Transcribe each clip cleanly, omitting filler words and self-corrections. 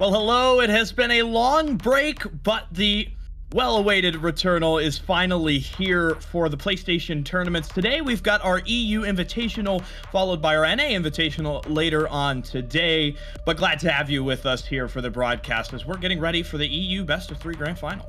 Well, hello. It has been a long break, but the well-awaited returnal is finally here for the PlayStation tournaments. Today, we've got our EU Invitational, followed by our NA Invitational later on today. But glad to have you with us here for the broadcast as we're getting ready for the EU Best of 3 Grand Final.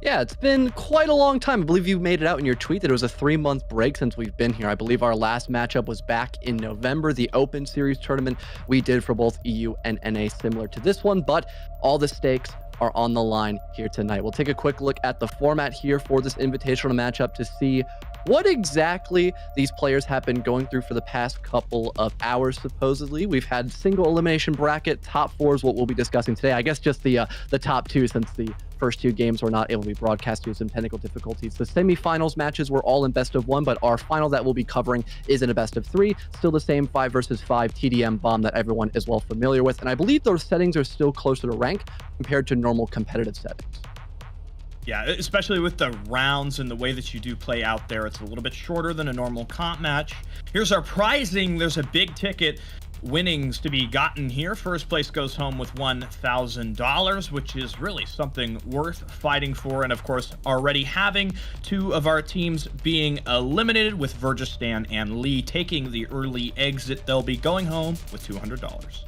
Yeah, it's been quite a long time. I believe you made it out in your tweet that it was a 3-month break since we've been here. I believe our last matchup was back in November, the Open Series tournament we did for both EU and NA, similar to this one, but all the stakes are on the line here tonight. We'll take a quick look at the format here for this invitational matchup to see what exactly these players have been going through for the past couple of hours, supposedly. We've had single elimination bracket, top four is what we'll be discussing today. I guess just the top two, since the first two games were not able to be broadcast due to some technical difficulties. The semifinals matches were all in best of one, but our final that we'll be covering is in a best of three. Still the same 5 versus 5 TDM bomb that everyone is well familiar with. And I believe those settings are still closer to rank compared to normal competitive settings. Yeah, especially with the rounds and the way that you do play out there, it's a little bit shorter than a normal comp match. Here's our prizing. There's a big ticket winnings to be gotten here. First place goes home with $1,000, which is really something worth fighting for. And of course, already having two of our teams being eliminated, with Virgistan and Lee taking the early exit. They'll be going home with $200.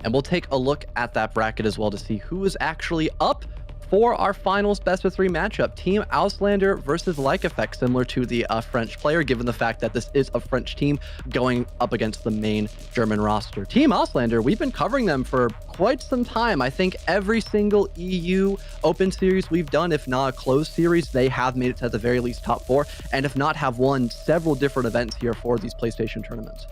And we'll take a look at that bracket as well to see who is actually up for our finals best of 3 matchup. Team Auslander versus Like Effect, similar to the French player, given the fact that this is a French team going up against the main German roster. Team Auslander, we've been covering them for quite some time. I think every single EU Open Series we've done, if not a closed series, they have made it to at the very least top 4, and if not, have won several different events here for these PlayStation tournaments.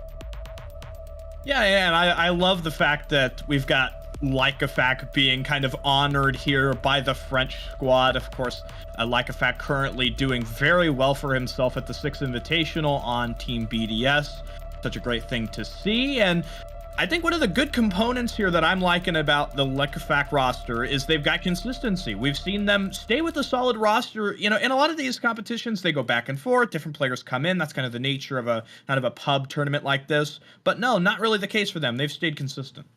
Yeah, and I love the fact that we've got Like Effect being kind of honored here by the French squad. Of course, Like Effect currently doing very well for himself at the 6th Invitational on Team BDS. Such a great thing to see. And I think one of the good components here that I'm liking about the Like Effect roster is they've got consistency. We've seen them stay with a solid roster. You know, in a lot of these competitions, they go back and forth. Different players come in. That's kind of the nature of a kind of a pub tournament like this. But no, not really the case for them. They've stayed consistent.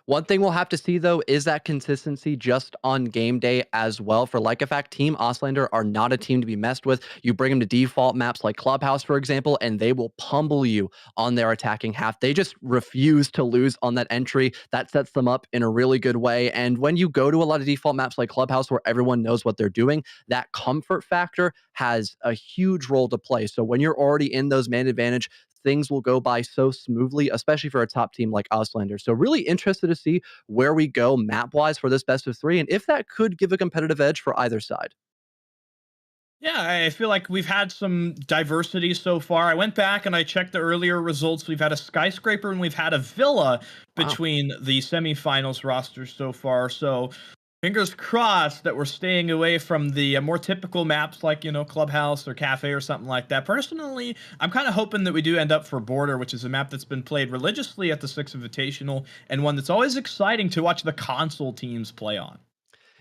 One thing we'll have to see, though, is that consistency just on game day as well. For Like Effect, Team Auslander are not a team to be messed with. You bring them to default maps like Clubhouse, for example, and they will pummel you on their attacking half. They just refuse to lose on that entry. That sets them up in a really good way. And when you go to a lot of default maps like Clubhouse, where everyone knows what they're doing, that comfort factor has a huge role to play. So when you're already in those man advantage, things will go by so smoothly, especially for a top team like Auslander. So really interested to see where we go map-wise for this best of 3, and if that could give a competitive edge for either side. Yeah, I feel like we've had some diversity so far. I went back and I checked the earlier results. We've had a skyscraper and we've had a villa between the semifinals rosters so far. So fingers crossed that we're staying away from the more typical maps like, you know, Clubhouse or Cafe or something like that. Personally, I'm kind of hoping that we do end up for Border, which is a map that's been played religiously at the 6th Invitational and one that's always exciting to watch the console teams play on.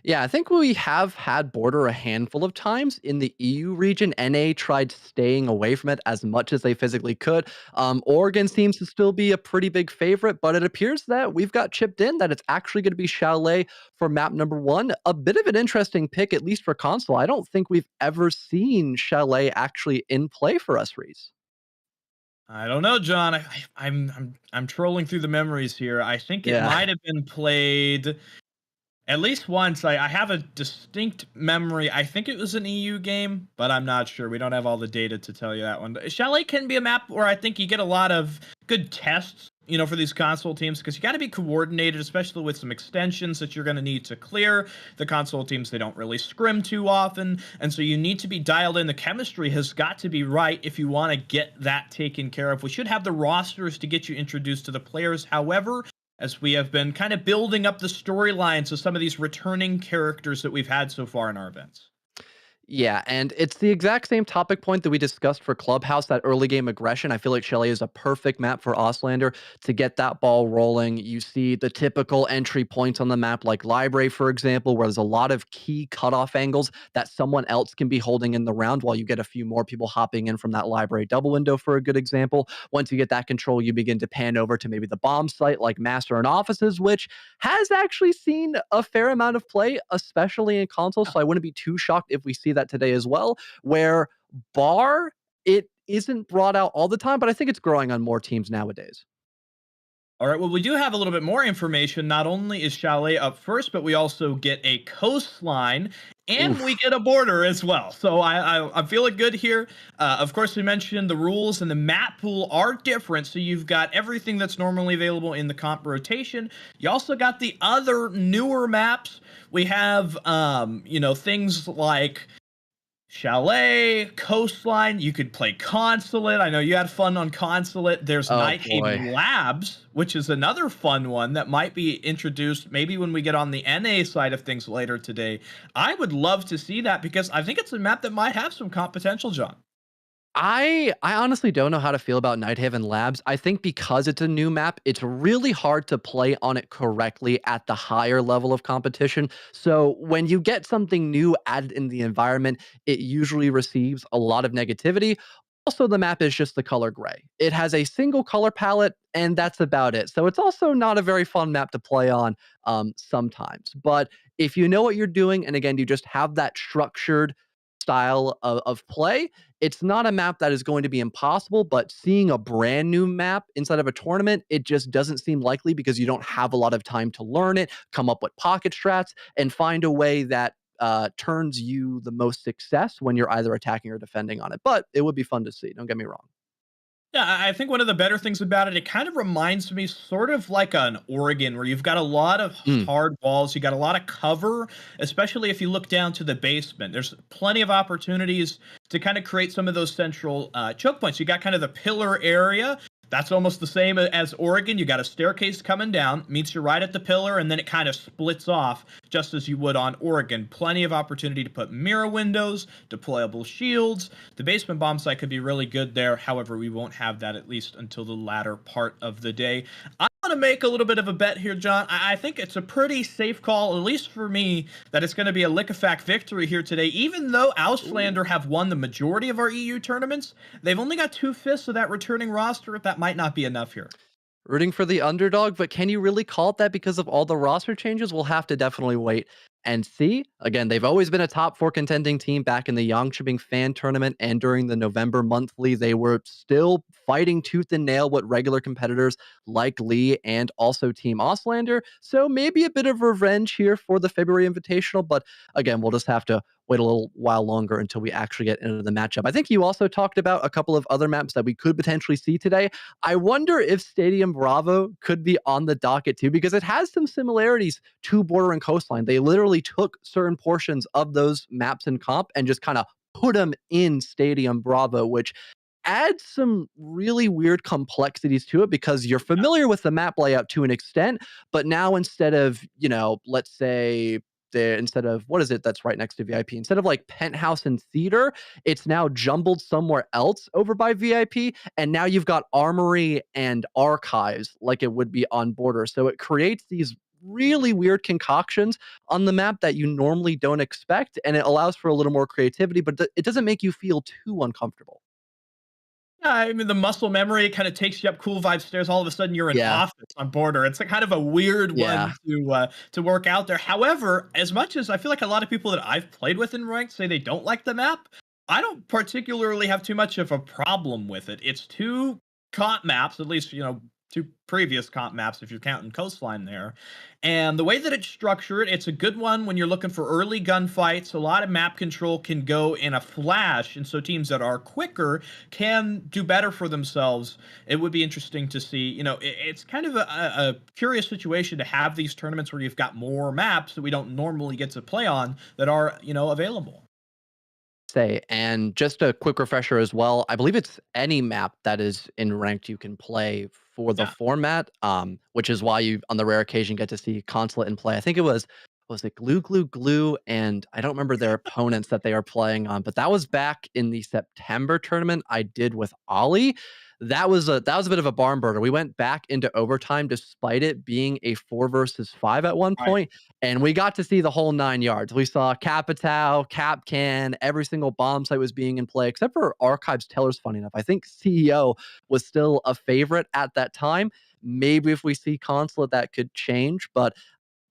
Yeah, I think we have had Border a handful of times in the EU region. NA tried staying away from it as much as they physically could. Oregon seems to still be a pretty big favorite, but it appears that we've got chipped in that it's actually going to be Chalet for map number 1. A bit of an interesting pick, at least for console. I don't think we've ever seen Chalet actually in play for us, Reese. I don't know, John. I'm trolling through the memories here. I think it Yeah. might have been played at least once. I have a distinct memory. I think it was an EU game, but I'm not sure. We don't have all the data to tell you that one. Chalet can be a map where I think you get a lot of good tests, you know, for these console teams, because you got to be coordinated, especially with some extensions that you're going to need to clear. The console teams, they don't really scrim too often, and so you need to be dialed in. The chemistry has got to be right if you want to get that taken care of. We should have the rosters to get you introduced to the players. However, as we have been kind of building up the storylines of some of these returning characters that we've had so far in our events. Yeah, and it's the exact same topic point that we discussed for Clubhouse, that early game aggression. I feel like Shelly is a perfect map for Auslander to get that ball rolling. You see the typical entry points on the map, like Library, for example, where there's a lot of key cutoff angles that someone else can be holding in the round while you get a few more people hopping in from that Library double window, for a good example. Once you get that control, you begin to pan over to maybe the bomb site like Master and Offices, which has actually seen a fair amount of play, especially in console. So I wouldn't be too shocked if we see that today as well. Where bar, it isn't brought out all the time, but I think it's growing on more teams nowadays. All right. Well, we do have a little bit more information. Not only is Chalet up first, but we also get a coastline and we Oof. get a border as well. So I'm feeling good here. Of course, we mentioned the rules and the map pool are different. So you've got everything that's normally available in the comp rotation. You also got the other newer maps. We have, things like Chalet, Coastline, you could play Consulate. I know you had fun on Consulate. There's Oh Nighthaven boy. Labs, which is another fun one that might be introduced maybe when we get on the NA side of things later today. I would love to see that because I think it's a map that might have some comp potential, John. I honestly don't know how to feel about Nighthaven Labs. I think because it's a new map, it's really hard to play on it correctly at the higher level of competition. So when you get something new added in the environment, it usually receives a lot of negativity. Also, the map is just the color gray. It has a single color palette, and that's about it. So it's also not a very fun map to play on sometimes. But if you know what you're doing, and again, you just have that structured style of play, it's not a map that is going to be impossible, but seeing a brand new map inside of a tournament, it just doesn't seem likely because you don't have a lot of time to learn it, come up with pocket strats, and find a way that turns you the most success when you're either attacking or defending on it. But it would be fun to see. Don't get me wrong. Yeah, I think one of the better things about it, it kind of reminds me sort of like an Oregon, where you've got a lot of Mm. hard walls, you got a lot of cover, especially if you look down to the basement. There's plenty of opportunities to kind of create some of those central choke points. You got kind of the pillar area. That's almost the same as Oregon. You got a staircase coming down, meets you right at the pillar, and then it kind of splits off just as you would on Oregon. Plenty of opportunity to put mirror windows, deployable shields. The basement bomb site could be really good there. However, we won't have that at least until the latter part of the day. I want to make a little bit of a bet here, John. I think it's a pretty safe call, at least for me, that it's going to be a Liquefact victory here today. Even though Ooh. Auslander have won the majority of our EU tournaments, they've only got 2/5 of that returning roster. That might not be enough here. Rooting for the underdog, but can you really call it that because of all the roster changes? We'll have to definitely wait and see. Again, they've always been a top four contending team back in the Yangchibing fan tournament and during the November monthly. They were still fighting tooth and nail with regular competitors like Lee and also Team Auslander. So maybe a bit of revenge here for the February Invitational, but again, we'll just have to wait a little while longer until we actually get into the matchup. I think you also talked about a couple of other maps that we could potentially see today. I wonder if Stadium Bravo could be on the docket too, because it has some similarities to Border and Coastline. They literally took certain portions of those maps and comp and just kind of put them in Stadium Bravo, which adds some really weird complexities to it because you're familiar with the map layout to an extent, but now instead of, let's say instead of what is it that's right next to VIP? Instead of like penthouse and theater, it's now jumbled somewhere else over by VIP. And now you've got armory and archives like it would be on border. So it creates these really weird concoctions on the map that you normally don't expect. And it allows for a little more creativity, but it doesn't make you feel too uncomfortable. Yeah, I mean, the muscle memory kind of takes you up cool vibe stairs. All of a sudden, you're in Yeah. office on border. It's a kind of a weird Yeah. one to work out there. However, as much as I feel like a lot of people that I've played with in ranked say they don't like the map, I don't particularly have too much of a problem with it. It's two comp maps, at least two previous comp maps if you're counting Coastline there. And the way that it's structured, it's a good one when you're looking for early gunfights. A lot of map control can go in a flash, and so teams that are quicker can do better for themselves. It would be interesting to see. It's kind of a curious situation to have these tournaments where you've got more maps that we don't normally get to play on that are, available. Say, and just a quick refresher as well. I believe it's any map that is in ranked you can play for the Yeah. format, which is why you, on the rare occasion, get to see Consulate in play. I think it was was it Glue Glue Glue, and I don't remember their opponents that they are playing on, but that was back in the September tournament I did with Ollie. That was a bit of a barn burner. We went back into overtime despite it being a 4 versus 5 at one Right. point, and we got to see the whole 9 yards. We saw Capitao, Capcan, every single bomb site was being in play, except for Archives Tellers, funny enough. I think CEO was still a favorite at that time. Maybe if we see Consulate, that could change, but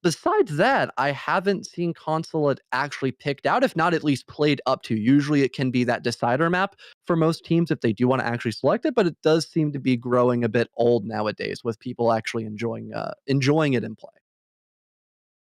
besides that, I haven't seen Consulate actually picked out, if not at least played up to. Usually it can be that decider map for most teams if they do want to actually select it, but it does seem to be growing a bit old nowadays with people actually enjoying it in play.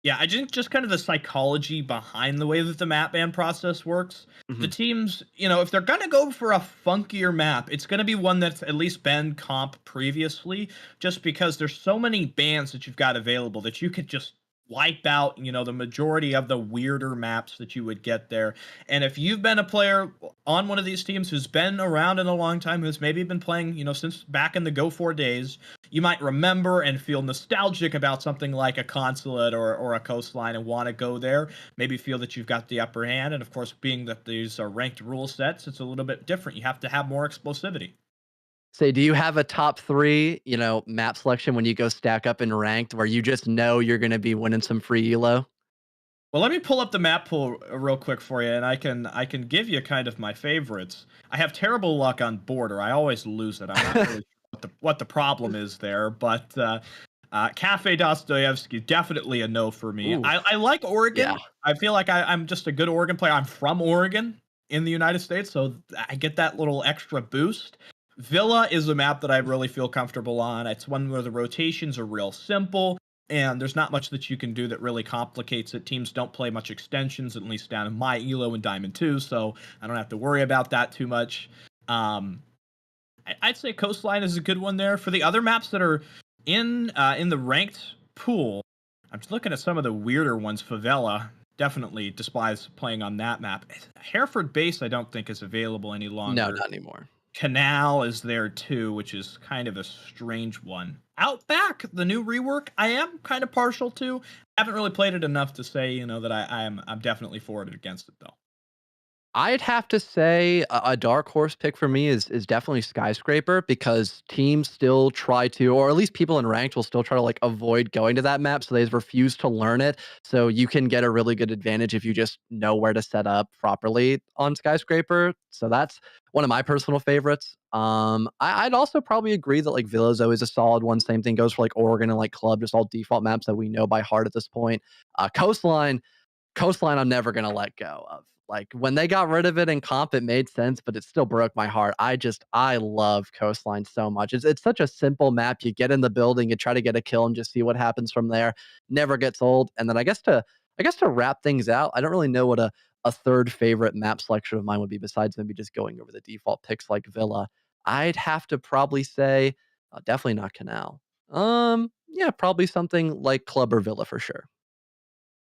Yeah, I think just kind of the psychology behind the way that the map ban process works. The Mhm. teams, if they're gonna go for a funkier map, it's gonna be one that's at least been comp previously, just because there's so many bans that you've got available that you could just wipe out, the majority of the weirder maps that you would get there. And if you've been a player on one of these teams who's been around in a long time, who's maybe been playing, since back in the Go 4 days, you might remember and feel nostalgic about something like a Consulate or a Coastline and want to go there. Maybe feel that you've got the upper hand. And of course, being that these are ranked rule sets, it's a little bit different. You have to have more explosivity. Say, do you have a top 3, map selection when you go stack up in ranked where you just know you're gonna be winning some free elo? Well, let me pull up the map pool real quick for you, and I can give you kind of my favorites. I have terrible luck on border. I always lose it. I'm not really sure what the problem is there, but Cafe Dostoevsky definitely a no for me. Ooh, I like yeah. Oregon. I feel like I'm just a good Oregon player. I'm from Oregon in the United States, so I get that little extra boost. Villa is a map that I really feel comfortable on. It's one where the rotations are real simple and there's not much that you can do that really complicates it. Teams don't play much extensions, at least down in my elo and Diamond 2, so I don't have to worry about that too much. Um, I'd say Coastline is a good one there. For the other maps that are in the ranked pool, I'm just looking at some of the weirder ones. Favela definitely despise playing on that map. Hereford Base I don't think is available any No, longer. not anymore. Canal is there too, which is kind of a strange one. Outback, the new rework, I am kind of partial to. I haven't really played it enough to say, that I'm definitely for it against it though. I'd have to say a dark horse pick for me is definitely Skyscraper because teams still try to, or at least people in ranked will still try to like avoid going to that map, so they refuse to learn it. So you can get a really good advantage if you just know where to set up properly on Skyscraper. So that's one of my personal favorites. I'd also probably agree that like Villa is always a solid one. Same thing goes for like Oregon and like Club, just all default maps that we know by heart at this point. Coastline, I'm never gonna let go of. Like, when they got rid of it in comp, it made sense, but it still broke my heart. I love Coastline so much. It's such a simple map. You get in the building, you try to get a kill and just see what happens from there. Never gets old. And then I guess to wrap things out, I don't really know what a third favorite map selection of mine would be besides maybe just going over the default picks like Villa. I'd have to probably say, definitely not Canal. Yeah, probably something like Club or Villa for sure.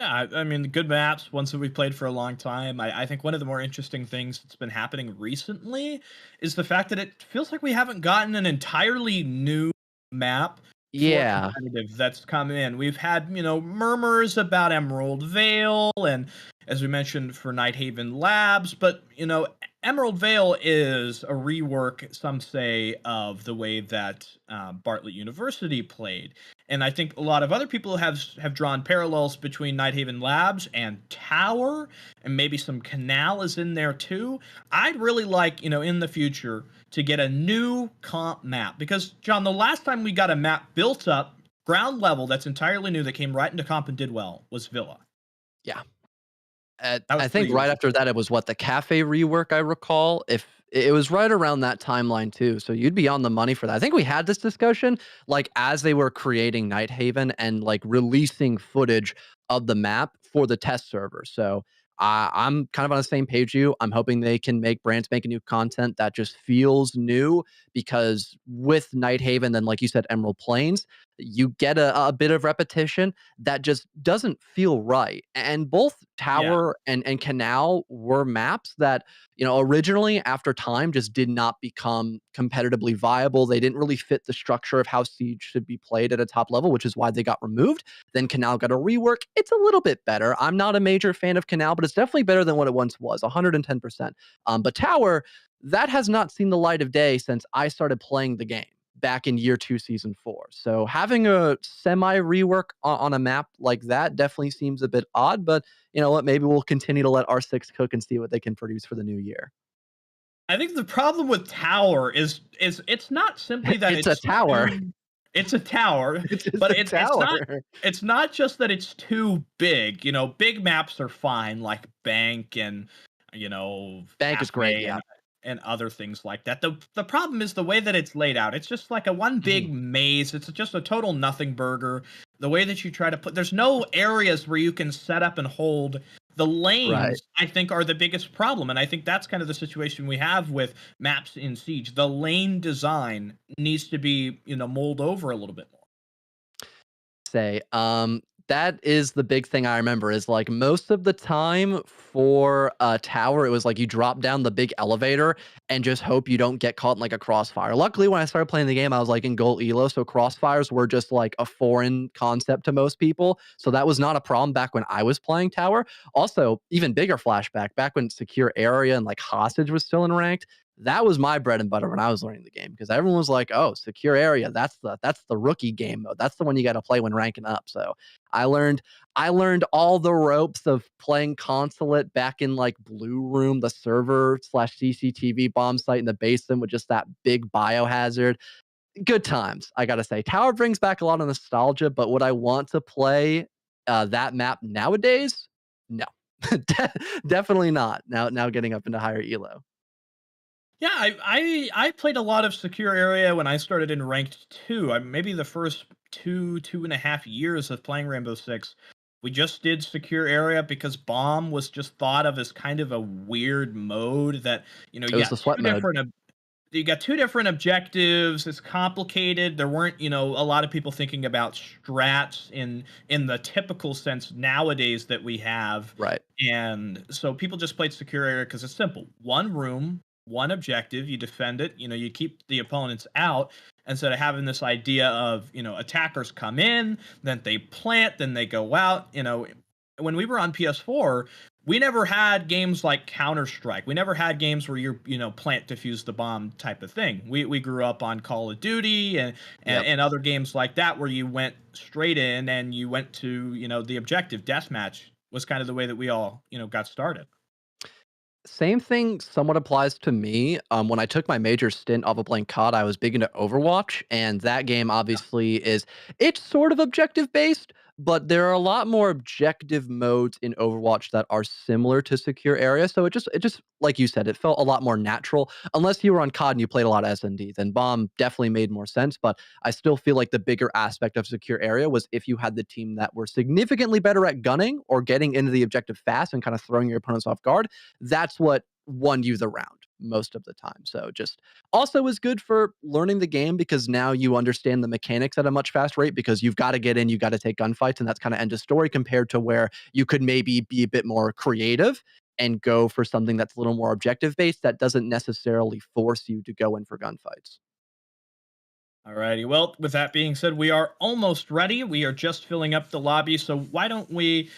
Yeah, I mean, good maps, ones that we've played for a long time. I think one of the more interesting things that's been happening recently is the fact that it feels like we haven't gotten an entirely new map for Yeah. competitive that's come in. We've had, murmurs about Emerald Vale and, as we mentioned, for Nighthaven Labs, but, Emerald Vale is a rework, some say, of the way that Bartlett University played. And I think a lot of other people have drawn parallels between Nighthaven Labs and Tower, and maybe some Canal is in there too. I'd really like, in the future to get a new comp map because John, the last time we got a map built up ground level that's entirely new that came right into comp and did well was Villa. Yeah. That was I think 3 years right ago. after that, it was what, the cafe rework, I recall. If it was right around that timeline too, so you'd be on the money for that. I think we had this discussion, like, as they were creating Night Haven and, like, releasing footage of the map for the test server, so I'm kind of on the same page you. I'm hoping they can make brands making new content that just feels new because with Nighthaven, then like you said, Emerald Plains, you get a bit of repetition that just doesn't feel right. And both Yeah. Tower and Canal were maps that, originally after time just did not become competitively viable. They didn't really fit the structure of how Siege should be played at a top level, which is why they got removed. Then Canal got a rework. It's a little bit better. I'm not a major fan of Canal, but it's definitely better than what it once was, 110%. But Tower, that has not seen the light of day since I started playing the game back in year two, season four. So having a semi rework on a map like that definitely seems a bit odd, but you know what? Maybe we'll continue to let R6 cook and see what they can produce for the new year. I think the problem with Tower is it's not simply that It's a it's tower. too it's a tower, It's just but a tower. it's not just that it's too big. You know, big maps are fine, like Bank and Bank is great. Cafe Yeah. and other things like that. The problem is the way that it's laid out. It's just like a one Mhm. big maze. It's just a total nothing burger. The way that you try to there's no areas where you can set up and hold. The Right. lanes, I think, are the biggest problem, and I think that's kind of the situation we have with maps in Siege. The lane design needs to be, mulled over a little bit more. Say. That is the big thing I remember is like most of the time for a tower, it was like you drop down the big elevator and just hope you don't get caught in like a crossfire. Luckily, when I started playing the game, I was like in gold elo, so crossfires were just like a foreign concept to most people. So that was not a problem back when I was playing tower. Also, even bigger flashback, back when secure area and like hostage was still in ranked, that was my bread and butter when I was learning the game because everyone was like, "Oh, secure area, that's the rookie game mode. That's the one you got to play when ranking up." So I learned I learned all the ropes of playing consulate back in like Blue Room, the server slash CCTV bomb site in the basement with just that big biohazard. Good times, I gotta say. Tower brings back a lot of nostalgia, but would I want to play that map nowadays? No, definitely not. Now getting up into higher elo. Yeah, I played a lot of secure area when I started in ranked two. Maybe the first 2.5 years of playing Rainbow Six, we just did secure area because bomb was just thought of as kind of a weird mode that It was the sweat mode. you got two different objectives. It's complicated. There weren't, a lot of people thinking about strats in the typical sense nowadays that we have. Right. And so people just played secure area because it's simple. One room, one objective, you defend it, you keep the opponents out instead of having this idea of, attackers come in, then they plant, then they go out. When we were on PS4, we never had games like Counter Strike. We never had games where you're, plant defuse the bomb type of thing. We grew up on Call of Duty Yep. and other games like that where you went straight in and you went to, the objective. Deathmatch was kind of the way that we all, got started. Same thing somewhat applies to me. When I took my major stint off of playing COD, I was big into Overwatch, and that game obviously it's sort of objective based, but there are a lot more objective modes in Overwatch that are similar to Secure Area. So it just like you said, it felt a lot more natural. Unless you were on COD and you played a lot of SND, then Bomb definitely made more sense. But I still feel like the bigger aspect of Secure Area was if you had the team that were significantly better at gunning or getting into the objective fast and kind of throwing your opponents off guard, that's what won you the round most of the time. So just also is good for learning the game because now you understand the mechanics at a much faster rate because you've got to get in, you got to take gunfights, and that's kind of end of story compared to where you could maybe be a bit more creative and go for something that's a little more objective based that doesn't necessarily force you to go in for gunfights. Alrighty. Well, with that being said, we are almost ready. We are just filling up the lobby. So why don't we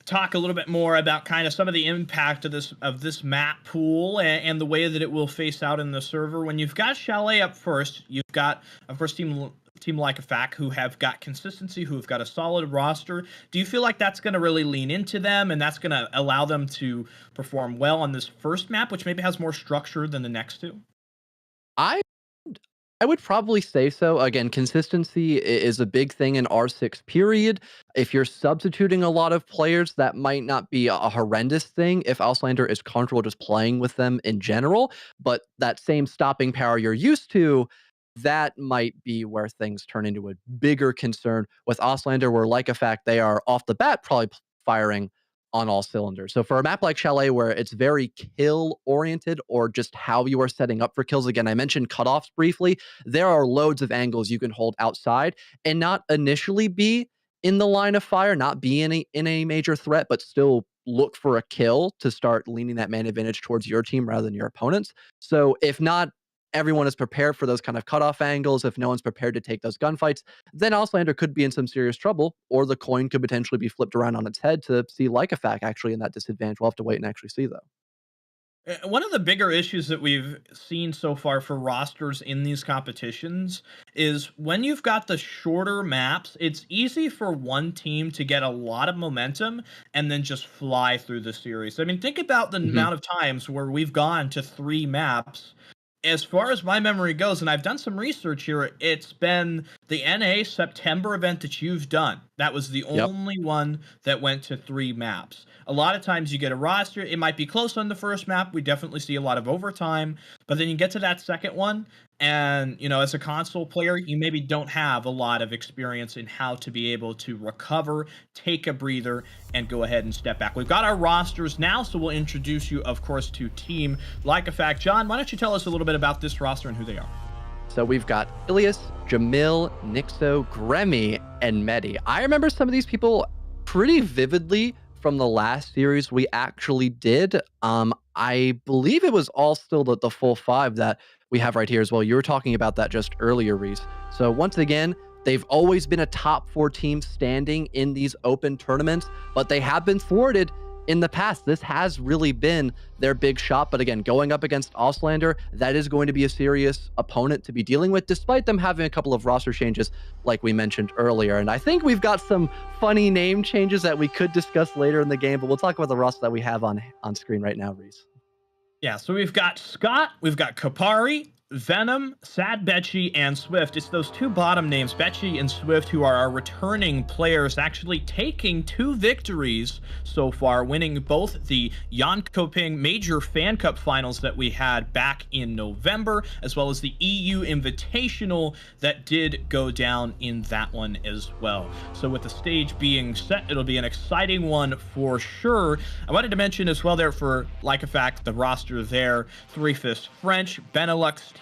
talk a little bit more about kind of some of the impact of this map pool and the way that it will face out in the server. When you've got Chalet up first, you've got, of course, team like a fac who have got consistency, who have got a solid roster. Do you feel like that's going to really lean into them and that's going to allow them to perform well on this first map, which maybe has more structure than the next two? I I would probably say so. Again, consistency is a big thing in R6 period. If you're substituting a lot of players, that might not be a horrendous thing if Auslander is comfortable just playing with them in general. But that same stopping power you're used to, that might be where things turn into a bigger concern with Auslander, where like a fact they are off the bat probably firing on all cylinders. So for a map like Chalet, where it's very kill oriented or just how you are setting up for kills, again, I mentioned cutoffs briefly. There are loads of angles you can hold outside and not initially be in the line of fire, not be in a major threat, but still look for a kill to start leaning that man advantage towards your team rather than your opponents. So if not everyone is prepared for those kind of cutoff angles, if no one's prepared to take those gunfights, then Auslander could be in some serious trouble, or the coin could potentially be flipped around on its head to see Lycofac actually in that disadvantage. We'll have to wait and actually see, though. One of the bigger issues that we've seen so far for rosters in these competitions is when you've got the shorter maps, it's easy for one team to get a lot of momentum and then just fly through the series. I mean, think about the Mhm. amount of times where we've gone to 3 maps. As far as my memory goes, and I've done some research here, it's been the NA September event that you've done. That was the Yep. only one that went to 3 maps. A lot of times you get a roster, it might be close on the first map. We definitely see a lot of overtime, but then you get to that second one, and as a console player, you maybe don't have a lot of experience in how to be able to recover, take a breather, and go ahead and step back. We've got our rosters now, so we'll introduce you, of course, to Team Lycofac. John, why don't you tell us a little bit about this roster and who they are? So we've got Ilias, Jamil, Nixo, Gremmy, and Medi. I remember some of these people pretty vividly from the last series we actually did. I believe it was all still the full five that we have right here as well. You were talking about that just earlier, Reese. So once again, they've always been a top 4 team standing in these open tournaments, but they have been thwarted in the past. This has really been their big shot. But again, going up against Auslander, that is going to be a serious opponent to be dealing with, despite them having a couple of roster changes, like we mentioned earlier. And I think we've got some funny name changes that we could discuss later in the game, but we'll talk about the roster that we have on screen right now, Reese. Yeah, so we've got Scott, we've got Kapari, Venom, Sad Betchy, and Swift. It's those 2 bottom names, Betchy and Swift, who are our returning players, actually taking 2 victories so far, winning both the Jönköping Major Fan Cup finals that we had back in November, as well as the EU Invitational that did go down in that one as well. So with the stage being set, it'll be an exciting one for sure. I wanted to mention as well there for Lycofac, the roster there, Three Fist French, Benelux team,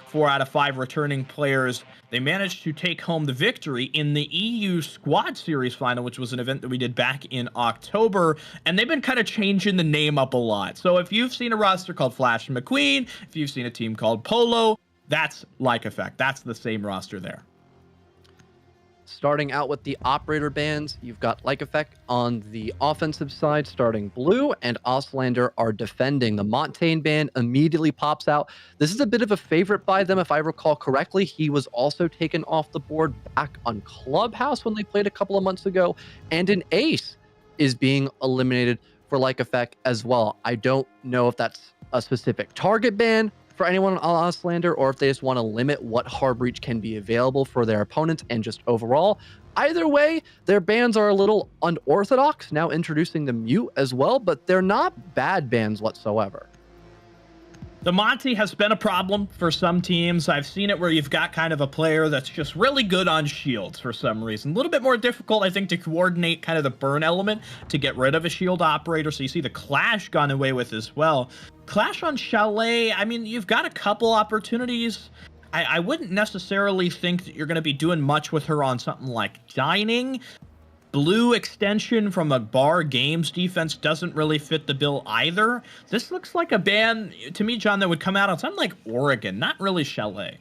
4 out of 5 returning players. They managed to take home the victory in the EU Squad Series final, which was an event that we did back in October, and they've been kind of changing the name up a lot. So if you've seen a roster called Flash and McQueen, if you've seen a team called Polo, that's Lycofac. That's the same roster there. Starting out with the operator bands, you've got Lycofac on the offensive side starting blue, and Auslander are defending. The Montaigne band immediately pops out. This is a bit of a favorite by them, if I recall correctly. He was also taken off the board back on Clubhouse when they played a couple of months ago, and an ace is being eliminated for Lycofac as well. I don't know if that's a specific target ban for anyone on Auslander, or if they just want to limit what hard breach can be available for their opponents and just overall. Either way, their bans are a little unorthodox, now introducing the mute as well, but they're not bad bans whatsoever. The Monty has been a problem for some teams. I've seen it where you've got kind of a player that's just really good on shields for some reason. A little bit more difficult, I think, to coordinate kind of the burn element to get rid of a shield operator. So you see the Clash gone away with as well. Clash on Chalet, I mean, you've got a couple opportunities. I wouldn't necessarily think that you're going to be doing much with her on something like Dining. Blue extension from a Bar Games defense doesn't really fit the bill either. This looks like a ban, to me, John, that would come out on something like Oregon, not really Chalet.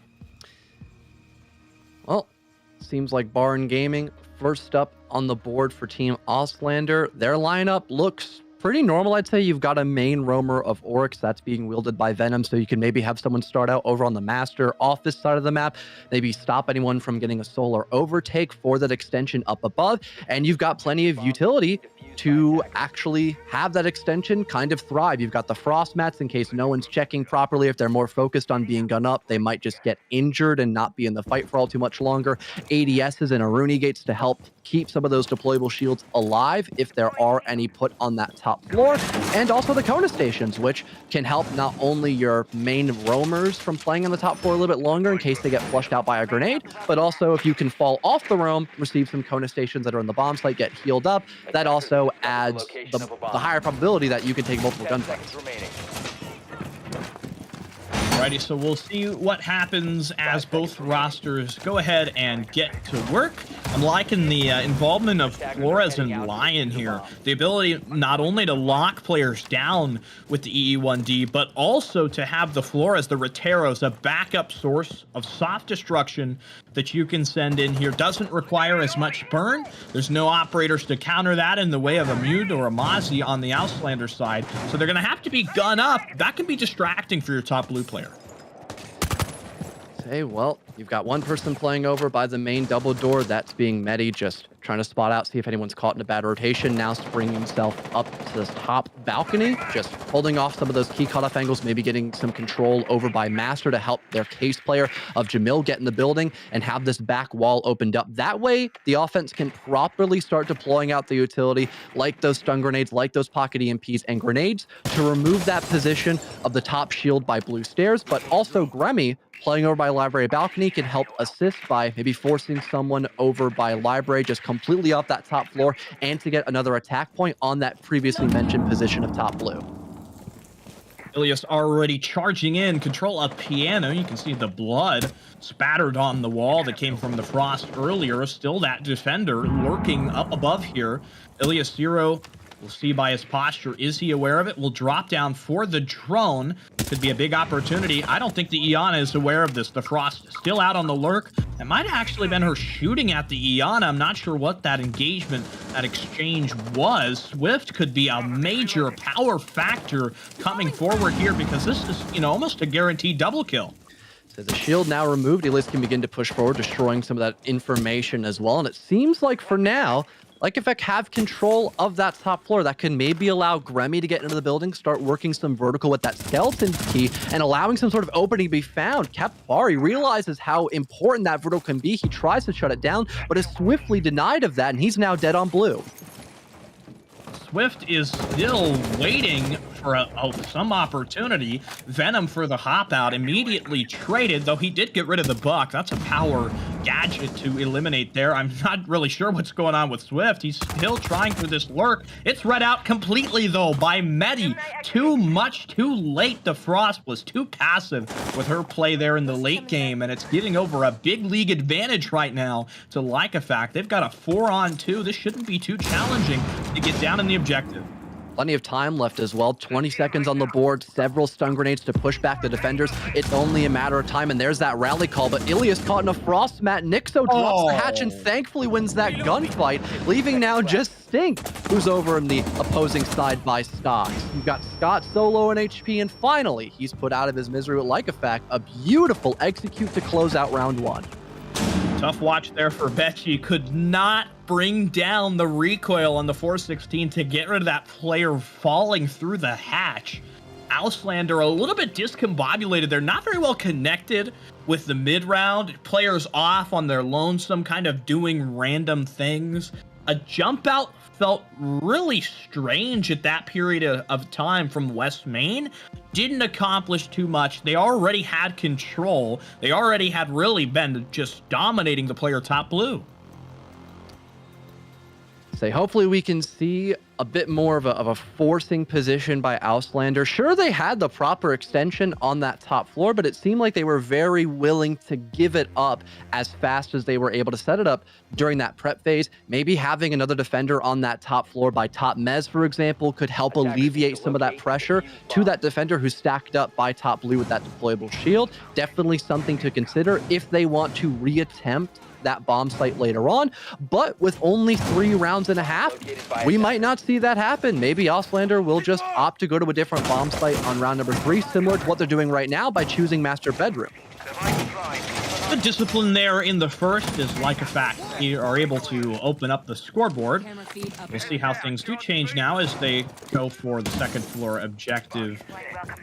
Well, seems like Bar and Gaming first up on the board for Team Auslander. Their lineup looks pretty normal, I'd say. You've got a main roamer of Oryx that's being wielded by Venom, so you can maybe have someone start out over on the Master Office side of the map, maybe stop anyone from getting a solar overtake for that extension up above, and you've got plenty of utility to actually have that extension kind of thrive. You've got the frost mats in case no one's checking properly. If they're more focused on being gun up, they might just get injured and not be in the fight for all too much longer. ADSs and Aruni gates to help keep some of those deployable shields alive if there are any put on that top top floor, and also the Kona stations, which can help not only your main roamers from playing on the top floor a little bit longer in case they get flushed out by a grenade, but also if you can fall off the roam, receive some Kona stations that are in the bomb site, get healed up, that also adds the higher probability that you can take multiple gunfights. Alrighty, so we'll see what happens as both rosters go ahead and get to work. I'm liking the involvement of Flores and Lion here. The ability not only to lock players down with the EE1D, but also to have the Flores, the Roteros, a backup source of soft destruction that you can send in here. Doesn't require as much burn. There's no operators to counter that in the way of a Mute or a Mozzie on the Outlander side. So they're going to have to be gun up. That can be distracting for your top blue player. Hey, well, you've got one person playing over by the main double door. That's being Medi, just trying to spot out, see if anyone's caught in a bad rotation. Now springing himself up to this top balcony, just holding off some of those key cutoff angles, maybe getting some control over by Master to help their case player of Jamil get in the building and have this back wall opened up. That way, the offense can properly start deploying out the utility, like those stun grenades, like those pocket EMPs and grenades, to remove that position of the top shield by blue stairs, but also Gremmy, playing over by library balcony, can help assist by maybe forcing someone over by library just completely off that top floor and to get another attack point on that previously mentioned position of top blue. Ilias already charging in, control of piano. You can see the blood spattered on the wall that came from the frost earlier. Still that defender lurking up above here. Ilias Zero, we'll see by his posture. Is he aware of it? Will drop down for the drone. Could be a big opportunity. I don't think the Iana is aware of this. The Frost still out on the lurk. It might have actually been her shooting at the Iana. I'm not sure what that engagement, that exchange was. Swift could be a major power factor coming forward here because this is, you know, almost a guaranteed double kill. So the shield now removed, Ilias can begin to push forward, destroying some of that information as well. And it seems like for now, like if I have control of that top floor, that can maybe allow Gremmy to get into the building, start working some vertical with that skeleton key, and allowing some sort of opening to be found. Kapari realizes how important that vertical can be. He tries to shut it down, but is swiftly denied of that, and he's now dead on blue. Swift is still waiting for some opportunity. Venom for the hop out, immediately traded, though he did get rid of the buck. That's a power gadget to eliminate there. I'm not really sure what's going on with Swift. He's still trying for this lurk. It's read out completely, though, by Medi. Too much, too late. The Frost was too passive with her play there in the late game, and it's giving over a big league advantage right now to Lycofact. They've got a 4-on-2. This shouldn't be too challenging to get down in the objective. Plenty of time left as well. 20 seconds on the board, several stun grenades to push back the defenders. It's only a matter of time, and there's that rally call, but Ilias caught in a frost mat. Nixo drops the hatch and thankfully wins that gunfight, leaving now just Stink, who's over in the opposing side by Scott. You've got Scott solo in HP, and finally, he's put out of his misery with Lycofact. A beautiful execute to close out round one. Tough watch there for Betchy. Could not bring down the recoil on the 416 to get rid of that player falling through the hatch. Outlander a little bit discombobulated. They're not very well connected with the mid-round. Players off on their lonesome, kind of doing random things. A jump out felt really strange at that period of time from West Main. Didn't accomplish too much. They already had control. They already had really been just dominating the player top blue. Say, hopefully we can see a bit more of a forcing position by Outlander. Sure, they had the proper extension on that top floor, but it seemed like they were very willing to give it up as fast as they were able to set it up during that prep phase. Maybe having another defender on that top floor by top Mez, for example, could help alleviate some of that pressure to that defender who's stacked up by top blue with that deployable shield. Definitely something to consider if they want to reattempt that bomb site later on, but with only 3 rounds and a half, we might not see that happen. Maybe Outlander will just opt to go to a different bomb site on round number 3, similar to what they're doing right now by choosing Master Bedroom. Good discipline there in the first, as like a fact, you are able to open up the scoreboard. We'll see how things do change now as they go for the second floor objective.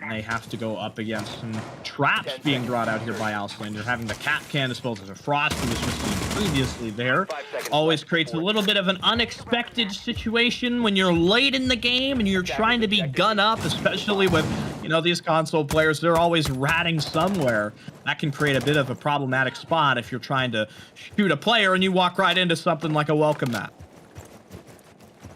And they have to go up against some traps being brought out here by Auslander. Having the cap can disposed as a Frost, who was just seen previously there. Always creates a little bit of an unexpected situation when you're late in the game and you're trying to be gun up, especially with, you know, these console players. They're always ratting somewhere. That can create a bit of a problematic spot if you're trying to shoot a player and you walk right into something like a welcome mat.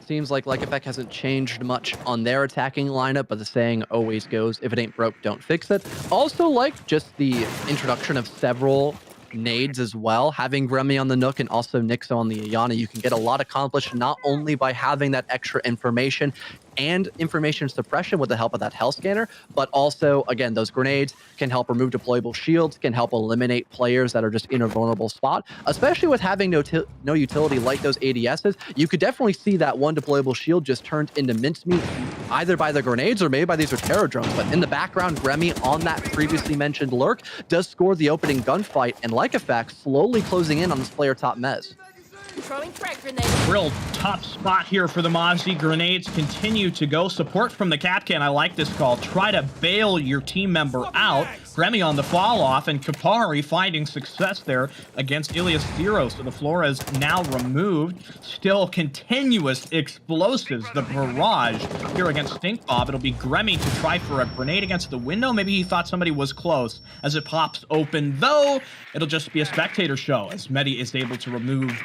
Seems like Effect hasn't changed much on their attacking lineup, but the saying always goes, if it ain't broke, don't fix it. Also like just the introduction of several nades as well. Having Remy on the Nook and also Nixo on the Ayana, you can get a lot accomplished not only by having that extra information and information suppression with the help of that health scanner, but also, again, those grenades can help remove deployable shields, can help eliminate players that are just in a vulnerable spot, especially with having no utility like those ADSs. You could definitely see that one deployable shield just turned into mincemeat, either by the grenades or maybe by these Rotero drones. But in the background, Remy on that previously mentioned lurk does score the opening gunfight, and like a fact, slowly closing in on this player top Mez. Real top spot here for the Mozzie. Grenades continue to go. Support from the Capcan. I like this call. Try to bail your team member out. Remy on the fall off, and Kapari finding success there against Ilias Zero. So the floor is now removed. Still continuous explosives. The barrage here against Stink Bob. It'll be Gremmy to try for a grenade against the window. Maybe he thought somebody was close as it pops open, though it'll just be a spectator show as Medi is able to remove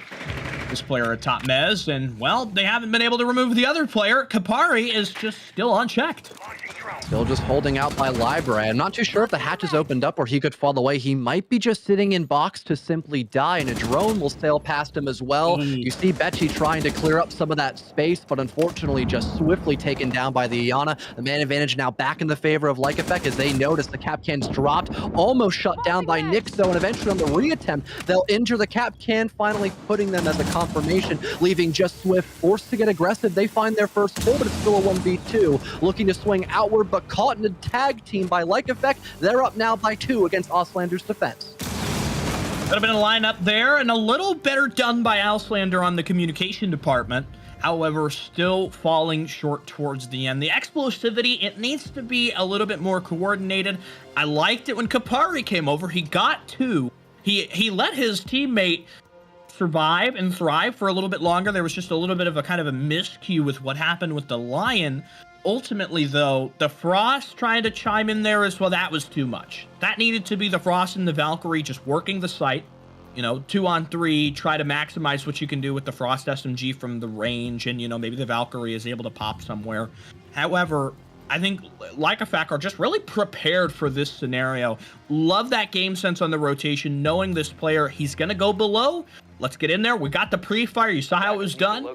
this player at top Mez, and well, they haven't been able to remove the other player. Kapari is just still unchecked. Still just holding out by Library. I'm not too sure if the hatch is opened up or he could fall away. He might be just sitting in box to simply die, and a drone will sail past him as well. You see Betchy trying to clear up some of that space, but unfortunately just swiftly taken down by the Iana. The man advantage now back in the favor of Like Effect as they notice the cap can's dropped, almost shut down by Nixo, and eventually on the reattempt, they'll injure the cap can, finally putting them as a confirmation, leaving just Swift forced to get aggressive. They find their first kill, but it's still a 1v2, looking to swing outward, but caught in a tag team by Like Effect. They're up now by 2 against Auslander's defense. Could have been a lineup there, and a little better done by Auslander on the communication department. However, still falling short towards the end. The explosivity, it needs to be a little bit more coordinated. I liked it when Kapari came over. He got 2. He let his teammate survive and thrive for a little bit longer. There was just a little bit of a kind of a miscue with what happened with the Lion. Ultimately, though, the Frost trying to chime in there as well, that was too much. That needed to be the Frost and the Valkyrie just working the site. You know, 2-on-3, try to maximize what you can do with the Frost SMG from the range, and, you know, maybe the Valkyrie is able to pop somewhere. However, I think Like a Fact are just really prepared for this scenario. Love that game sense on the rotation, knowing this player, he's going to go below. Let's get in there. We got the pre-fire. You saw how it was done,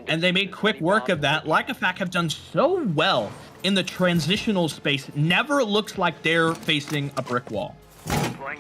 and they made quick work of that. Like a Fact have done so well in the transitional space. Never looks like they're facing a brick wall.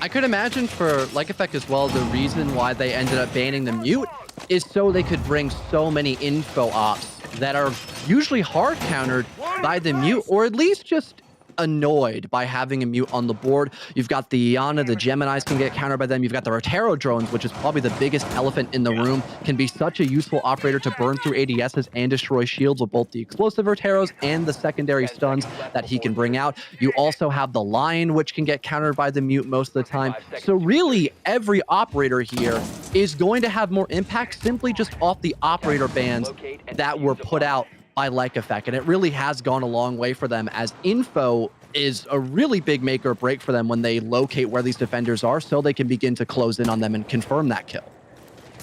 I could imagine for Like Effect as well, the reason why they ended up banning the mute is so they could bring so many info ops that are usually hard countered by the mute, or at least just annoyed by having a mute on the board. You've got the Iana, the Geminis can get countered by them. You've got the Rotero drones, which is probably the biggest elephant in the room, can be such a useful operator to burn through ADSs and destroy shields with both the explosive Roteros and the secondary stuns that he can bring out. You also have the Lion, which can get countered by the mute most of the time. So really, every operator here is going to have more impact simply just off the operator bans that were put out by Like Effect, and it really has gone a long way for them, as info is a really big make or break for them when they locate where these defenders are, so they can begin to close in on them and confirm that kill.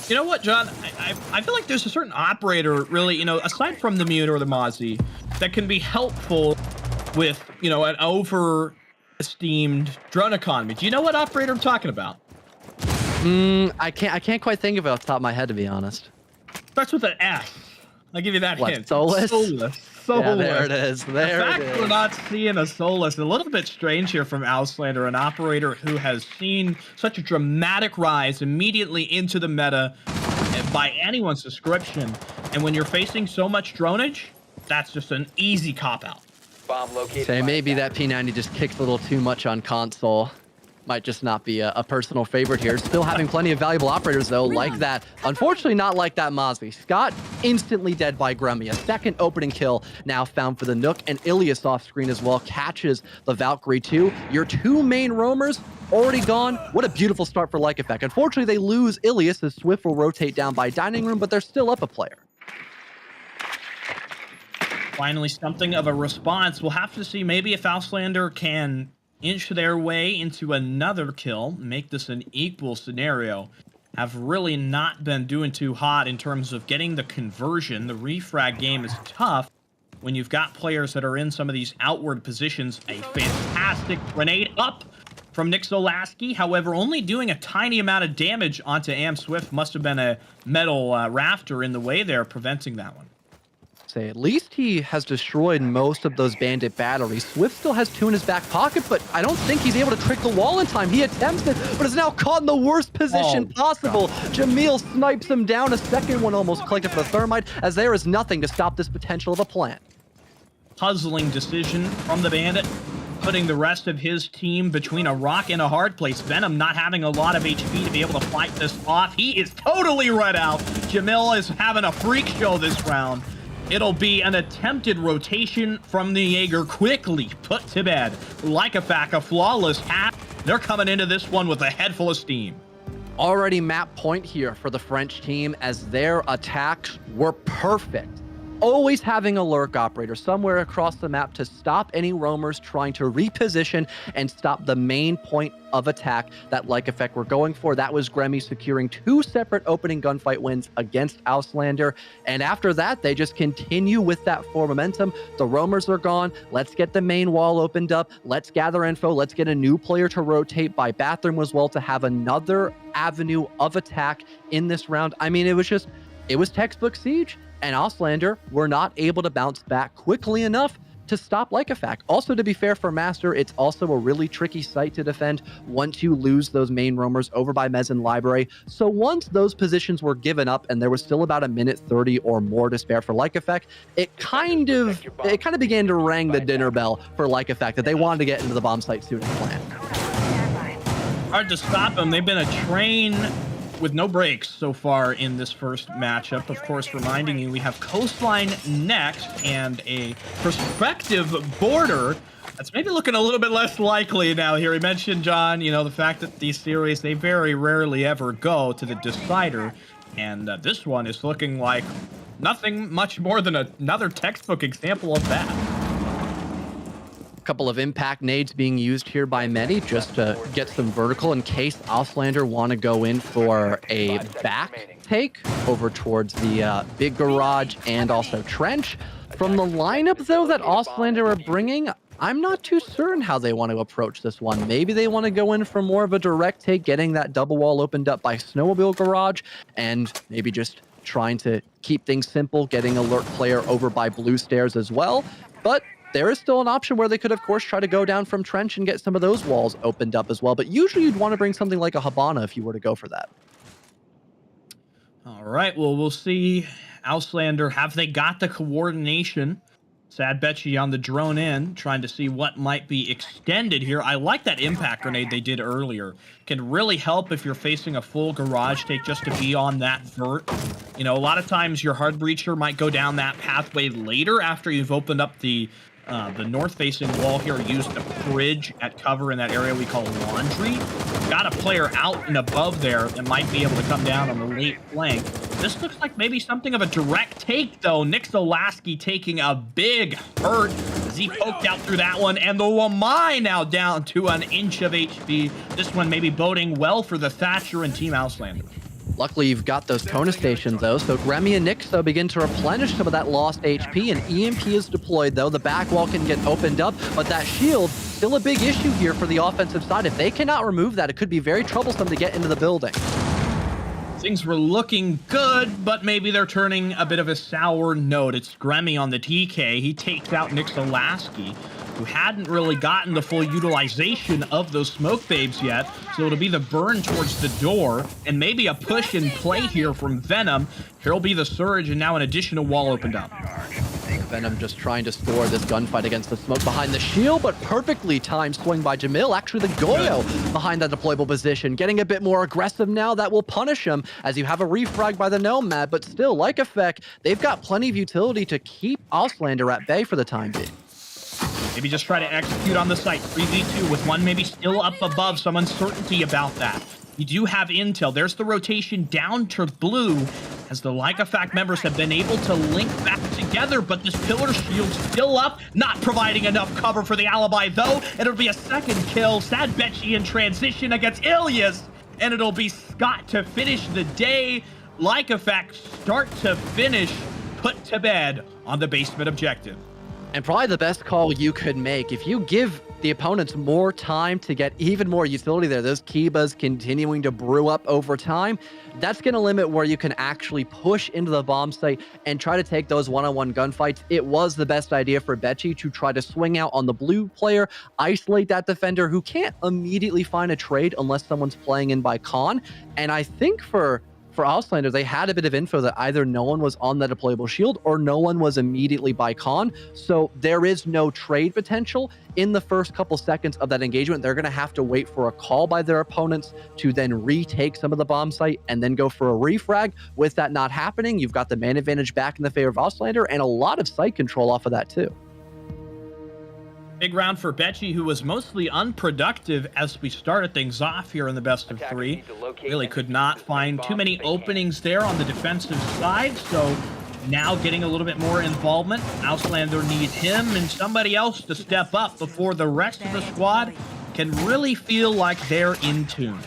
You know what, John? I feel like there's a certain operator, really, you know, aside from the mute or the Mozzie, that can be helpful with, you know, an over-esteemed drone economy. Do you know what operator I'm talking about? I can't quite think of it off the top of my head, to be honest. Starts with an S. I'll give you that hint. Solus? Solus. Yeah, there it is. There the fact it is. we're not seeing a Solus, a little bit strange here from Auslander, an operator who has seen such a dramatic rise immediately into the meta by anyone's description. And when you're facing so much dronage, that's just an easy cop-out. So maybe that P90 just kicked a little too much on console. Might just not be a personal favorite here. Still having plenty of valuable operators, though, like that. Unfortunately, not like that Mozzie. Scott instantly dead by Grummy. A second opening kill now found for the Nook, and Ilias off screen as well catches the Valkyrie too. Your two main roamers already gone. What a beautiful start for Like Effect. Unfortunately, they lose Ilias as Swift will rotate down by Dining Room, but they're still up a player. Finally, something of a response. We'll have to see maybe if Auslander can inch their way into another kill, make this an equal scenario. Have really not been doing too hot in terms of getting the conversion. The refrag game is tough when you've got players that are in some of these outward positions. A fantastic grenade up from Nick Zolaski, however, only doing a tiny amount of damage onto Am Swift. Must have been a metal rafter in the way there, preventing that one. Say, at least he has destroyed most of those bandit batteries. Swift still has two in his back pocket, but I don't think he's able to trick the wall in time. He attempts it, but is now caught in the worst position possible. God. Jamil snipes him down. A second one almost collected for the Thermite, as there is nothing to stop this potential of a plant. Puzzling decision from the bandit, putting the rest of his team between a rock and a hard place. Venom not having a lot of HP to be able to fight this off. He is totally read out. Jamil is having a freak show this round. It'll be an attempted rotation from the Jaeger, quickly put to bed. Like a flawless hat. They're coming into this one with a head full of steam. Already map point here for the French team, as their attacks were perfect. Always having a lurk operator somewhere across the map to stop any roamers trying to reposition and stop the main point of attack that Like Effect were going for. That was Gremmy securing two separate opening gunfight wins against Auslander. And after that, they just continue with that forward momentum. The roamers are gone. Let's get the main wall opened up. Let's gather info. Let's get a new player to rotate by Bathroom as well to have another avenue of attack in this round. I mean, it was textbook Siege. And Auslander were not able to bounce back quickly enough to stop Like Effect. Also, to be fair for Master, it's also a really tricky site to defend once you lose those main roamers over by Mez and Library. So once those positions were given up and there was still about a minute 30 or more to spare for Like Effect, it kind of began to ring the dinner bell for Like Effect that they wanted to get into the bomb site sooner than planned. Hard to stop them. They've been a train with no breaks so far in this first matchup. Of course, reminding you, we have Coastline next and a prospective border that's maybe looking a little bit less likely now here. He mentioned, John, you know, the fact that these series, they very rarely ever go to the decider. And this one is looking like nothing much more than another textbook example of that. Couple of impact nades being used here by many just to get some vertical in case Auslander want to go in for a back take over towards the big garage and also trench. From the lineup, though, that Auslander are bringing, I'm not too certain how they want to approach this one. Maybe they want to go in for more of a direct take, getting that double wall opened up by Snowmobile Garage, and maybe just trying to keep things simple, getting alert player over by Blue Stairs as well. But there is still an option where they could, of course, try to go down from trench and get some of those walls opened up as well. But usually you'd want to bring something like a Habana if you were to go for that. All right, well, we'll see. Auslander, have they got the coordination? Sad Betchy on the drone in, trying to see what might be extended here. I like that impact grenade they did earlier. Can really help if you're facing a full garage take just to be on that vert. You know, a lot of times your hard breacher might go down that pathway later after you've opened up the north-facing wall here, used a bridge at cover in that area we call laundry. Got a player out and above there that might be able to come down on the late flank. This looks like maybe something of a direct take, though. Nick Zolaski taking a big hurt as he poked out through that one, and the Wamai now down to an inch of HP. This one maybe boding well for the Thatcher and Team Auslander. Luckily, you've got those Kona stations, though, so Gremmy and Nixo begin to replenish some of that lost HP, and EMP is deployed, though. The back wall can get opened up, but that shield, still a big issue here for the offensive side. If they cannot remove that, it could be very troublesome to get into the building. Things were looking good, but maybe they're turning a bit of a sour note. It's Gremmy on the TK. He takes out Nick Zolaski, who hadn't really gotten the full utilization of those smoke babes yet. So it'll be the burn towards the door and maybe a push and play here from Venom. Here'll be the surge and now an additional wall opened up. Venom just trying to store this gunfight against the smoke behind the shield, but perfectly timed swing by Jamil. Actually, the Goyo behind that deployable position, getting a bit more aggressive now. That will punish him as you have a refrag by the Nomad, but still, like Effect, they've got plenty of utility to keep Auslander at bay for the time being. Maybe just try to execute on the site 3v2 with one maybe still up above, some uncertainty about that. You do have intel. There's the rotation down to blue as the Like Effect members have been able to link back together, but this pillar shield's still up, not providing enough cover for the alibi though, and it'll be a second kill. Sad Betchy in transition against Ilias, and it'll be Scott to finish the day. Like Effect start to finish, put to bed on the basement objective. And probably the best call you could make, if you give the opponents more time to get even more utility there, those Kibas continuing to brew up over time, that's going to limit where you can actually push into the bomb site and try to take those one-on-one gunfights. It was the best idea for Betchy to try to swing out on the blue player, isolate that defender who can't immediately find a trade unless someone's playing in by con. And I think for Auslander, they had a bit of info that either no one was on that deployable shield or no one was immediately by con. So there is no trade potential in the first couple seconds of that engagement. They're going to have to wait for a call by their opponents to then retake some of the bomb site and then go for a refrag. With that not happening, you've got the man advantage back in the favor of Auslander and a lot of site control off of that too. Big round for Betchy, who was mostly unproductive as we started things off here in the best of three. Really could not find too many openings there on the defensive side, so now getting a little bit more involvement. Auslander needs him and somebody else to step up before the rest of the squad can really feel like they're in tune.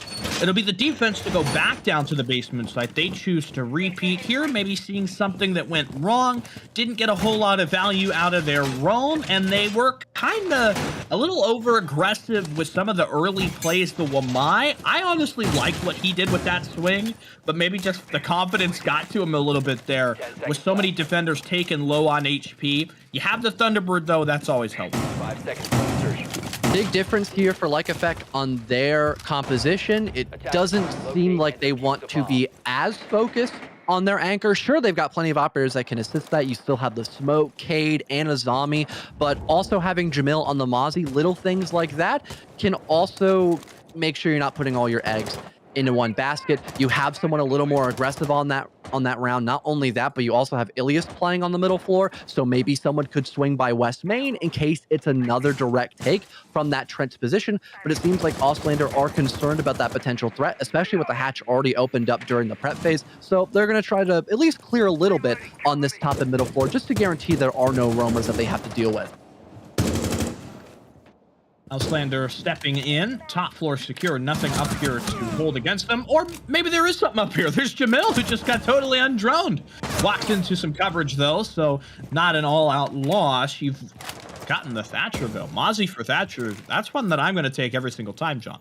It'll be the defense to go back down to the basement site. They choose to repeat here, maybe seeing something that went wrong, didn't get a whole lot of value out of their roam, and they were kind of a little over-aggressive with some of the early plays to Wamai. I honestly liked what he did with that swing, but maybe just the confidence got to him a little bit there. With so many defenders taken low on HP, you have the Thunderbird, though, that's always helpful. 5 seconds to insertion. Big difference here for Like Effect on their composition. It doesn't seem like they want to be as focused on their anchor. Sure, they've got plenty of operators that can assist that. You still have the Smoke, Cade, and Azami, but also having Jamil on the Mozzie, little things like that can also make sure you're not putting all your eggs into one basket. You have someone a little more aggressive on that round. Not only that, but you also have Ilias playing on the middle floor, so maybe someone could swing by West Main in case it's another direct take from that Trent's position. But it seems like Auslander are concerned about that potential threat, especially with the hatch already opened up during the prep phase. So they're going to try to at least clear a little bit on this top and middle floor just to guarantee there are no roamers that they have to deal with. Auslander stepping in, top floor secure, nothing up here to hold against them. Or maybe there is something up here. There's Jamil, who just got totally undroned. Walked into some coverage, though, so not an all-out loss. You've gotten the Thatcher, though. Mozzie for Thatcher, that's one that I'm going to take every single time, John.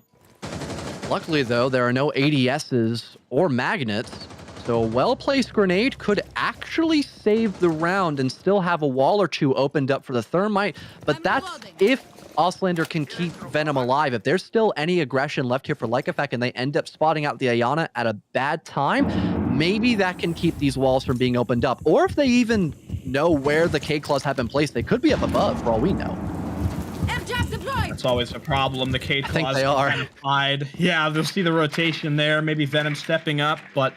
Luckily, though, there are no ADSs or magnets, so a well-placed grenade could actually save the round and still have a wall or two opened up for the Thermite, but that's if Auslander can keep Venom alive. If there's still any aggression left here for Like Effect and they end up spotting out the Ayana at a bad time, maybe that can keep these walls from being opened up. Or if they even know where the K-Claws have been placed, they could be up above for all we know. That's always a problem. The Cade I think Claws they are. kind of hide. Yeah, they'll see the rotation there. Maybe Venom stepping up, but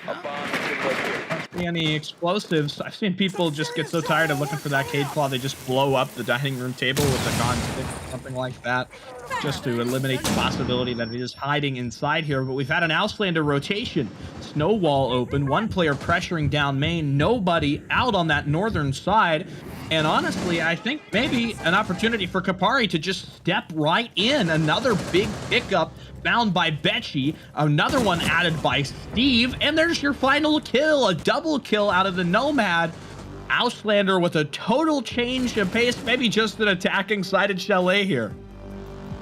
A bomb has been located. I don't see any explosives. I've seen people just get so tired of looking for that Cade Claw, they just blow up the dining room table with a gun stick or something like that, just to eliminate the possibility that it is hiding inside here. But we've had an Auslander rotation. Snow wall open, one player pressuring down main, nobody out on that northern side. And honestly, I think maybe an opportunity for Kapari to just step right in. Another big pickup found by Betchy, another one added by Steve, and there's your final kill, a double kill out of the Nomad. Auslander with a total change of pace, maybe just an attacking sided chalet here.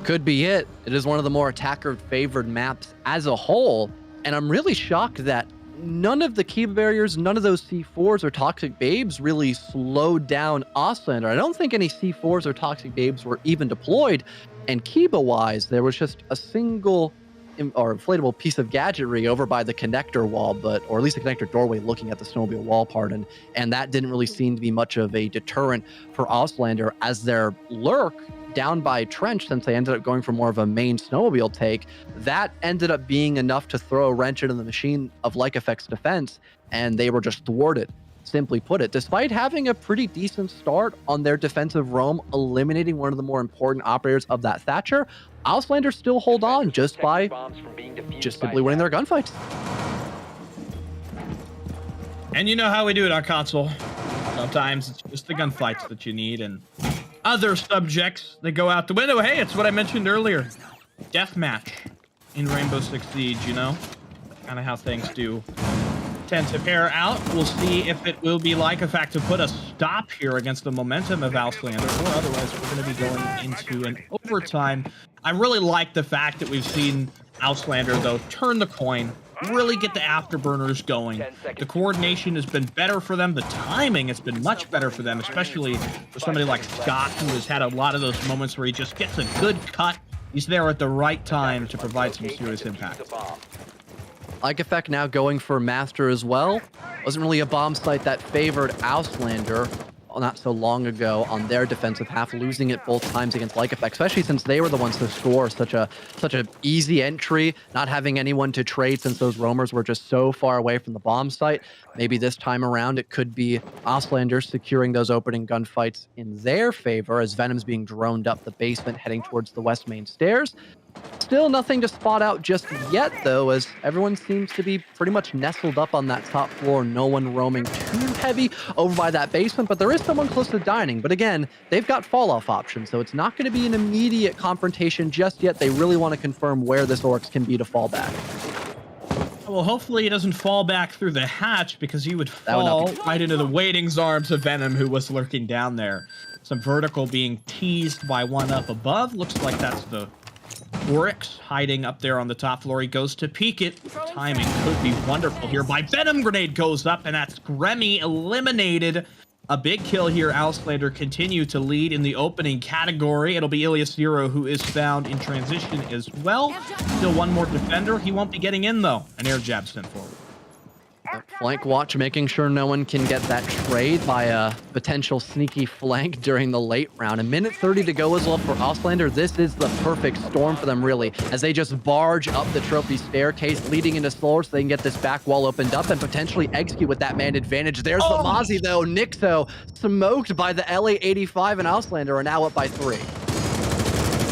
Could be it. It is one of the more attacker-favored maps as a whole, and I'm really shocked that none of the Kiba barriers, none of those C4s or Toxic Babes really slowed down Auslander. I don't think any C4s or Toxic Babes were even deployed, and Kiba-wise, there was just a single or inflatable piece of gadgetry over by the connector wall, or at least the connector doorway looking at the snowmobile wall, pardon. And that didn't really seem to be much of a deterrent for Auslander as their lurk down by Trench, since they ended up going for more of a main snowmobile take. That ended up being enough to throw a wrench into the machine of Like Effect's defense, and they were just thwarted. Simply put it, despite having a pretty decent start on their defensive roam, eliminating one of the more important operators of that Thatcher, Auslander still hold on just by simply winning their gunfights. And you know how we do it on console. Sometimes it's just the gunfights that you need, and other subjects that go out the window. Hey, it's what I mentioned earlier. Deathmatch in Rainbow Six Siege, you know? Kind of how things do tend to pair out. We'll see if it will be Like Effect to put a stop here against the momentum of Auslander, or otherwise we're going to be going into an overtime. I really like the fact that we've seen Auslander, though, turn the coin, really get the afterburners going. The coordination has been better for them. The timing has been much better for them, especially for somebody like Scott, who has had a lot of those moments where he just gets a good cut. He's there at the right time to provide some serious impact. Like Effect now going for Master as well. Wasn't really a bomb site that favored Auslander not so long ago on their defensive half, losing it both times against Like Effect, especially since they were the ones to score such a easy entry, not having anyone to trade since those roamers were just so far away from the bomb site. Maybe this time around it could be Auslander securing those opening gunfights in their favor as Venom's being droned up the basement heading towards the west main stairs. Still nothing to spot out just yet, though, as everyone seems to be pretty much nestled up on that top floor. No one roaming too heavy over by that basement, but there is someone close to dining. But again, they've got fall-off options, so it's not going to be an immediate confrontation just yet. They really want to confirm where this Oryx can be to fall back. Well, hopefully he doesn't fall back through the hatch, because he would fall right into the waiting's arms of Venom, who was lurking down there. Some vertical being teased by one up above. Looks like that's the Oryx hiding up there on the top floor. He goes to peek it. Timing could be wonderful here by Venom. Grenade goes up, and that's Gremmy eliminated. A big kill here. Auslander continue to lead in the opening category. It'll be Ilias Zero who is found in transition as well. Still one more defender. He won't be getting in, though. An air jab sent forward. Flank watch, making sure no one can get that trade by a potential sneaky flank during the late round. 1:30 to go as well for Auslander. This is the perfect storm for them, really, as they just barge up the trophy staircase, leading into slower so they can get this back wall opened up and potentially execute with that man advantage. There's the Mozzie, though. Nixo smoked by the LA-85, and Auslander are now up by 3.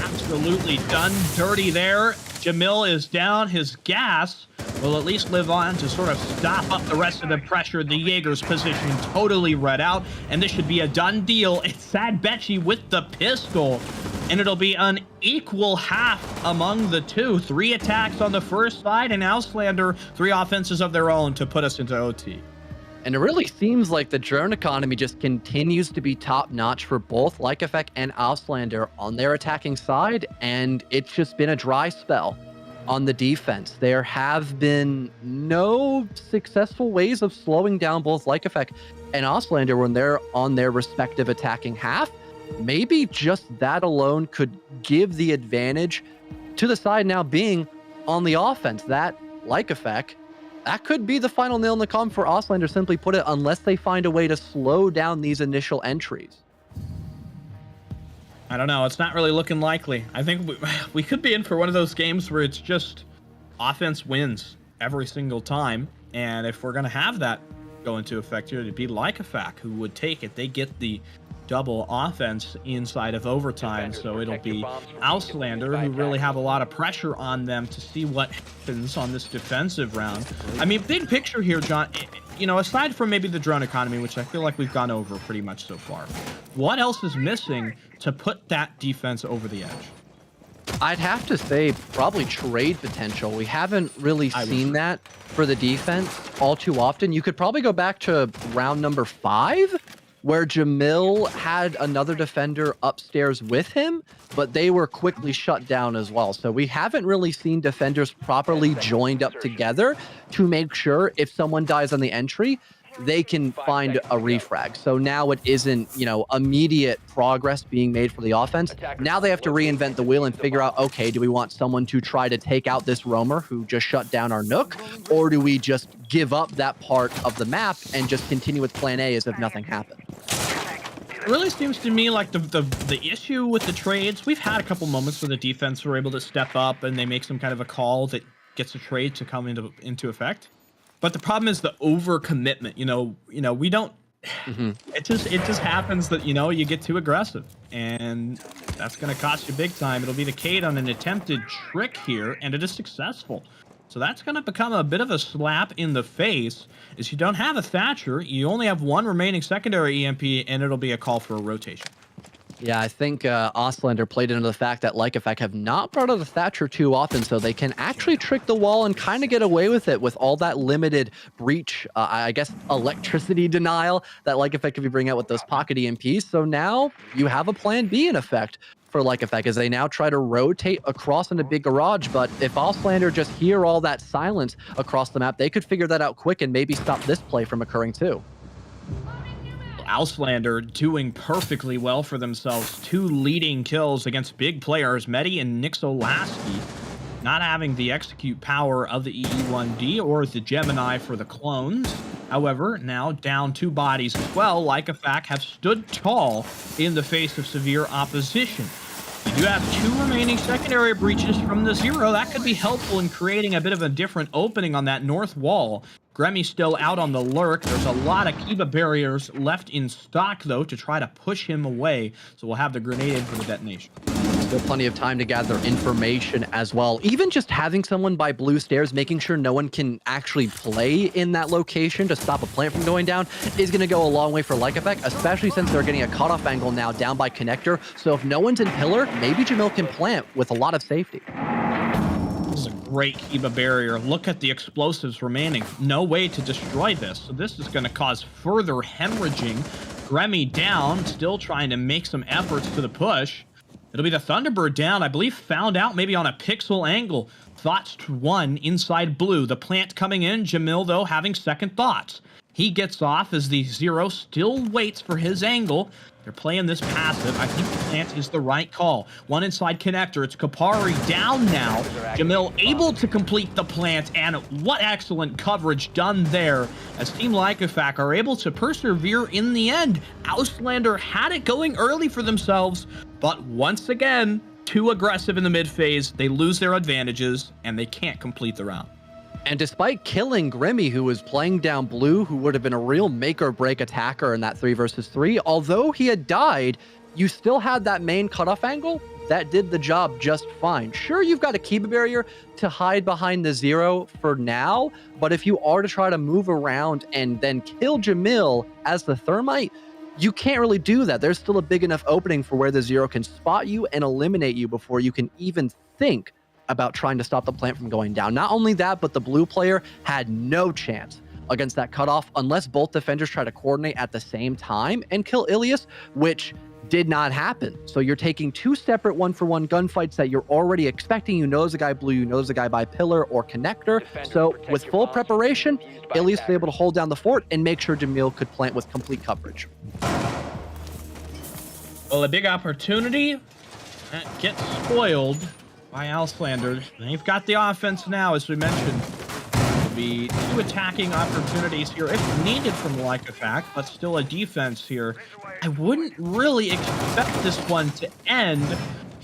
Absolutely done dirty there. Jamil is down. His gas will at least live on to sort of stop up the rest of the pressure. The Jaeger's position totally read out, and this should be a done deal. It's Sad Betchy with the pistol, and it'll be an equal half among the two. 3 attacks on the first side, and Auslander 3 offenses of their own to put us into OT. And it really seems like the drone economy just continues to be top-notch for both Like Effect and Auslander on their attacking side, and it's just been a dry spell on the defense. There have been no successful ways of slowing down both Like Effect and Auslander when they're on their respective attacking half. Maybe just that alone could give the advantage to the side now being on the offense. That Like Effect, that could be the final nail in the coffin for Auslander, simply put it, unless they find a way to slow down these initial entries. I don't know. It's not really looking likely. I think we could be in for one of those games where it's just offense wins every single time. And if we're going to have that go into effect here, it'd be Like Effect who would take it. They get the double offense inside of overtime, so it'll be Auslander who really have a lot of pressure on them to see what happens on this defensive round. I mean, big picture here, John, you know, aside from maybe the drone economy, which I feel like we've gone over pretty much so far, what else is missing to put that defense over the edge? I'd have to say probably trade potential. We haven't really seen that for the defense all too often. You could probably go back to round number 5, where Jamil had another defender upstairs with him, but they were quickly shut down as well. So we haven't really seen defenders properly joined up together to make sure if someone dies on the entry, they can find a refrag. So now it isn't, immediate progress being made for the offense. Now they have to reinvent the wheel and figure out, okay, do we want someone to try to take out this roamer who just shut down our Nook, or do we just give up that part of the map and just continue with plan A as if nothing happened? It really seems to me like the issue with the trades, we've had a couple moments where the defense were able to step up and they make some kind of a call that gets a trade to come into effect. But the problem is the overcommitment. We don't. It just happens that you get too aggressive, and that's going to cost you big time. It'll be the Cade on an attempted trick here, and it is successful. So that's going to become a bit of a slap in the face. Is you don't have a Thatcher, you only have one remaining secondary EMP, and it'll be a call for a rotation. Yeah, I think Ostlander played into the fact that Like Effect have not brought out a Thatcher too often, so they can actually trick the wall and kind of get away with it with all that limited breach, I guess, electricity denial that Like Effect could be bringing out with those pocket EMPs. So now you have a plan B in effect for Like Effect as they now try to rotate across into big garage. But if Ostlander just hear all that silence across the map, they could figure that out quick and maybe stop this play from occurring too. Auslander doing perfectly well for themselves. 2 leading kills against big players, Medi and Nixolaski, not having the execute power of the EE1D or the Gemini for the clones. However, now down 2 bodies as well, Like Effect have stood tall in the face of severe opposition. You do have 2 remaining secondary breaches from the Zero. That could be helpful in creating a bit of a different opening on that north wall. Gremmy's still out on the lurk. There's a lot of Kiba barriers left in stock, though, to try to push him away. So we'll have the grenade in for the detonation. Still plenty of time to gather information as well. Even just having someone by blue stairs, making sure no one can actually play in that location to stop a plant from going down is going to go a long way for Like Effect, especially since they're getting a cutoff angle now down by connector. So if no one's in pillar, maybe Jamil can plant with a lot of safety. This is a great Kiba barrier. Look at the explosives remaining. No way to destroy this. So this is going to cause further hemorrhaging. Gremmy down, still trying to make some efforts to the push. It'll be the Thunderbird down, I believe, found out maybe on a pixel angle. Thoughts 1 inside blue. The plant coming in. Jamil, though, having second thoughts. He gets off as the Zero still waits for his angle. They're playing this passive. I think the plant is the right call. 1 inside connector. It's Kapari down now. Jamil able to complete the plant, and what excellent coverage done there as Team Like Effect are able to persevere in the end. Auslander had it going early for themselves, but once again, too aggressive in the mid phase. They lose their advantages, and they can't complete the round. And despite killing Grimmy, who was playing down blue, who would have been a real make or break attacker in that 3 versus 3, although he had died, you still had that main cutoff angle that did the job just fine. Sure, you've got a Kiba barrier to hide behind the Zero for now, but if you are to try to move around and then kill Jamil as the Thermite, you can't really do that. There's still a big enough opening for where the Zero can spot you and eliminate you before you can even think about trying to stop the plant from going down. Not only that, but the blue player had no chance against that cutoff unless both defenders try to coordinate at the same time and kill Ilias, which did not happen. So you're taking 2 separate 1-for-1 gunfights that you're already expecting. You know there's a guy blue, you know there's a guy by pillar or connector. So with full preparation, Ilias was able to hold down the fort and make sure Jamil could plant with complete coverage. Well, a big opportunity that gets spoiled by Auslander. They've got the offense now, as we mentioned. There'll be 2 attacking opportunities here, if needed from Like Effect, but still a defense here. I wouldn't really expect this one to end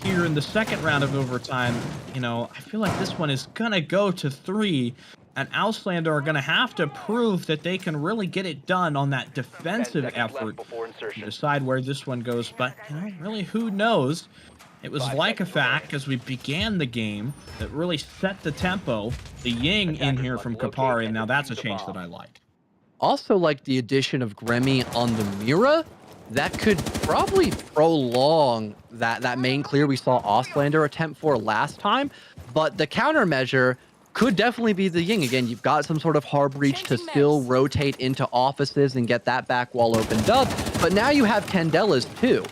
here in the second round of overtime. I feel like this one is going to go to 3, and Auslander are going to have to prove that they can really get it done on that defensive effort to decide where this one goes. But, really, who knows? It was Like Effect, as we began the game, that really set the tempo. The Ying in here from Kapari, and now that's a change that I like. Also like the addition of Gremmy on the Mira. That could probably prolong that main clear we saw Auslander attempt for last time. But the countermeasure could definitely be the Ying. Again, you've got some sort of hard breach to still rotate into offices and get that back wall opened up. But now you have Candela's too.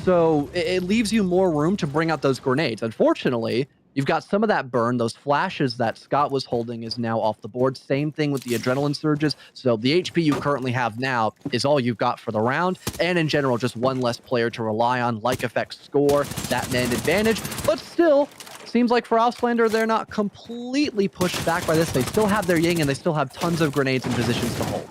So it leaves you more room to bring out those grenades. Unfortunately, You've got some of that burn. Those flashes that Scott was holding is now off the board. Same thing with the adrenaline surges. So the HP you currently have now is all you've got for the round. And in general, just one less player to rely on. Like effects score, that man advantage. But still, seems like for Auslander, they're not completely pushed back by this. They still have their Ying, and they still have tons of grenades and positions to hold.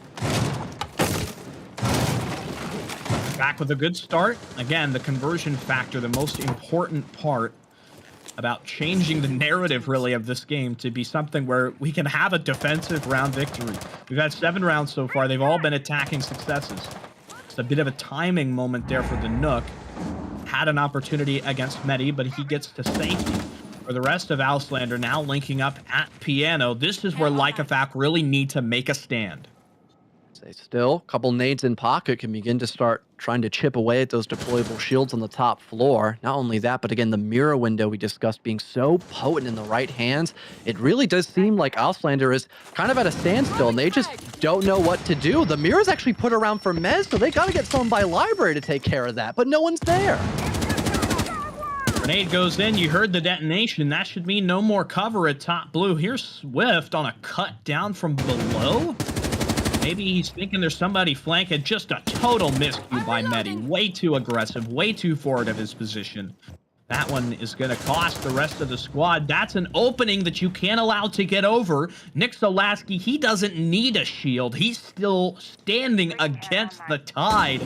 Back with a good start. Again, the conversion factor, the most important part about changing the narrative, really, of this game to be something where we can have a defensive round victory. We've had 7 rounds so far. They've all been attacking successes. It's a bit of a timing moment there for the Nook. Had an opportunity against Medi, but he gets to safety. For the rest of Auslander now linking up at Piano. This is where Lycofak really need to make a stand. Stay still. Couple nades in pocket can begin to start trying to chip away at those deployable shields on the top floor. Not only that, but again, the mirror window we discussed being so potent in the right hands. It really does seem like Auslander is kind of at a standstill, and they just don't know what to do. The mirror's actually put around for Mez, so they got to get someone by library to take care of that, but no one's there. Grenade goes in. You heard the detonation. That should mean no more cover at top blue. Here's Swift on a cut down from below. Maybe he's thinking there's somebody flanking. Just a total miscue by Medi. Way too aggressive, way too forward of his position. That one is going to cost the rest of the squad. That's an opening that you can't allow to get over. Nick Zolaski, he doesn't need a shield. He's still standing against the tide.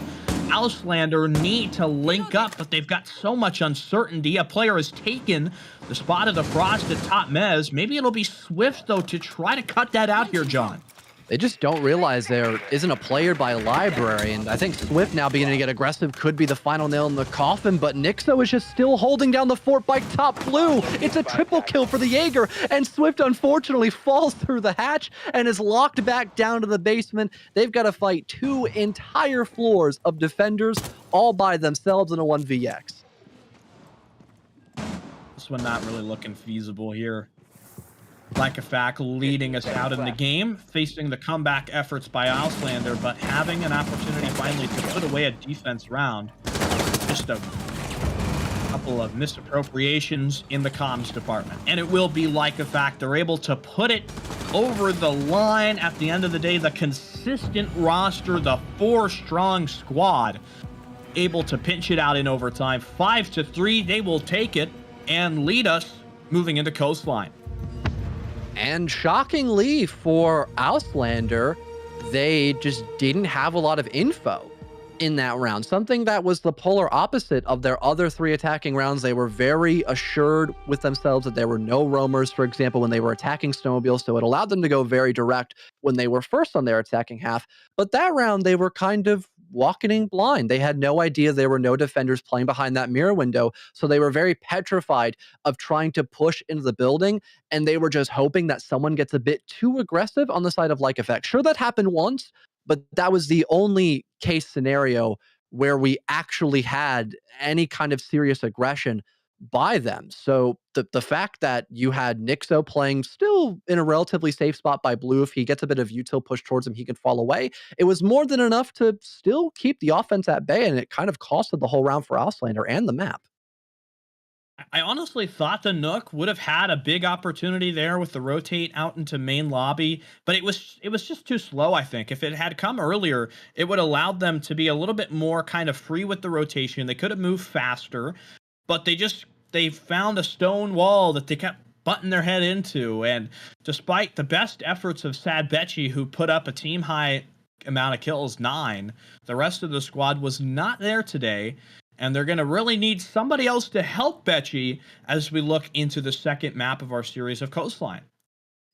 Auslander need to link up, but they've got so much uncertainty. A player has taken the spot of the Frost at top Mez. Maybe it'll be Swift, though, to try to cut that out here, John. They just don't realize there isn't a player by library, and I think Swift now beginning to get aggressive could be the final nail in the coffin, but Nixo is just still holding down the fort by top blue. It's a triple kill for the Jaeger, and Swift unfortunately falls through the hatch and is locked back down to the basement. They've got to fight 2 entire floors of defenders all by themselves in a 1vx. This one not really looking feasible here. Lycofak leading us out in the game, facing the comeback efforts by Auslander, but having an opportunity finally to put away a defense round. Just a couple of misappropriations in the comms department. And it will be Lycofak. They're able to put it over the line. At the end of the day, the consistent roster, the 4-strong squad, able to pinch it out in overtime. 5-3, they will take it and lead us moving into Coastline. And shockingly for Auslander, they just didn't have a lot of info in that round. Something that was the polar opposite of their other 3 attacking rounds. They were very assured with themselves that there were no roamers, for example, when they were attacking snowmobiles. So it allowed them to go very direct when they were first on their attacking half. But that round, they were kind of walking in blind. They had no idea there were no defenders playing behind that mirror window. So they were very petrified of trying to push into the building. And they were just hoping that someone gets a bit too aggressive on the side of Lycofak. Sure, that happened once, but that was the only case scenario where we actually had any kind of serious aggression by them. So the fact that you had Nixo playing still in a relatively safe spot by blue, if he gets a bit of util push towards him, he can fall away. It was more than enough to still keep the offense at bay, and it kind of costed the whole round for Auslander and the map. I honestly thought the Nook would have had a big opportunity there with the rotate out into main lobby, but it was just too slow, I think. If it had come earlier, it would have allowed them to be a little bit more kind of free with the rotation. They could have moved faster, but they found a stone wall that they kept butting their head into. And despite the best efforts of Sad Betchy, who put up a team high amount of kills, 9, the rest of the squad was not there today. And they're going to really need somebody else to help Betchy as we look into the second map of our series of Coastline.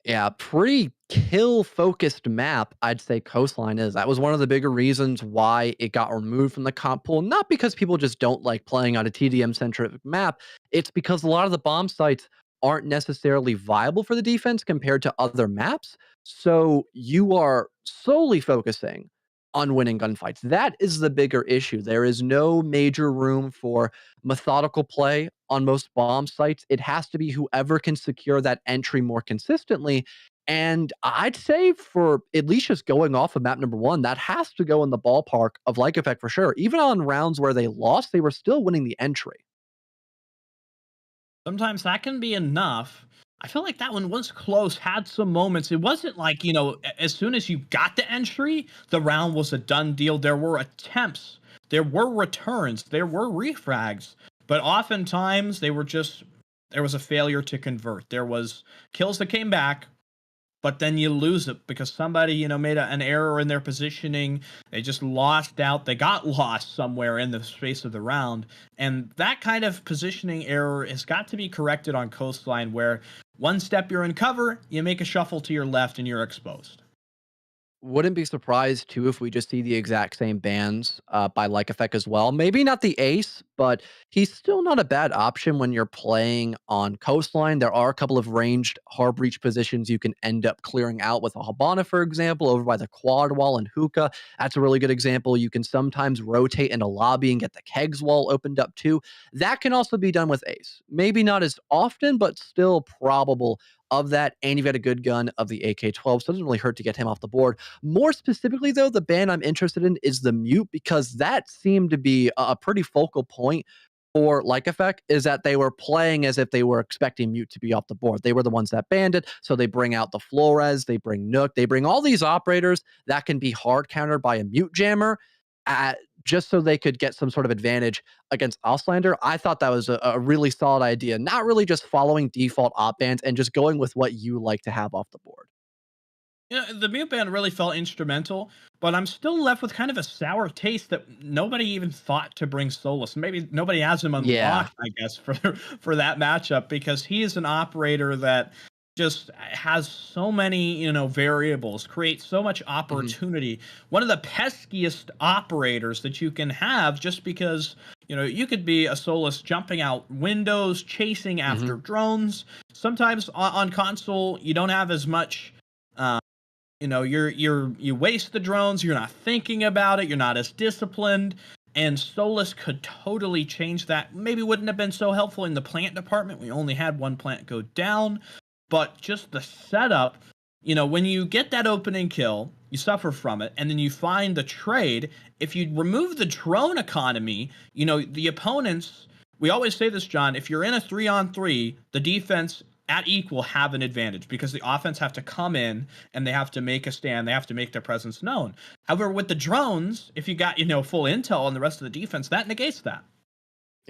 Yeah, pretty kill-focused map, I'd say Coastline is. That was one of the bigger reasons why it got removed from the comp pool. Not because people just don't like playing on a TDM-centric map. It's because a lot of the bomb sites aren't necessarily viable for the defense compared to other maps. So you are solely focusing on winning gunfights. That is the bigger issue. There is no major room for methodical play on most bomb sites. It has to be whoever can secure that entry more consistently. And I'd say for at least just going off of map number 1, that has to go in the ballpark of Lycofak for sure. Even on rounds where they lost, they were still winning the entry. Sometimes that can be enough. I feel like that one was close, had some moments. It wasn't like, as soon as you got the entry, the round was a done deal. There were attempts, there were returns, there were refrags, but oftentimes there was a failure to convert. There was kills that came back, but then you lose it because somebody, made an error in their positioning. They just lost out. They got lost somewhere in the space of the round. And that kind of positioning error has got to be corrected on Coastline, where one step you're in cover, you make a shuffle to your left and you're exposed. Wouldn't be surprised too if we just see the exact same bans by Like Effect as well. Maybe not the ace, but he's still not a bad option when you're playing on Coastline. There are a couple of ranged hard breach positions you can end up clearing out with a Habana, for example, over by the quad wall and hookah. That's a really good example. You can sometimes rotate in a lobby and get the kegs wall opened up too. That can also be done with ace. Maybe not as often, but still probable of that. And you've got a good gun of the AK-12, so it doesn't really hurt to get him off the board. More specifically, though, the ban I'm interested in is the mute, because that seemed to be a pretty focal point for Like Effect, is that they were playing as if they were expecting mute to be off the board. They were the ones that banned it, so they bring out the Flores, they bring Nook, they bring all these operators that can be hard countered by a mute jammer, just so they could get some sort of advantage against Auslander. I thought that was a really solid idea, not really just following default op bans and just going with what you like to have off the board. The mute ban really felt instrumental, but I'm still left with kind of a sour taste that nobody even thought to bring Solus. Maybe nobody has him Yeah. unlocked, I guess, for that matchup, because he is an operator that just has so many, variables, creates so much Mhm. opportunity. One of the peskiest operators that you can have, just because, you could be a Solus jumping out windows, chasing after Mhm. drones. Sometimes on console, you don't have as much. uh, you waste the drones, you're not thinking about it, you're not as disciplined, and Solus could totally change that. Maybe wouldn't have been so helpful in the plant department. We only had one plant go down, but just the setup, when you get that opening kill, you suffer from it, and then you find the trade. If you remove the drone economy, the opponents, we always say this, John, if you're in a 3-on-3, the defense at equal have an advantage because the offense have to come in and they have to make a stand, they have to make their presence known. However, with the drones, if you got, full intel on the rest of the defense, that negates that.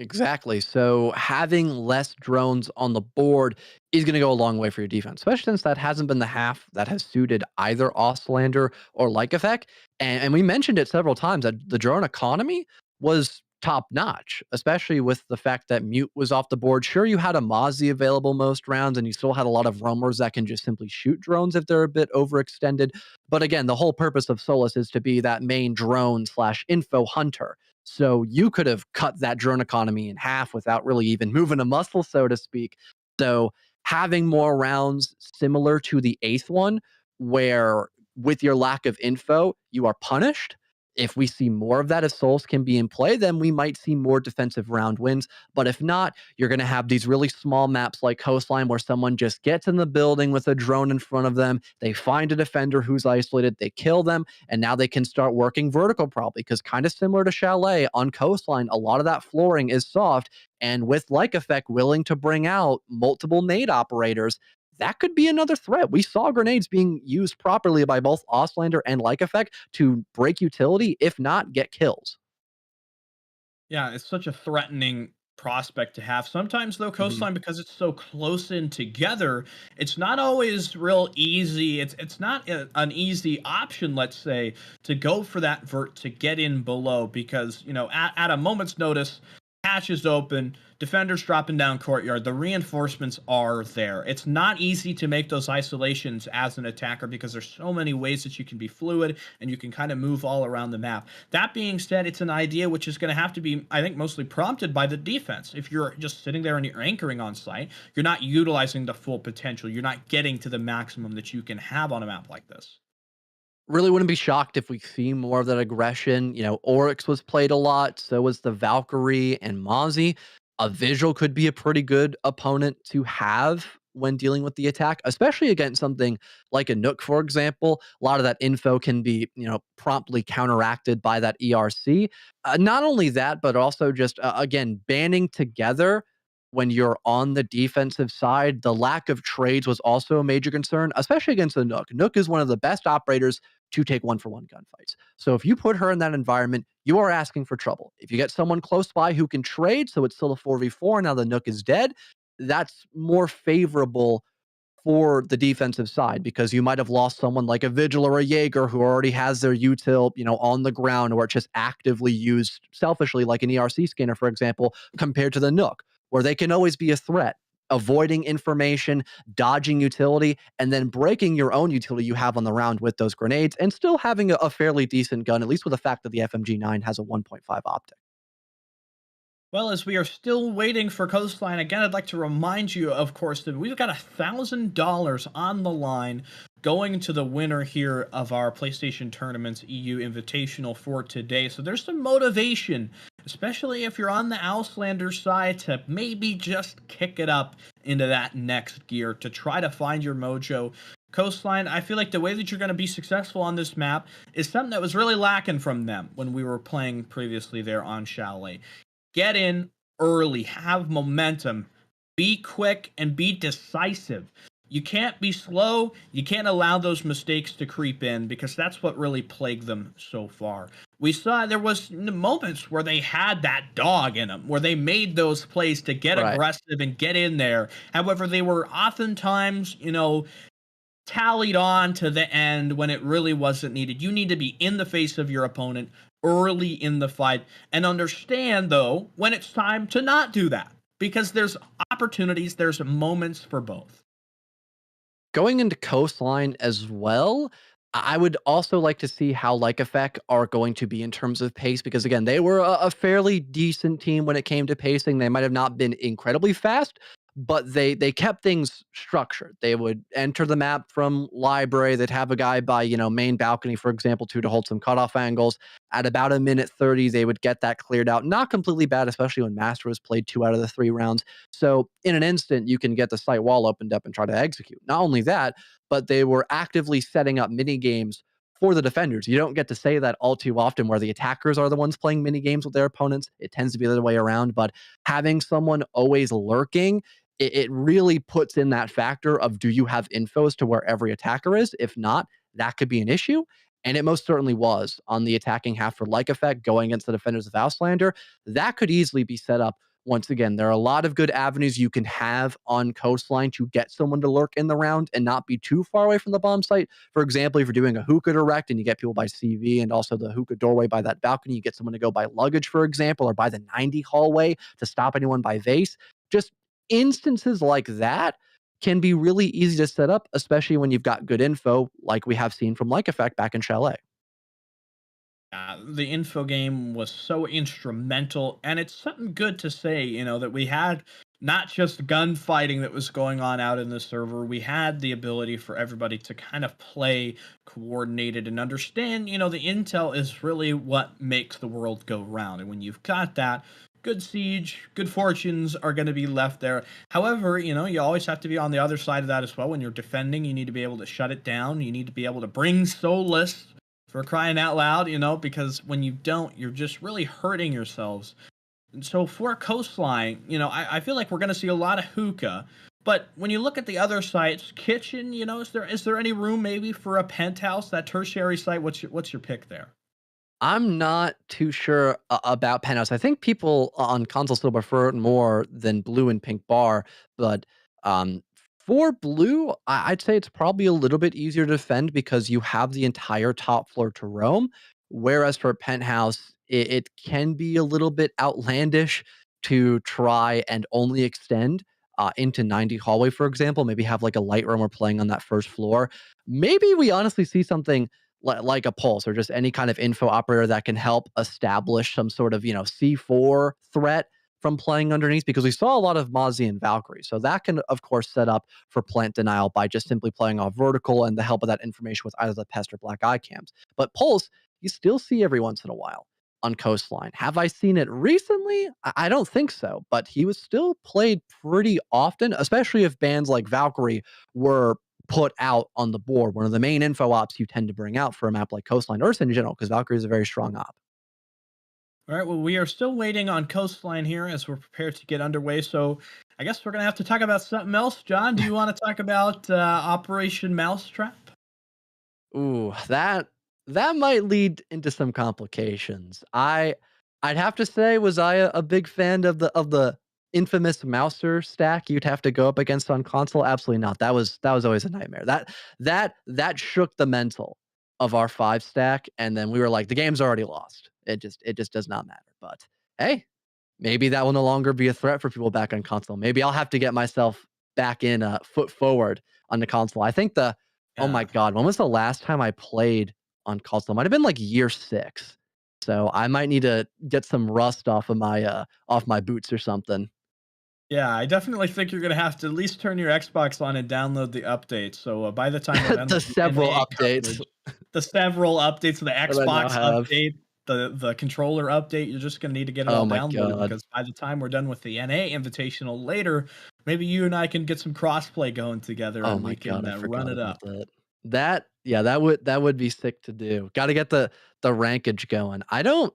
Exactly. So having less drones on the board is going to go a long way for your defense, especially since that hasn't been the half that has suited either Ostlander or Like Effect. And we mentioned it several times that the drone economy was top notch, especially with the fact that Mute was off the board. Sure, you had a Mozzie available most rounds, and you still had a lot of roamers that can just simply shoot drones if they're a bit overextended. But again, the whole purpose of Solus is to be that main drone slash info hunter. So you could have cut that drone economy in half without really even moving a muscle, so to speak. So having more rounds similar to the eighth one, where with your lack of info, you are punished. If we see more of that as Souls can be in play, then we might see more defensive round wins. But if not, you're going to have these really small maps like Coastline where someone just gets in the building with a drone in front of them. They find a defender who's isolated, they kill them, and now they can start working vertical probably because kind of similar to Chalet on Coastline, a lot of that flooring is soft. And with Like Effect willing to bring out multiple nade operators, that could be another threat. We saw grenades being used properly by both Ostlander and Like Effect to break utility, if not get kills. Yeah, it's such a threatening prospect to have. Sometimes though, Mhm. Coastline, because it's so close in together, it's not always real easy. It's not an easy option, let's say, to go for that vert to get in below, because at a moment's notice, hatch is open, defenders dropping down courtyard, the reinforcements are there. It's not easy to make those isolations as an attacker because there's so many ways that you can be fluid and you can kind of move all around the map. That being said, it's an idea which is going to have to be, I think, mostly prompted by the defense. If you're just sitting there and you're anchoring on site, you're not utilizing the full potential. You're not getting to the maximum that you can have on a map like this. Really wouldn't be shocked if we see more of that aggression. Oryx was played a lot, so was the Valkyrie and Mozzie. A Visual could be a pretty good opponent to have when dealing with the attack, especially against something like a Nook, for example. A lot of that info can be, promptly counteracted by that ERC. Not only that, but also just, again, banding together when you're on the defensive side, the lack of trades was also a major concern, especially against the Nook. Nook is one of the best operators to take one-for-one gunfights. So if you put her in that environment, you are asking for trouble. If you get someone close by who can trade, so it's still a 4v4, now the Nook is dead, that's more favorable for the defensive side because you might have lost someone like a Vigil or a Jaeger who already has their util, on the ground or it's just actively used selfishly, like an ERC scanner, for example, compared to the Nook, where they can always be a threat, avoiding information, dodging utility, and then breaking your own utility you have on the round with those grenades and still having a fairly decent gun, at least with the fact that the FMG9 has a 1.5 optic. Well, as we are still waiting for Coastline, again, I'd like to remind you, of course, that we've got $1,000 on the line going to the winner here of our PlayStation Tournament's EU Invitational for today. So there's some motivation, especially if you're on the Auslander side, to maybe just kick it up into that next gear to try to find your mojo. Coastline, I feel like the way that you're going to be successful on this map is something that was really lacking from them when we were playing previously there on Chalet. Get in early, have momentum, be quick, and be decisive. You can't be slow. You can't allow those mistakes to creep in because that's what really plagued them so far. We saw there was moments where they had that dog in them, where they made those plays to get Right. aggressive and get in there. However, they were oftentimes, tallied on to the end when it really wasn't needed. You need to be in the face of your opponent early in the fight and understand, though, when it's time to not do that because there's opportunities, there's moments for both. Going into Coastline as well, I would also like to see how Like Effect are going to be in terms of pace because again, they were a fairly decent team when it came to pacing. They might have not been incredibly fast, but they kept things structured. They would enter the map from library. They'd have a guy by main balcony, for example, to hold some cutoff angles. At about a minute 30, they would get that cleared out. Not completely bad, especially when Master was played 2 out of the 3 rounds. So in an instant, you can get the site wall opened up and try to execute. Not only that, but they were actively setting up mini games for the defenders. You don't get to say that all too often where the attackers are the ones playing mini games with their opponents. It tends to be the other way around, but having someone always lurking, it really puts in that factor of do you have info as to where every attacker is? If not, that could be an issue. And it most certainly was on the attacking half for Like Effect going against the defenders of Auslander. That could easily be set up once again. There are a lot of good avenues you can have on Coastline to get someone to lurk in the round and not be too far away from the bomb site. For example, if you're doing a hookah direct and you get people by CV and also the hookah doorway by that balcony, you get someone to go by luggage, for example, or by the 90 hallway to stop anyone by vase. Just instances like that can be really easy to set up, especially when you've got good info, like we have seen from Like Effect back in Chalet. The info game was so instrumental, and it's something good to say, that we had not just gunfighting that was going on out in the server. We had the ability for everybody to kind of play coordinated and understand, the intel is really what makes the world go round. And when you've got that, good siege, good fortunes are going to be left there. However, you always have to be on the other side of that as well. When you're defending, you need to be able to shut it down. You need to be able to bring soulless for crying out loud, because when you don't, you're just really hurting yourselves. And so for Coastline, I feel like we're going to see a lot of hookah. But when you look at the other sites, kitchen, is there any room maybe for a penthouse, that tertiary site? What's your pick there? I'm not too sure about Penthouse. I think people on console still prefer it more than Blue and Pink Bar, but um, for Blue, I'd say it's probably a little bit easier to defend because you have the entire top floor to roam. Whereas for Penthouse, it can be a little bit outlandish to try and only extend into 90 hallway, for example. Maybe have like a light room or playing on that first floor. Maybe we honestly see something like a pulse or just any kind of info operator that can help establish some sort of C4 threat from playing underneath because we saw a lot of Mozzie and Valkyrie. So that can of course set up for plant denial by just simply playing off vertical and the help of that information with either the pest or black eye cams. But pulse you still see every once in a while on Coastline. Have I seen it recently? I don't think so, but he was still played pretty often, especially if bands like Valkyrie were put out on the board. One of the main info ops you tend to bring out for a map like Coastline or in general, because Valkyrie is a very strong op. All right, well, we are still waiting on Coastline here as we're prepared to get underway. So I guess we're going to have to talk about something else. John, do you want to talk about Operation Mousetrap? Ooh, that might lead into some complications. I'd have to say, was I a big fan of the infamous Mouser stack you'd have to go up against on console? Absolutely not. That was always a nightmare. That shook the mental of our 5 stack, and then we were like, the game's already lost. It just does not matter. But hey, maybe that will no longer be a threat for people back on console. Maybe I'll have to get myself back in foot forward on the console. I think oh my Yeah. god, when was the last time I played on console? Might have been like year 6. So I might need to get some rust off my boots or something. Yeah, I definitely think you're going to have to at least turn your Xbox on and download the update. So by the time we're done The with the several NA updates coverage, the several updates, the that I now Xbox have. update, the controller update, you're just going to need to get it Oh all my downloaded god. because by the time we're done with the NA Invitational later, maybe you and I can get some crossplay going together Oh and my we can god, I run forgot it about up. that. Yeah, that would be sick to do. Gotta get the rankage going. I don't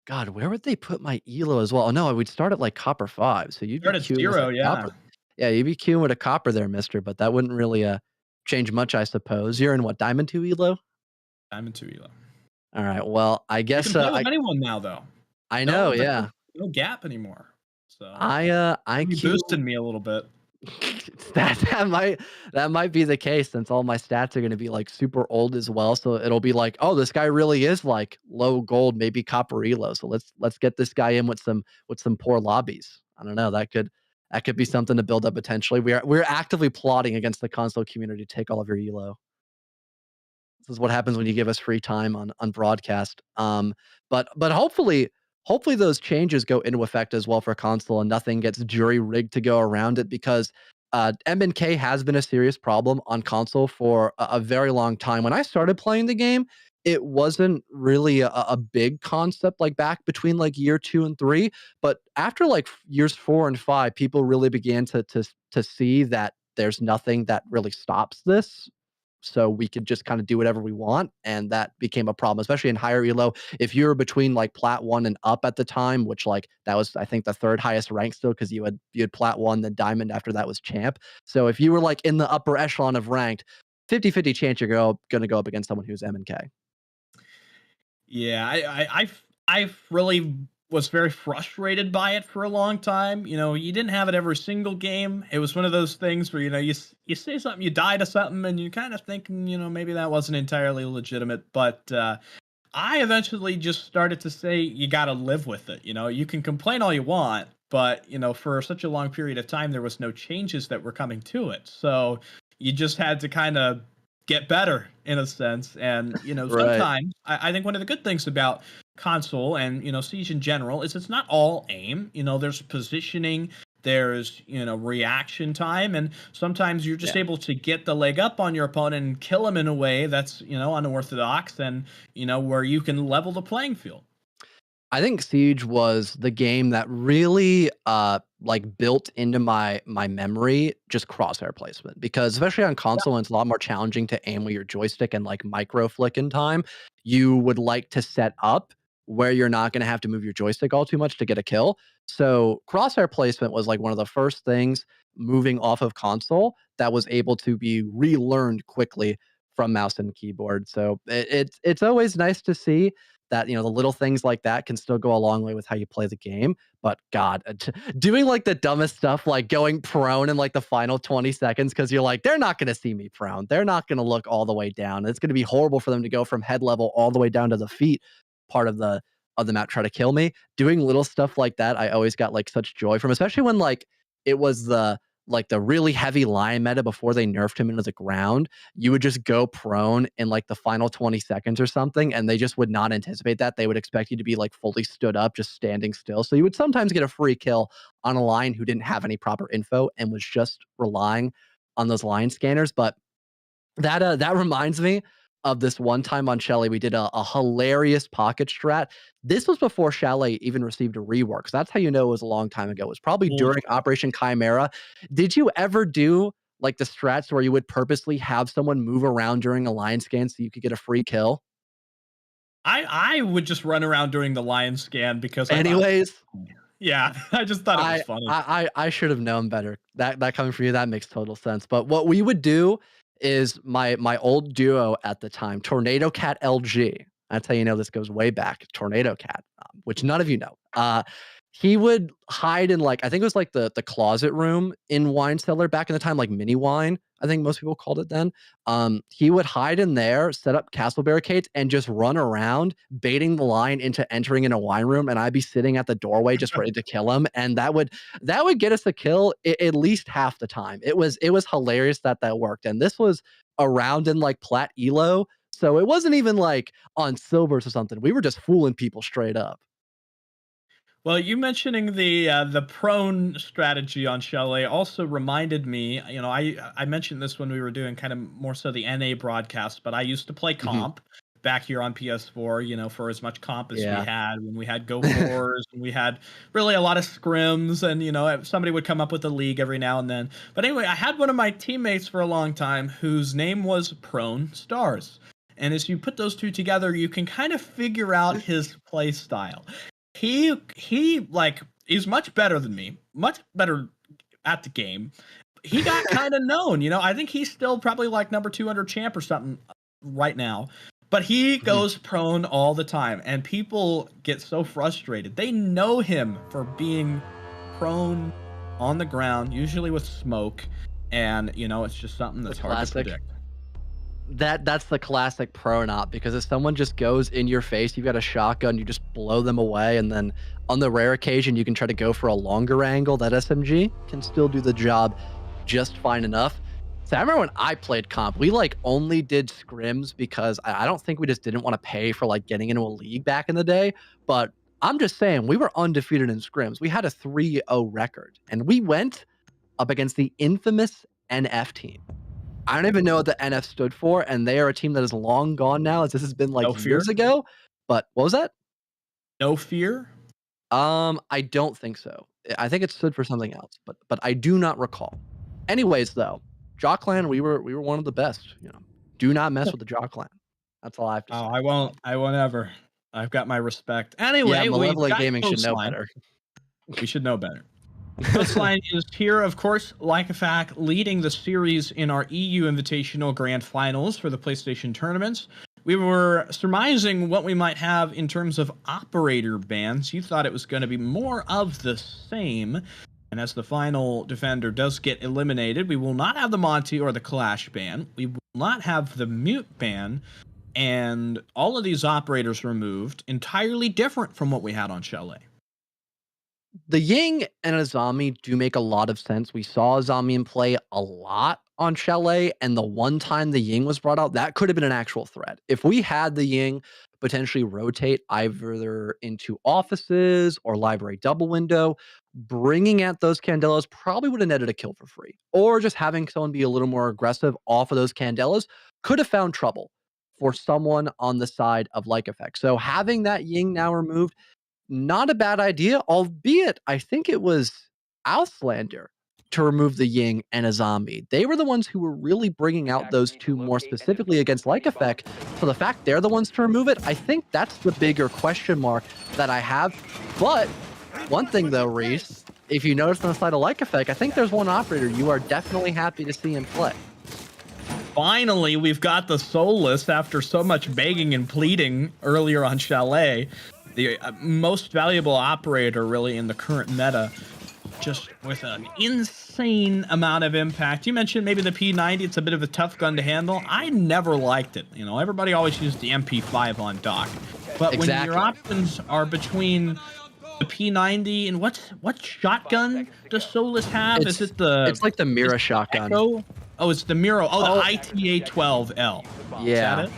God, where would they put my elo as well? Oh, no, we'd start at, like, copper 5, so you'd be Start at queuing with a 0, yeah. copper. Yeah, you'd be queuing with a copper there, mister, but that wouldn't really, change much, I suppose. You're in what, diamond 2 elo? Diamond 2 Elo. Alright, well, I You can guess, play with anyone now, though. I know, No, there's yeah. no gap anymore. So I maybe queue boosting me a little bit. that might be the case since all my stats are gonna be, like, super old as well, so it'll be like, "Oh, this guy really is, like, low gold, maybe copper elo, so let's get this guy in with some poor lobbies." I don't know, that could be something to build up potentially. We're actively plotting against the console community to take all of your elo. This is what happens when you give us free time on broadcast. But hopefully those changes go into effect as well for console and nothing gets jury rigged to go around it because MNK has been a serious problem on console for a very long time. When I started playing the game, it wasn't really a big concept like back between like year 2 and 3. But after like years 4 and 5, people really began to see that there's nothing that really stops this, so we could just kind of do whatever we want, and that became a problem, especially in higher elo. If you're between like plat 1 and up at the time, which like that was I think the third highest rank still, because you had plat 1, then diamond, after that was champ. So if you were like in the upper echelon of ranked, 50-50 chance you're gonna go up against someone who's MNK. Yeah, I really was very frustrated by it for a long time. You know, you didn't have it every single game. It was one of those things where you say something, you die to something, and you kind of thinking, maybe that wasn't entirely legitimate. But I eventually just started to say you got to live with it. You can complain all you want, but for such a long period of time, there was no changes that were coming to it. So you just had to kind of get better in a sense. And Right. sometimes I think one of the good things about console and Siege in general is it's not all aim. There's positioning. There's reaction time, and sometimes you're just Yeah. able to get the leg up on your opponent and kill him in a way that's unorthodox and where you can level the playing field. I think Siege was the game that really like built into my memory just crosshair placement, because especially on console when it's a lot more challenging to aim with your joystick and like micro flick in time, you would like to set up where you're not going to have to move your joystick all too much to get a kill. So crosshair placement was like one of the first things moving off of console that was able to be relearned quickly from mouse and keyboard. So it's always nice to see that the little things like that can still go a long way with how you play the game. But god, doing like the dumbest stuff like going prone in like the final 20 seconds because you're like, they're not going to see me prone, they're not going to look all the way down, it's going to be horrible for them to go from head level all the way down to the feet part of the map, try to kill me. Doing little stuff like that, I always got like such joy from, especially when like it was the really heavy lion meta before they nerfed him into the ground. You would just go prone in like the final 20 seconds or something, and they just would not anticipate that. They would expect you to be like fully stood up, just standing still. So you would sometimes get a free kill on a line who didn't have any proper info and was just relying on those line scanners. But that reminds me of this one time on Shelly. We did a hilarious pocket strat. This was before Chalet even received a rework. So that's how you know it was a long time ago. It was probably Old during school. Operation Chimera. Did you ever do like the strats where you would purposely have someone move around during a line scan so you could get a free kill? I would just run around during the lion scan because Anyways, yeah, I just thought it was funny. I should have known better. That coming from you, that makes total sense. But what we would do is my old duo at the time, Tornado Cat LG. That's how you know this goes way back. Tornado Cat, which none of you know. He would hide in like I think it was like the closet room in wine cellar back in the time, like mini wine. I think most people called it then. He would hide in there, set up castle barricades, and just run around, baiting the lion into entering in a wine room, and I'd be sitting at the doorway just ready to kill him, and that would get us a kill at least half the time. It was hilarious that worked, and this was around in like plat elo, so it wasn't even like on silvers or something. We were just fooling people straight up. Well, you mentioning the prone strategy on Chalet also reminded me. I mentioned this when we were doing kind of more so the NA broadcast, but I used to play Mhm. comp back here on PS4. For as much comp as we Yeah. had when we had Go Fours and we had really a lot of scrims, and somebody would come up with a league every now and then. But anyway, I had one of my teammates for a long time whose name was Prone Stars. And as you put those two together, you can kind of figure out his play style. He like is much better than me, much better at the game. He got kind of known, I think he's still probably like number 200 champ or something right now. But he Mhm. goes prone all the time, and people get so frustrated. They know him for being prone on the ground, usually with smoke, and it's just something The that's hard to classic. predict. That's the classic pro op because if someone just goes in your face, you've got a shotgun, you just blow them away, and then on the rare occasion you can try to go for a longer angle. That SMG can still do the job just fine enough. So I remember when I played comp, we like only did scrims because I don't think we just didn't want to pay for like getting into a league back in the day. But I'm just saying we were undefeated in scrims. We had a 3-0 record, and we went up against the infamous NF team. I don't even know what the NF stood for, and they are a team that is long gone now, as this has been like No fear? years ago. But what was that? No fear? I don't think so. I think it stood for something else, but I do not recall. Anyways, though, Jockland, we were one of the best. Do not mess with the Jockland. That's all I have to Oh, say. I won't ever. I've got my respect. Yeah, Anyway, we've Malevolent got Gaming should know Coastline. better. We should know better. Coastline is here, of course, like a fact, leading the series in our EU Invitational Grand Finals for the PlayStation tournaments. We were surmising what we might have in terms of operator bans. You thought it was going to be more of the same. And as the final defender does get eliminated, we will not have the Monty or the Clash ban. We will not have the Mute ban. And all of these operators removed, entirely different from what we had on Chalet. The Ying and Azami do make a lot of sense. We saw Azami in play a lot on Chalet, and the one time the Ying was brought out, that could have been an actual threat. If we had the Ying potentially rotate either into offices or library double window, bringing out those Candelas probably would have netted a kill for free. Or just having someone be a little more aggressive off of those Candelas could have found trouble for someone on the side of like effect. So having that Ying now removed, not a bad idea, albeit I think it was Auslander to remove the Ying and a zombie. They were the ones who were really bringing out those two more specifically against like effect. So the fact they're the ones to remove it, I think that's the bigger question mark that I have. But one thing though, Reese, if you notice on the side of like effect, I think there's one operator you are definitely happy to see him play. Finally, we've got the Soulless after so much begging and pleading earlier on Chalet. The most valuable operator, really, in the current meta, just with an insane amount of impact. You mentioned maybe the P90, it's a bit of a tough gun to handle. I never liked it. Everybody always used the MP5 on dock. But when your options are between the P90 and what shotgun does Soulless have? Is it the... It's like the Mira shotgun. Echo? Oh, it's the Miro. Oh, the ITA-12L. Yeah. Is that it?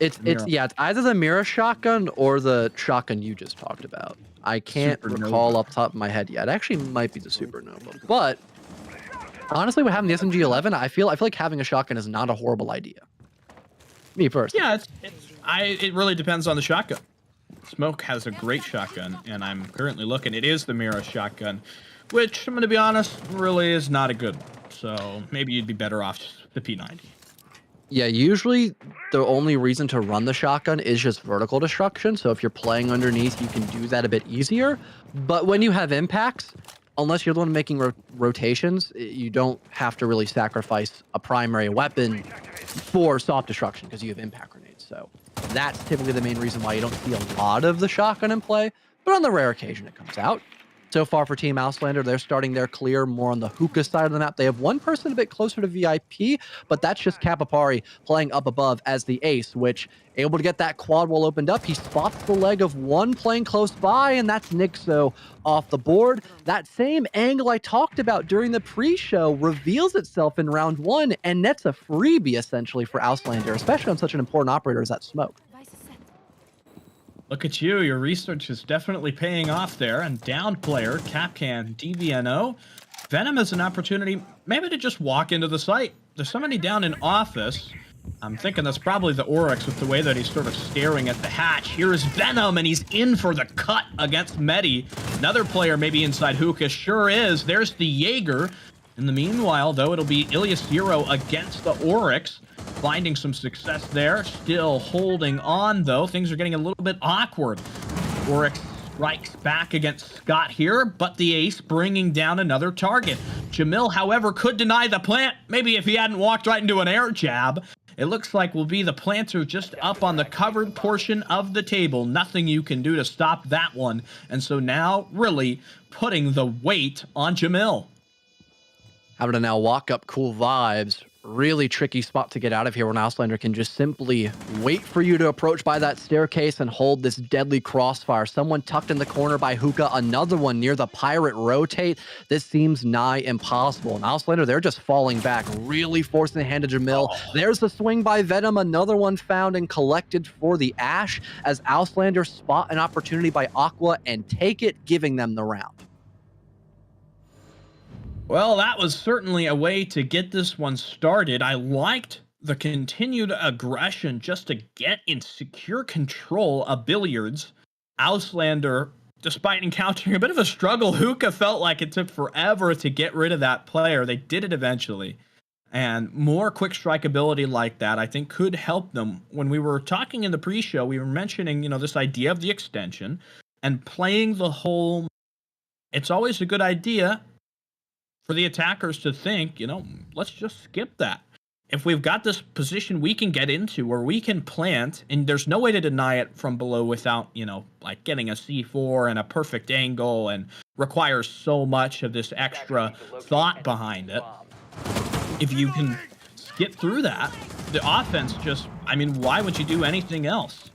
It's either the Mira shotgun or the shotgun you just talked about. I can't recall off the top of my head yet. It actually might be the Supernova. But honestly, with having the SMG-11, I feel like having a shotgun is not a horrible idea. Me first. Yeah, it really depends on the shotgun. Smoke has a great shotgun, and I'm currently looking. It is the Mira shotgun, which I'm going to be honest, really is not a good one. So maybe you'd be better off just the P90. Yeah, usually the only reason to run the shotgun is just vertical destruction. So if you're playing underneath, you can do that a bit easier. But when you have impacts, unless you're the one making rotations, you don't have to really sacrifice a primary weapon for soft destruction because you have impact grenades. So that's typically the main reason why you don't see a lot of the shotgun in play. But on the rare occasion it comes out. So far for Team Auslander, they're starting their clear more on the hookah side of the map. They have one person a bit closer to VIP, but that's just Capapari playing up above as the ace, which able to get that quad wall opened up. He spots the leg of one playing close by, and that's Nixo off the board. That same angle I talked about during the pre-show reveals itself in round one, and nets a freebie essentially for Auslander, especially on such an important operator as that smoke. Look at you, your research is definitely paying off there. And down player, Capcan, DVNO. Venom has an opportunity maybe to just walk into the site. There's somebody down in office. I'm thinking that's probably the Oryx with the way that he's sort of staring at the hatch. Here's Venom, and he's in for the cut against Medi. Another player maybe inside hookah, sure is. There's the Jaeger. In the meanwhile, though, it'll be Ilias Zero against the Oryx. Finding some success there. Still holding on, though. Things are getting a little bit awkward. Oryx strikes back against Scott here, but the ace bringing down another target. Jamil, however, could deny the plant. Maybe if he hadn't walked right into an air jab. It looks like will be the planter just up on the covered portion of the table. Nothing you can do to stop that one. And so now, really, putting the weight on Jamil. Having to now walk up cool vibes. Really tricky spot to get out of here when Auslander can just simply wait for you to approach by that staircase and hold this deadly crossfire. Someone tucked in the corner by hookah, another one near the pirate rotate. This seems nigh impossible. And Auslander, they're just falling back, really forcing the hand to Jamil. There's the swing by Venom, another one found and collected for the Ash as Auslander spot an opportunity by Aqua and take it, giving them the round. Well, that was certainly a way to get this one started. I liked the continued aggression just to get in secure control of Billiards. Auslander, despite encountering a bit of a struggle, hookah felt like it took forever to get rid of that player. They did it eventually. And more quick strike ability like that, I think, could help them. When we were talking in the pre-show, we were mentioning, this idea of the extension and playing the whole... It's always a good idea for the attackers to think, let's just skip that. If we've got this position we can get into where we can plant, and there's no way to deny it from below without, like getting a C4 and a perfect angle, and requires so much of this extra thought behind it. If you can skip through that, the offense just, why would you do anything else?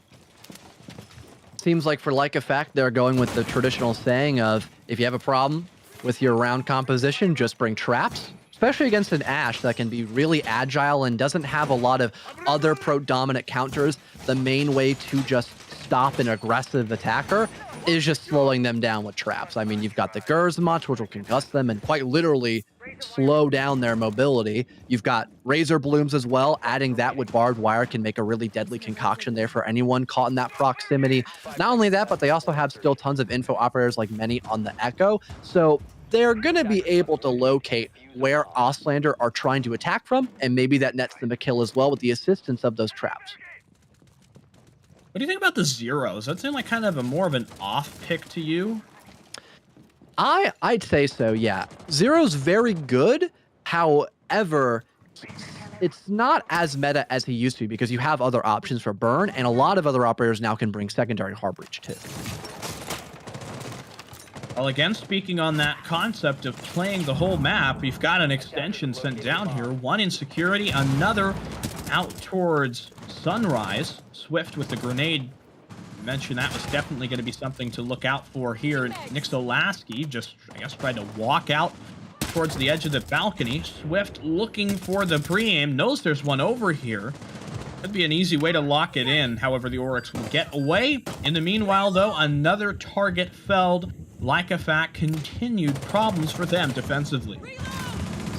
Seems like for like effect, they're going with the traditional saying of, if you have a problem with your round composition, just bring traps, especially against an Ash that can be really agile and doesn't have a lot of other pro-dominant counters. The main way to just stop an aggressive attacker is just slowing them down with traps. You've got the Gersmach, which will concuss them and quite literally slow down their mobility. You've got Razor Blooms as well. Adding that with barbed wire can make a really deadly concoction there for anyone caught in that proximity. Not only that, but they also have still tons of info operators like many on the Echo. So they're going to be able to locate where Auslander are trying to attack from, and maybe that nets them a kill as well with the assistance of those traps. What do you think about the Zeros? That seemed like kind of more of an off pick to you. I'd say so, yeah. Zero's very good. However, it's not as meta as he used to be because you have other options for burn, and a lot of other operators now can bring secondary hard breach too. Well, again, speaking on that concept of playing the whole map, we've got an extension sent down here. One in security, another out towards Sunrise. Swift with the grenade. Mentioned that was definitely going to be something to look out for here. Nixolaski just, tried to walk out towards the edge of the balcony. Swift looking for the pre-aim. Knows there's one over here. Could be an easy way to lock it in. However, the Oryx will get away. In the meanwhile, though, another target felled. Like a fact, continued problems for them defensively.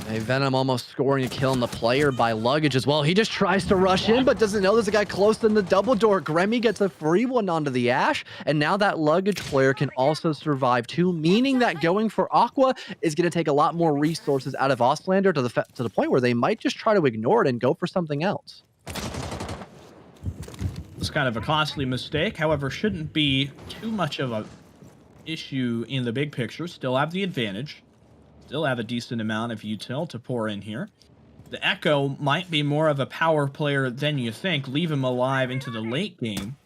Hey, Venom almost scoring a kill on the player by luggage as well. He just tries to rush in, but doesn't know there's a guy close in the double door. Gremmy gets a free one onto the Ash, and now that luggage player can also survive too, meaning that going for Aqua is going to take a lot more resources out of Auslander to the point where they might just try to ignore it and go for something else. It's kind of a costly mistake. However, shouldn't be too much of a issue in the big picture. Still have the advantage. Still have a decent amount of util to pour in here. The Echo might be more of a power player than you think. Leave him alive into the late game,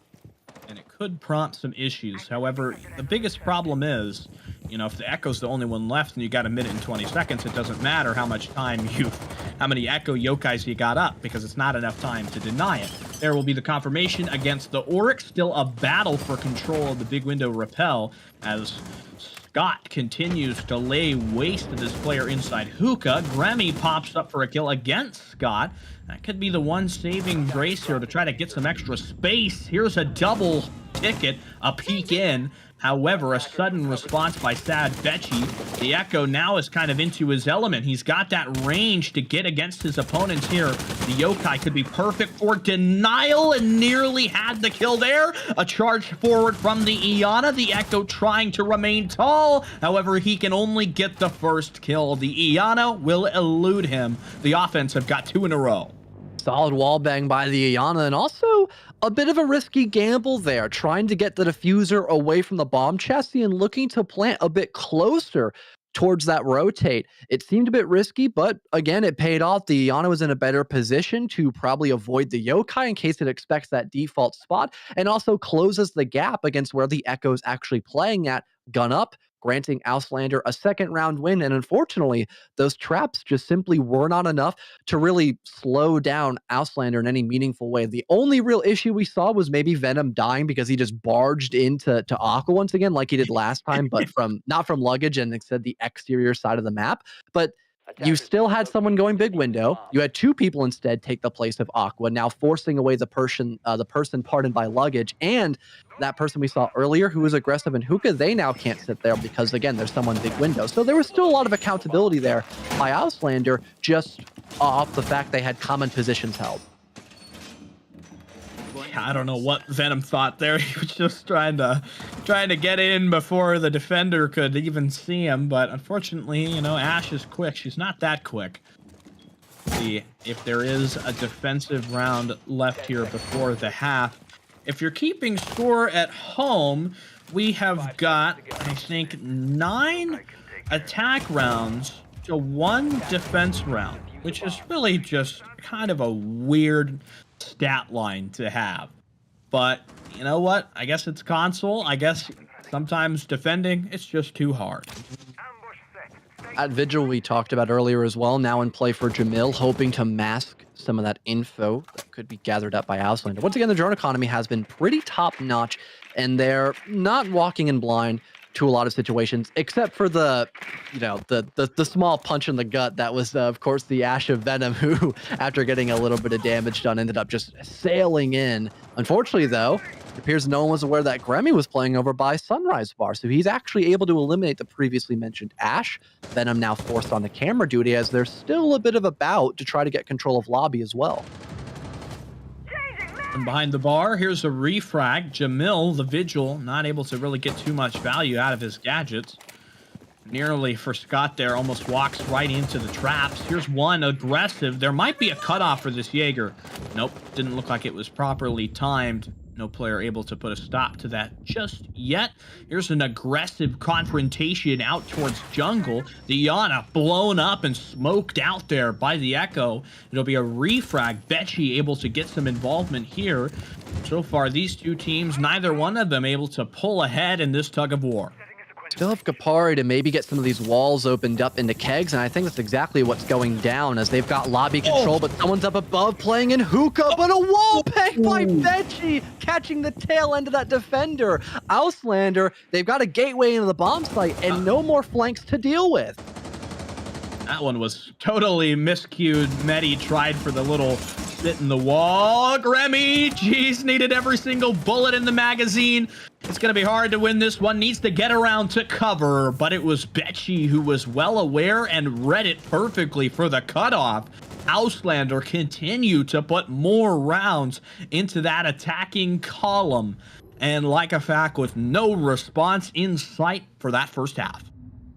and it could prompt some issues. However, the biggest problem is, if the Echo's the only one left and you got a minute and 20 seconds, it doesn't matter how much time how many Echo Yokais you got up, because it's not enough time to deny it. There will be the confirmation against the Oryx. Still a battle for control of the big window rappel as Scott continues to lay waste to this player inside hookah. Gremmy pops up for a kill against Scott. That could be the one saving grace here to try to get some extra space. Here's a double ticket, a peek in. However, a sudden response by Sad Betchy. The Echo now is kind of into his element. He's got that range to get against his opponents here. The Yokai could be perfect for denial and nearly had the kill there. A charge forward from the Iana. The Echo trying to remain tall. However, he can only get the first kill. The Iana will elude him. The offense have got 2 in a row. Solid wall bang by the Iana, and also a bit of a risky gamble there, trying to get the diffuser away from the bomb chassis and looking to plant a bit closer towards that rotate. It seemed a bit risky, but again, it paid off. The Iana was in a better position to probably avoid the Yokai in case it expects that default spot, and also closes the gap against where the Echo's actually playing at. Gun up, granting Auslander a second round win. And unfortunately, those traps just simply were not enough to really slow down Auslander in any meaningful way. The only real issue we saw was maybe Venom dying because he just barged into Aqua once again, like he did last time, but not from luggage and instead the exterior side of the map. But you still had someone going big window. You had 2 people instead take the place of Aqua, now forcing away the person pardoned by luggage, and that person we saw earlier who was aggressive in hookah, they now can't sit there because, again, there's someone big window. So there was still a lot of accountability there by Auslander, just off the fact they had common positions held. I don't know what Venom thought there. He was just trying to get in before the defender could even see him. But unfortunately, Ash is quick. She's not that quick. See if there is a defensive round left here before the half. If you're keeping score at home, we have got, I think, 9 attack rounds to 1 defense round, which is really just kind of a weird stat line to have. But you know what? I guess it's console. I guess sometimes defending, it's just too hard. At Vigil, we talked about earlier as well, now in play for Jamil, hoping to mask some of that info that could be gathered up by Auslander. Once again, the drone economy has been pretty top-notch, and they're not walking in blind to a lot of situations, except for the small punch in the gut that was, of course, the Ash of Venom, who, after getting a little bit of damage done, ended up just sailing in. Unfortunately, though, it appears no one was aware that Gremmy was playing over by Sunrise Bar, so he's actually able to eliminate the previously mentioned Ash. Venom now forced onto camera duty, as there's still a bit of a bout to try to get control of lobby as well. From behind the bar, here's a refrag. Jamil, the Vigil, not able to really get too much value out of his gadgets. Nearly for Scott there, almost walks right into the traps. Here's one aggressive. There might be a cutoff for this Jaeger. Nope, didn't look like it was properly timed. No player able to put a stop to that just yet. Here's an aggressive confrontation out towards jungle. The Iana blown up and smoked out there by the Echo. It'll be a refrag. Betchy able to get some involvement here. So far, these 2 teams, neither one of them able to pull ahead in this tug of war. Still have Kapari to maybe get some of these walls opened up into kegs, and I think that's exactly what's going down, as they've got lobby control, but someone's up above playing in hookah, but a wall bang by Betchy, catching the tail end of that defender. Auslander, they've got a gateway into the bomb site, and no more flanks to deal with. That one was totally miscued. Medi tried for the little sit in the wall. Gremmy, jeez, needed every single bullet in the magazine. It's going to be hard to win this one. Needs to get around to cover, but it was Betchy who was well aware and read it perfectly for the cutoff. Auslander continue to put more rounds into that attacking column. And like a fact, with no response in sight for that first half.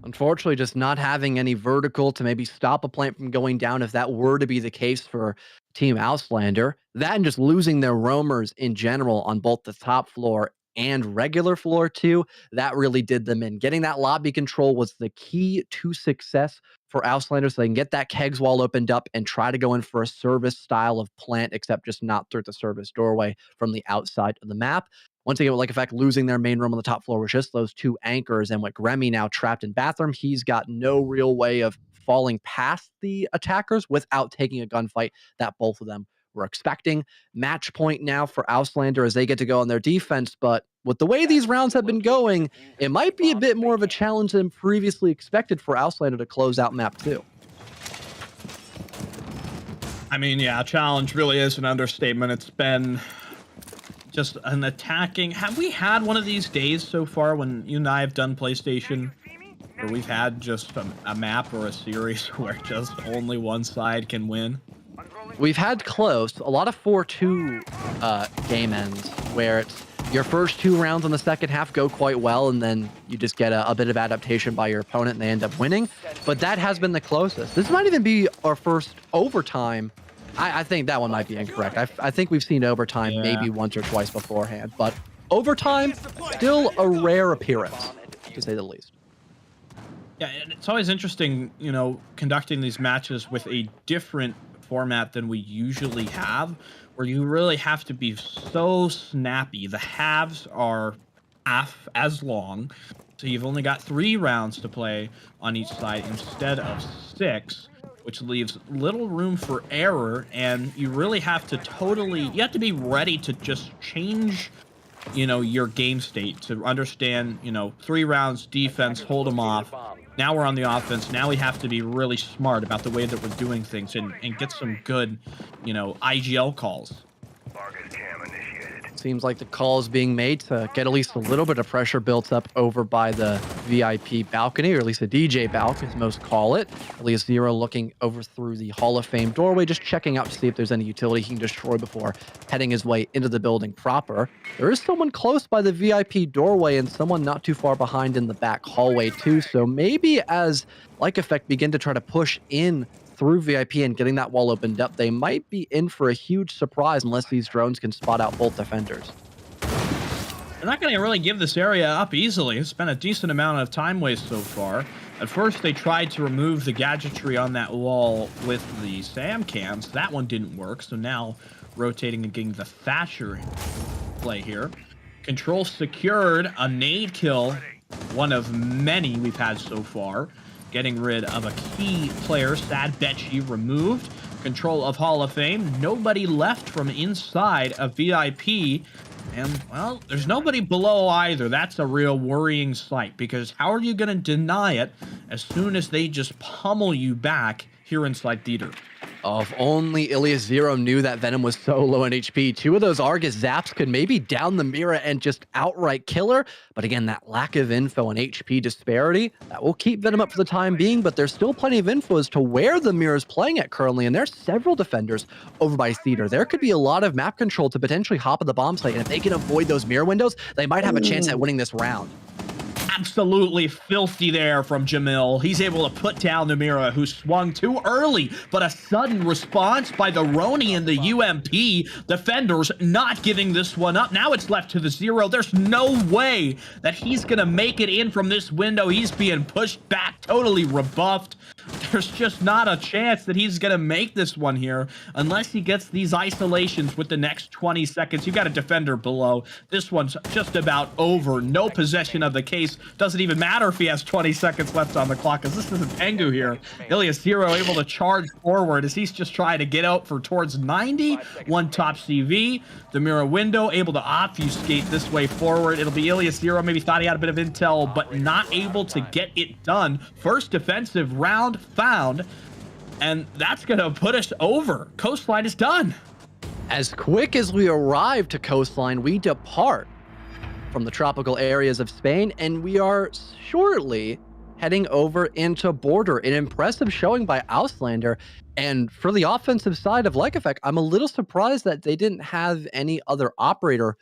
Unfortunately, just not having any vertical to maybe stop a plant from going down, if that were to be the case for Team Auslander. That and just losing their roamers in general on both the top floor and regular floor too, that really did them in. Getting that lobby control was the key to success for Auslander so they can get that kegs wall opened up and try to go in for a service style of plant, except just not through the service doorway from the outside of the map. Once again, with like effect losing their main room on the top floor with just those two anchors, and with Remy now trapped in bathroom, he's got no real way of falling past the attackers without taking a gunfight that both of them were expecting. Match point now for Auslander as they get to go on their defense, but with the way these rounds have been going, it might be a bit more of a challenge than previously expected for Auslander to close out map 2. I mean, yeah, challenge really is an understatement. It's been just an attacking. Have we had one of these days so far when you and I have done PlayStation where we've had just a map or a series where just only one side can win? We've had close, a lot of 4-2 game ends where it's your first 2 rounds on the second half go quite well, and then you just get a bit of adaptation by your opponent and they end up winning. But that has been the closest. This might even be our first overtime. I think that one might be incorrect. I think we've seen overtime maybe once or twice beforehand, but overtime, still a rare appearance, to say the least. Yeah, and it's always interesting, you know, conducting these matches with a different format than we usually have, where you really have to be so snappy. The halves are half as long, so you've only got 3 rounds to play on each side instead of 6, which leaves little room for error, and you really have to you have to be ready to just change, you know, your game state to understand, you know, 3 rounds defense, hold them off. Now we're on the offense. Now we have to be really smart about the way that we're doing things and get some good, you know, IGL calls. Seems like the call is being made to get at least a little bit of pressure built up over by the VIP balcony, or at least the DJ balcony, as most call it. Elias0 looking over through the Hall of Fame doorway, just checking out to see if there's any utility he can destroy before heading his way into the building proper. There is someone close by the VIP doorway and someone not too far behind in the back hallway too, so maybe as Like Effect begin to try to push in through VIP and getting that wall opened up, they might be in for a huge surprise unless these drones can spot out both defenders. They're not going to really give this area up easily. It's been a decent amount of time waste so far. At first, they tried to remove the gadgetry on that wall with the SAM cams. That one didn't work, so now rotating and getting the Thatcher play here. Control secured, a nade kill, one of many we've had so far. Getting rid of a key player, Sad Betchy, removed. Control of Hall of Fame. Nobody left from inside of VIP. And, well, there's nobody below either. That's a real worrying sight, because how are you going to deny it as soon as they just pummel you back here inside theater? If only Elias0 knew that Venom was so low in HP. 2 of those Argus zaps could maybe down the Mira and just outright kill her. But again, that lack of info and HP disparity, that will keep Venom up for the time being, but there's still plenty of info as to where the Mira is playing at currently, and there's several defenders over by Theater. There could be a lot of map control to potentially hop at the bomb site, and if they can avoid those Mira windows, they might have a chance at winning this round. Absolutely filthy there from Jamil. He's able to put down the Mira, who swung too early, but a sudden response by the Roni and the UMP defenders not giving this one up. Now it's left to the 0. There's no way that he's going to make it in from this window. He's being pushed back, totally rebuffed. There's just not a chance that he's going to make this one here unless he gets these isolations with the next 20 seconds. You got a defender below. This one's just about over. No possession of the case. Doesn't even matter if he has 20 seconds left on the clock, because this isn't Tengu here. Elias0 able to charge forward as he's just trying to get out for towards 90. One top CV. The Mira window able to obfuscate this way forward. It'll be Elias0. Maybe thought he had a bit of intel, but not able to get it done. First defensive round found, and that's going to put us over. Coastline is done. As quick as we arrive to Coastline, we depart from the tropical areas of Spain, and we are shortly heading over into Border. An impressive showing by Auslander. And for the offensive side of Like Effect, I'm a little surprised that they didn't have any other operator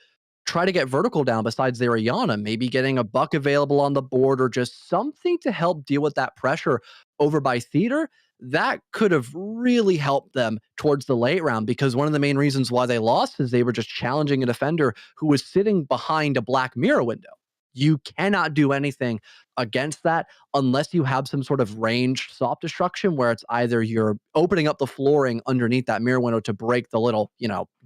try to get vertical down besides their Iana. Maybe getting a buck available on the board or just something to help deal with that pressure over by Theater. that could have really helped them towards the late round because one of the main reasons why they lost is they were just challenging a defender who was sitting behind a black mirror window. You cannot do anything against that unless you have some sort of ranged soft destruction where it's either you're opening up the flooring underneath that mirror window to break the little,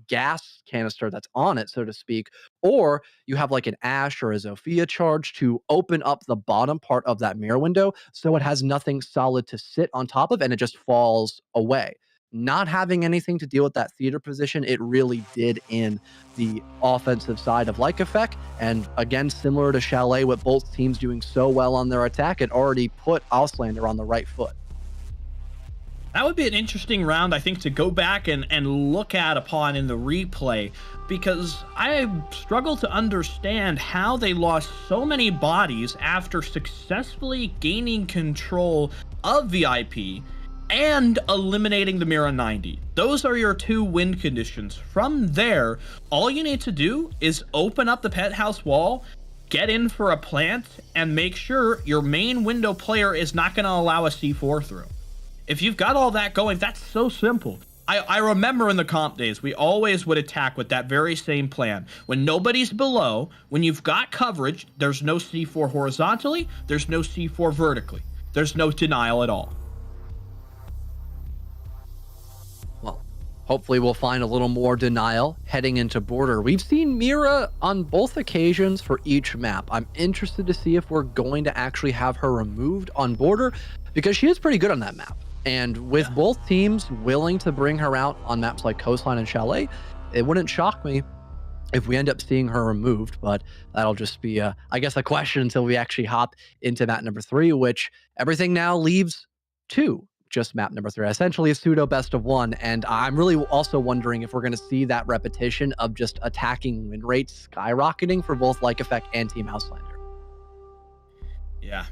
gas canister that's on it, so to speak, or you have like an Ash or a Zofia charge to open up the bottom part of that mirror window so it has nothing solid to sit on top of and it just falls away. Not having anything to deal with that theater position, it really did in the offensive side of Like Effect. And again, similar to Chalet, with both teams doing so well on their attack, it already put Auslander on the right foot. That would be an interesting round, I think, to go back and look at upon in the replay, because I struggle to understand how they lost so many bodies after successfully gaining control of VIP and eliminating the Mira 90. Those are your two win conditions. From there, all you need to do is open up the penthouse wall, get in for a plant, and make sure your main window player is not going to allow a C4 through. If you've got all that going, that's so simple. I remember in the comp days, we always would attack with that very same plan. When nobody's below, when you've got coverage, there's no C4 horizontally, there's no C4 vertically. There's no denial at all. Well, hopefully we'll find a little more denial heading into Border. We've seen Mira on both occasions for each map. I'm interested to see if we're going to actually have her removed on Border because she is pretty good on that map. And with both teams willing to bring her out on maps like Coastline and Chalet, it wouldn't shock me if we end up seeing her removed, but that'll just be, I guess, a question until we actually hop into map number 3, which everything now leaves to just map number 3, essentially a pseudo best of 1. And I'm really also wondering if we're going to see that repetition of just attacking win rates skyrocketing for both Like Effect and Team Houselander. Yeah.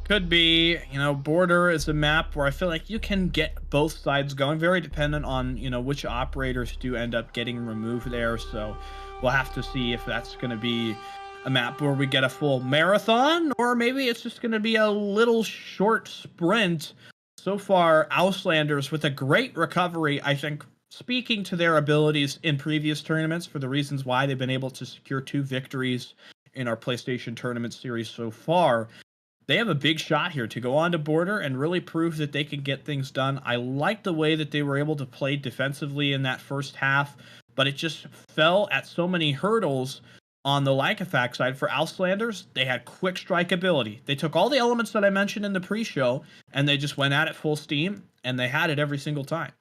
Could be, Border is a map where I feel like you can get both sides going, very dependent on, which operators do end up getting removed there. So we'll have to see if that's going to be a map where we get a full marathon, or maybe it's just going to be a little short sprint. So far, Auslanders with a great recovery, I think, speaking to their abilities in previous tournaments for the reasons why they've been able to secure 2 victories in our PlayStation tournament series so far. They have a big shot here to go on to Border and really prove that they can get things done. I like the way that they were able to play defensively in that first half, but it just fell at so many hurdles on the Like Effect side. For Auslanders, they had quick strike ability. They took all the elements that I mentioned in the pre-show, and they just went at it full steam, and they had it every single time.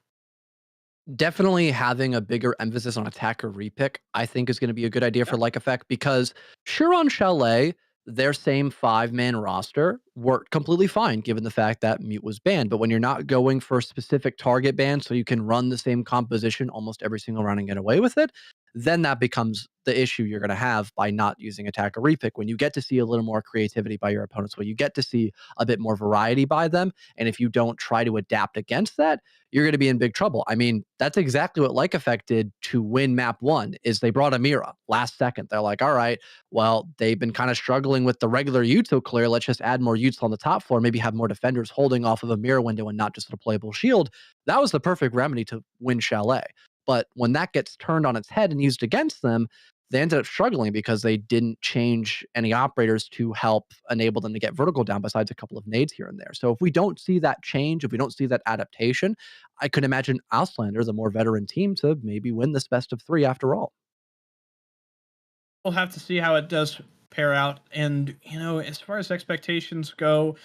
Definitely having a bigger emphasis on attacker repick, I think, is going to be a good idea for Like Effect because sure on Chalet, their same 5-man roster worked completely fine given the fact that Mute was banned. But when you're not going for specific target bans so you can run the same composition almost every single round and get away with it, then that becomes the issue you're going to have by not using attacker repick. When you get to see a little more creativity by your opponents, when you get to see a bit more variety by them, and if you don't try to adapt against that, you're going to be in big trouble. I mean, that's exactly what Like Effect did to win map 1, is they brought Amira last second. They're like, all right, well, they've been kind of struggling with the regular util clear. Let's just add more util on the top floor, maybe have more defenders holding off of a mirror window and not just a playable shield. That was the perfect remedy to win Chalet. But when that gets turned on its head and used against them, they ended up struggling because they didn't change any operators to help enable them to get vertical down besides a couple of nades here and there. So if we don't see that change, if we don't see that adaptation, I could imagine Auslander, the more veteran team, to maybe win this best of 3 after all. We'll have to see how it does pair out. And, as far as expectations go,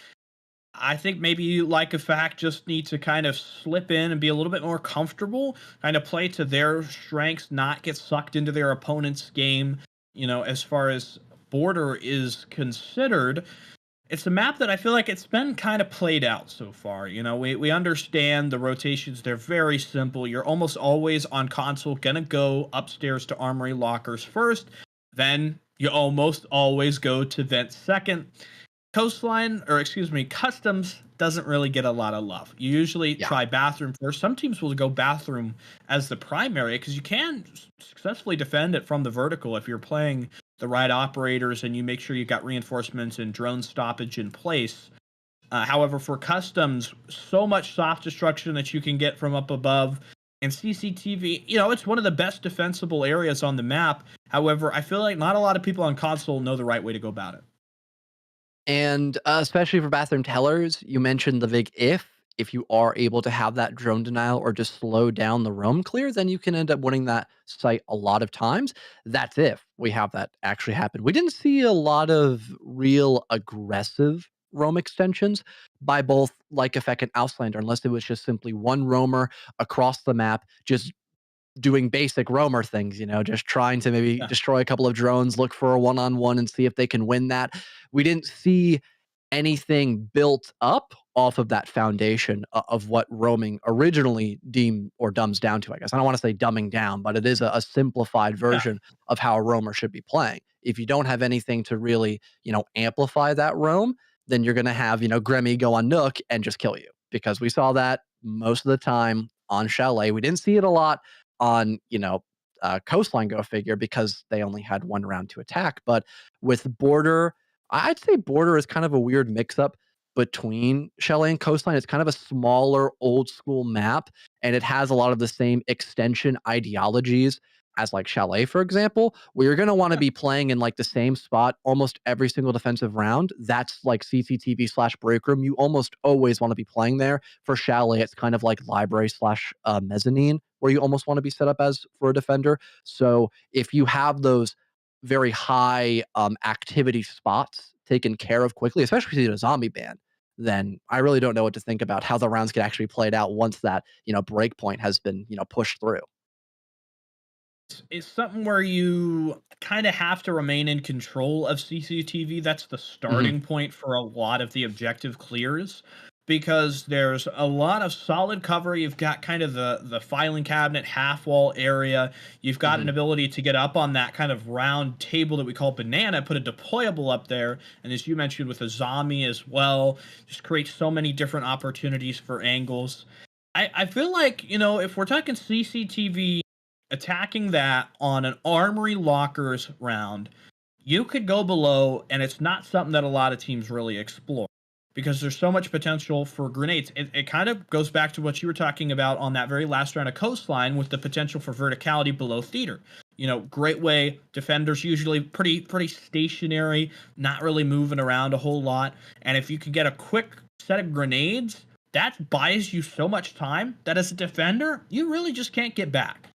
I think maybe Like Effect just need to kind of slip in and be a little bit more comfortable, kind of play to their strengths, not get sucked into their opponent's game. As far as Border is considered, it's a map that I feel like it's been kind of played out so far. We understand the rotations. They're very simple. You're almost always on console, gonna go upstairs to armory lockers first. Then you almost always go to vent second. Customs doesn't really get a lot of love. You usually try bathroom first. Some teams will go bathroom as the primary because you can successfully defend it from the vertical if you're playing the right operators and you make sure you got reinforcements and drone stoppage in place. However, for customs, so much soft destruction that you can get from up above. And CCTV, it's one of the best defensible areas on the map. However, I feel like not a lot of people on console know the right way to go about it. And, especially for bathroom tellers, you mentioned the big if you are able to have that drone denial or just slow down the roam clear, then you can end up winning that site a lot of times. That's if we have that actually happen. We didn't see a lot of real aggressive roam extensions by both Like Effect and Auslander, unless it was just simply one roamer across the map, just doing basic roamer things, just trying to maybe Yeah. destroy a couple of drones, look for a one-on-one and see if they can win that. We didn't see anything built up off of that foundation of what roaming originally deemed or dumbs down to, I guess. I don't want to say dumbing down, but it is a simplified Yeah. version of how a roamer should be playing. If you don't have anything to really, amplify that roam, then you're going to have, Grammy go on Nook and just kill you because we saw that most of the time on Chalet. We didn't see it a lot on, Coastline, go figure, because they only had one round to attack. But with Border, I'd say Border is kind of a weird mix up between Chalet and Coastline. It's kind of a smaller, old school map, and it has a lot of the same extension ideologies as like Chalet, for example, where you're going to want to Yeah. be playing in like the same spot almost every single defensive round. That's like CCTV slash break room. You almost always want to be playing there. For Chalet, it's kind of like library slash mezzanine, where you almost want to be set up as for a defender. So if you have those very high activity spots taken care of quickly, especially if you see a zombie ban, then I really don't know what to think about how the rounds get actually played out once that break point has been pushed through. It's something where you kind of have to remain in control of CCTV. That's the Hmm. starting point for a lot of the objective clears because there's a lot of solid cover. You've got kind of the filing cabinet half wall area. You've got an Hmm. ability to get up on that kind of round table that we call banana, put a deployable up there, and as you mentioned with a zombie as well, just create so many different opportunities for angles. I feel like, if we're talking CCTV attacking that on an armory lockers round, you could go below, and it's not something that a lot of teams really explore because there's so much potential for grenades. It kind of goes back to what you were talking about on that very last round of Coastline with the potential for verticality below theater. Great way. Defenders usually pretty stationary, not really moving around a whole lot. And if you can get a quick set of grenades, that buys you so much time that as a defender, you really just can't get back.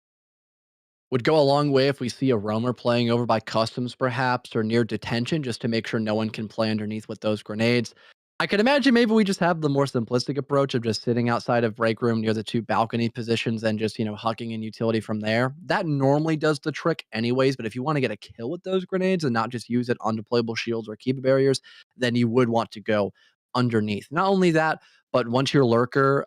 Would go a long way if we see a roamer playing over by customs, perhaps, or near detention, just to make sure no one can play underneath with those grenades. I could imagine maybe we just have the more simplistic approach of just sitting outside of break room near the two balcony positions and just, hucking in utility from there. That normally does the trick, anyways. But if you want to get a kill with those grenades and not just use it on deployable shields or keeper barriers, then you would want to go underneath. Not only that, but once your lurker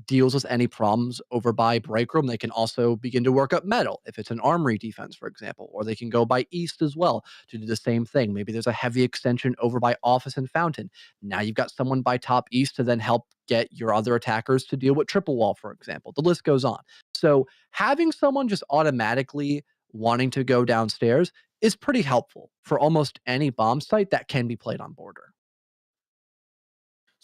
deals with any problems over by break room, they can also begin to work up metal if it's an armory defense, for example, or they can go by east as well to do the same thing. Maybe there's a heavy extension over by office and fountain. Now you've got someone by top east to then help get your other attackers to deal with triple wall, for example. The list goes on. So having someone just automatically wanting to go downstairs is pretty helpful for almost any bomb site that can be played on border.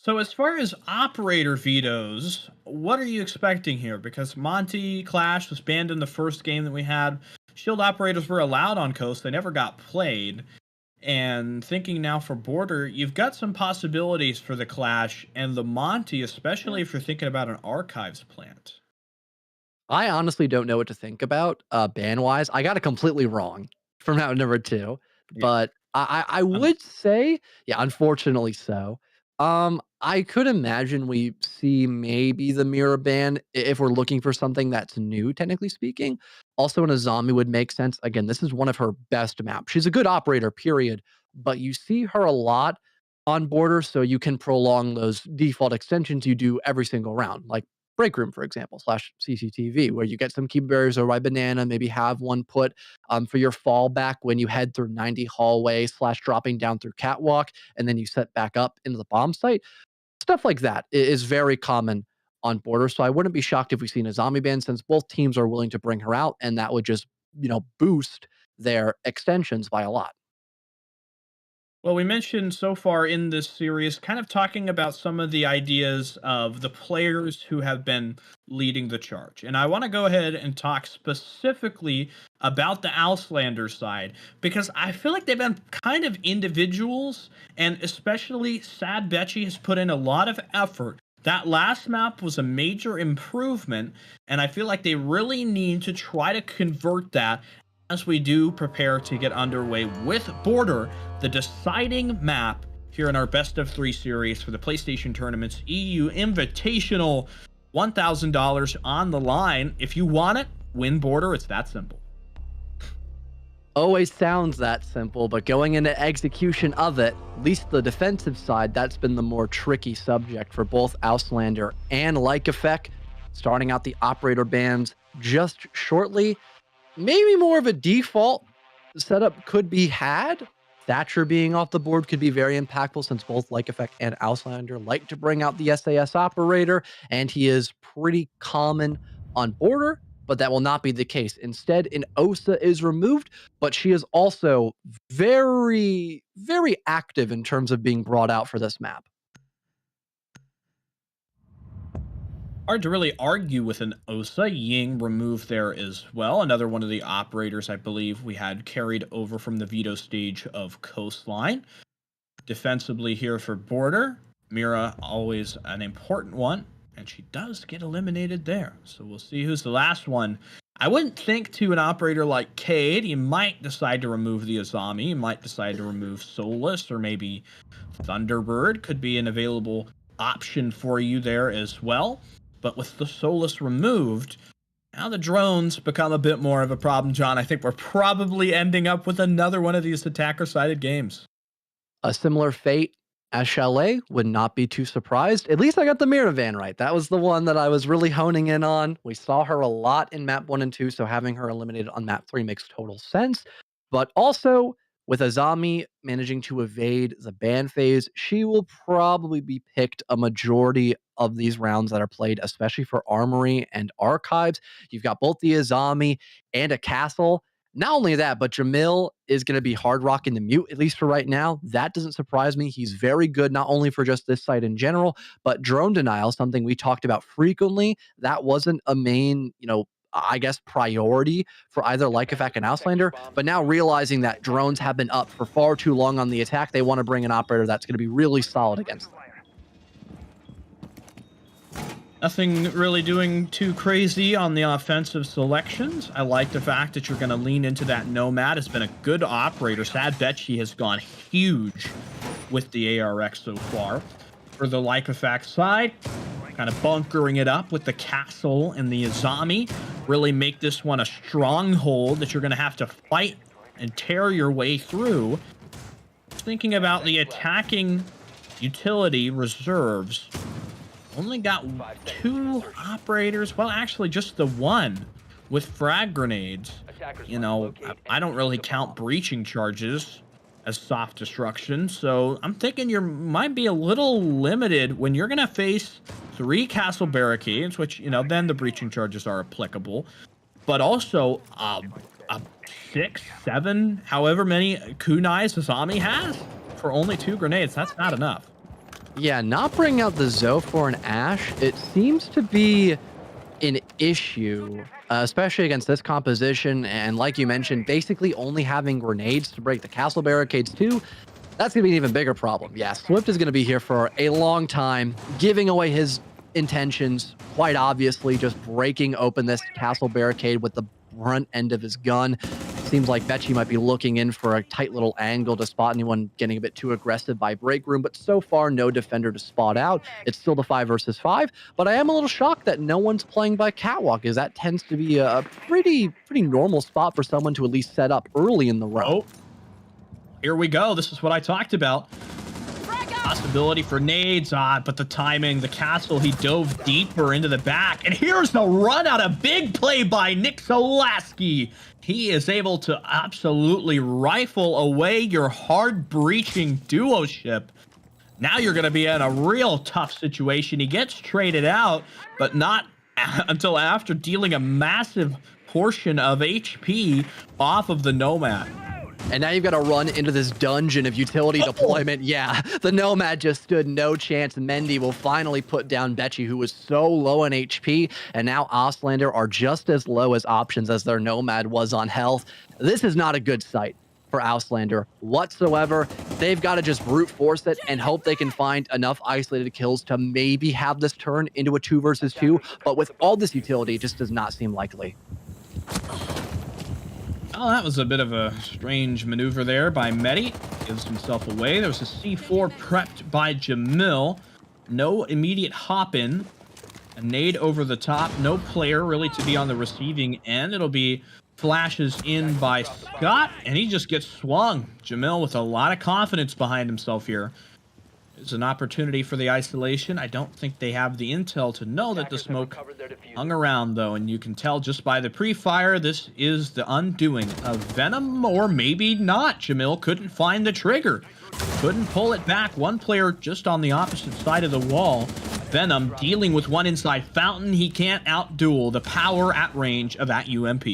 So as far as operator vetoes, what are you expecting here? Because Monty Clash was banned in the first game that we had. Shield operators were allowed on Coast. They never got played. And thinking now for Border, you've got some possibilities for the Clash and the Monty, especially if you're thinking about an archives plant. I honestly don't know what to think about, ban-wise. I got it completely wrong from round number 2, Yeah. but I Um, would say yeah, unfortunately so. I could imagine we see maybe the mirror ban if we're looking for something that's new, technically speaking. Also, in a zombie would make sense. Again, this is one of her best maps. She's a good operator, period, but you see her a lot on border, so you can prolong those default extensions you do every single round, like break room, for example, slash CCTV, where you get some key barriers or by banana, maybe have one put for your fallback when you head through 90 hallway slash dropping down through catwalk, and then you set back up into the bomb site. Stuff like that is very common on border. So I wouldn't be shocked if we seen a zombie ban since both teams are willing to bring her out, and that would just, boost their extensions by a lot. Well, we mentioned so far in this series, kind of talking about some of the ideas of the players who have been leading the charge. And I want to go ahead and talk specifically about the Auslander side, because I feel like they've been kind of individuals, and especially Sad Betchy has put in a lot of effort. That last map was a major improvement, and I feel like they really need to try to convert that as we do prepare to get underway with Border, the deciding map here in our best of three series for the PlayStation Tournament's EU Invitational. $1,000 on the line. If you want it, win Border. It's that simple. Always sounds that simple, but going into execution of it, at least the defensive side, that's been the more tricky subject for both Auslander and Like Effect. Starting out the operator bans just shortly, maybe more of a default setup could be had. Thatcher being off the board could be very impactful since both Like Effect and Auslander like to bring out the SAS operator, and he is pretty common on Border, but that will not be the case. Instead, an OSA is removed, but she is also very, very active in terms of being brought out for this map. Hard to really argue with an Osa. Ying removed there as well. Another one of the operators I believe we had carried over from the veto stage of Coastline. Defensively here for Border, Mira always an important one, and she does get eliminated there. So we'll see who's the last one. I wouldn't think to an operator like Cade, he might decide to remove the Azami, he might decide to remove Solus, or maybe Thunderbird could be an available option for you there as well. But with the Solus removed, now the drones become a bit more of a problem, John. I think we're probably ending up with another one of these attacker-sided games. A similar fate as Chalet, would not be too surprised. At least I got the Miravan right. That was the one that I was really honing in on. We saw her a lot in map 1 and 2, so having her eliminated on map 3 makes total sense. But also, with Azami managing to evade the ban phase, she will probably be picked a majority of these rounds that are played, especially for Armory and Archives. You've got both the Azami and a Castle. Not only that, but Jamil is going to be hard rocking the mute, at least for right now. That doesn't surprise me. He's very good, not only for just this site in general, but drone denial, something we talked about frequently. That wasn't a main, I guess, priority for either Lycovac and Auslander. But now realizing that drones have been up for far too long on the attack, they want to bring an operator that's going to be really solid against them. Nothing really doing too crazy on the offensive selections. I like the fact that you're going to lean into that Nomad. It's been a good operator. Sad Betchy has gone huge with the ARX so far. For the Lycovac side, kind of bunkering it up with the Castle and the Azami. Really make this one a stronghold that you're going to have to fight and tear your way through. Thinking about the attacking utility reserves. Only got 2 operators. Well, actually, just the one with frag grenades. I don't really count breaching charges as soft destruction. So I'm thinking you might be a little limited when you're going to face 3 castle barricades, which, then the breaching charges are applicable. But also, 6, 7, however many kunais Azami has for only 2 grenades. That's not enough. Yeah, not bringing out the Zophor and Ash, it seems to be an issue, especially against this composition. And like you mentioned, basically only having grenades to break the castle barricades too, that's going to be an even bigger problem. Yeah, Swift is going to be here for a long time, giving away his intentions, quite obviously, just breaking open this castle barricade with the front end of his gun. Seems like Betchy might be looking in for a tight little angle to spot anyone getting a bit too aggressive by break room, but so far no defender to spot out. It's still the 5 versus 5, but I am a little shocked that no one's playing by catwalk, as that tends to be a pretty normal spot for someone to at least set up early in the run. Oh, here we go. This is what I talked about. Possibility for nades, but the timing, the Castle, he dove deeper into the back, and here's the run out, a big play by Nick Solaski. He is able to absolutely rifle away your hard breaching duo ship. Now you're going to be in a real tough situation. He gets traded out, but not until after dealing a massive portion of HP off of the Nomad. And now you've got to run into this dungeon of utility deployment. Yeah, the Nomad just stood no chance. Mendy will finally put down Betchy, who was so low on HP, and now Auslander are just as low as options as their Nomad was on health. This is not a good sight for Auslander whatsoever. They've got to just brute force it and hope they can find enough isolated kills to maybe have this turn into a 2 versus 2. But with all this utility, it just does not seem likely. Oh, that was a bit of a strange maneuver there by Medi. Gives himself away. There was a C4 prepped by Jamil. No immediate hop-in. A nade over the top. No player really to be on the receiving end. It'll be flashes in by Scott, and he just gets swung. Jamil with a lot of confidence behind himself here. It's an opportunity for the isolation. I don't think they have the intel to know that the smoke hung around, though, and you can tell just by the pre-fire, this is the undoing of Venom, or maybe not. Jamil couldn't find the trigger. Couldn't pull it back. One player just on the opposite side of the wall. Venom dealing with one inside Fountain. He can't out-duel the power at range of that UMP.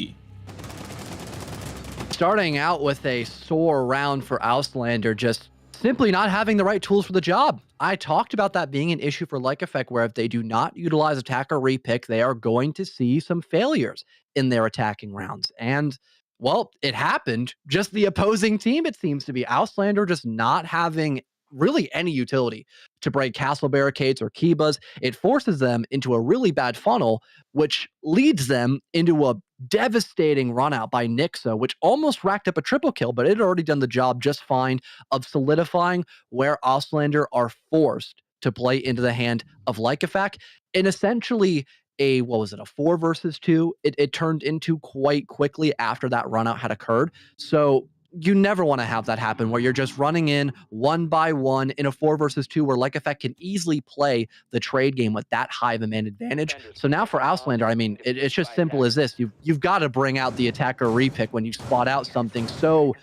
Starting out with a sore round for Auslander, just simply not having the right tools for the job. I talked about that being an issue for Like Effect, where if they do not utilize attack or repick, they are going to see some failures in their attacking rounds. And, well, it happened. Just the opposing team, it seems to be. Auslander just not having really any utility to break castle barricades or Kibas. It forces them into a really bad funnel, which leads them into a devastating run out by Nixa, which almost racked up a triple kill, but it had already done the job just fine of solidifying where Auslander are forced to play into the hand of Lycofac in essentially a, what was it, a 4 versus 2? It turned into quite quickly after that run out had occurred. So you never want to have that happen where you're just running in one by one in a 4 versus 2 where Like Effect can easily play the trade game with that high of a man advantage. So now for Auslander, I mean, it's just simple as this. You've got to bring out the attacker repick when you spot out something so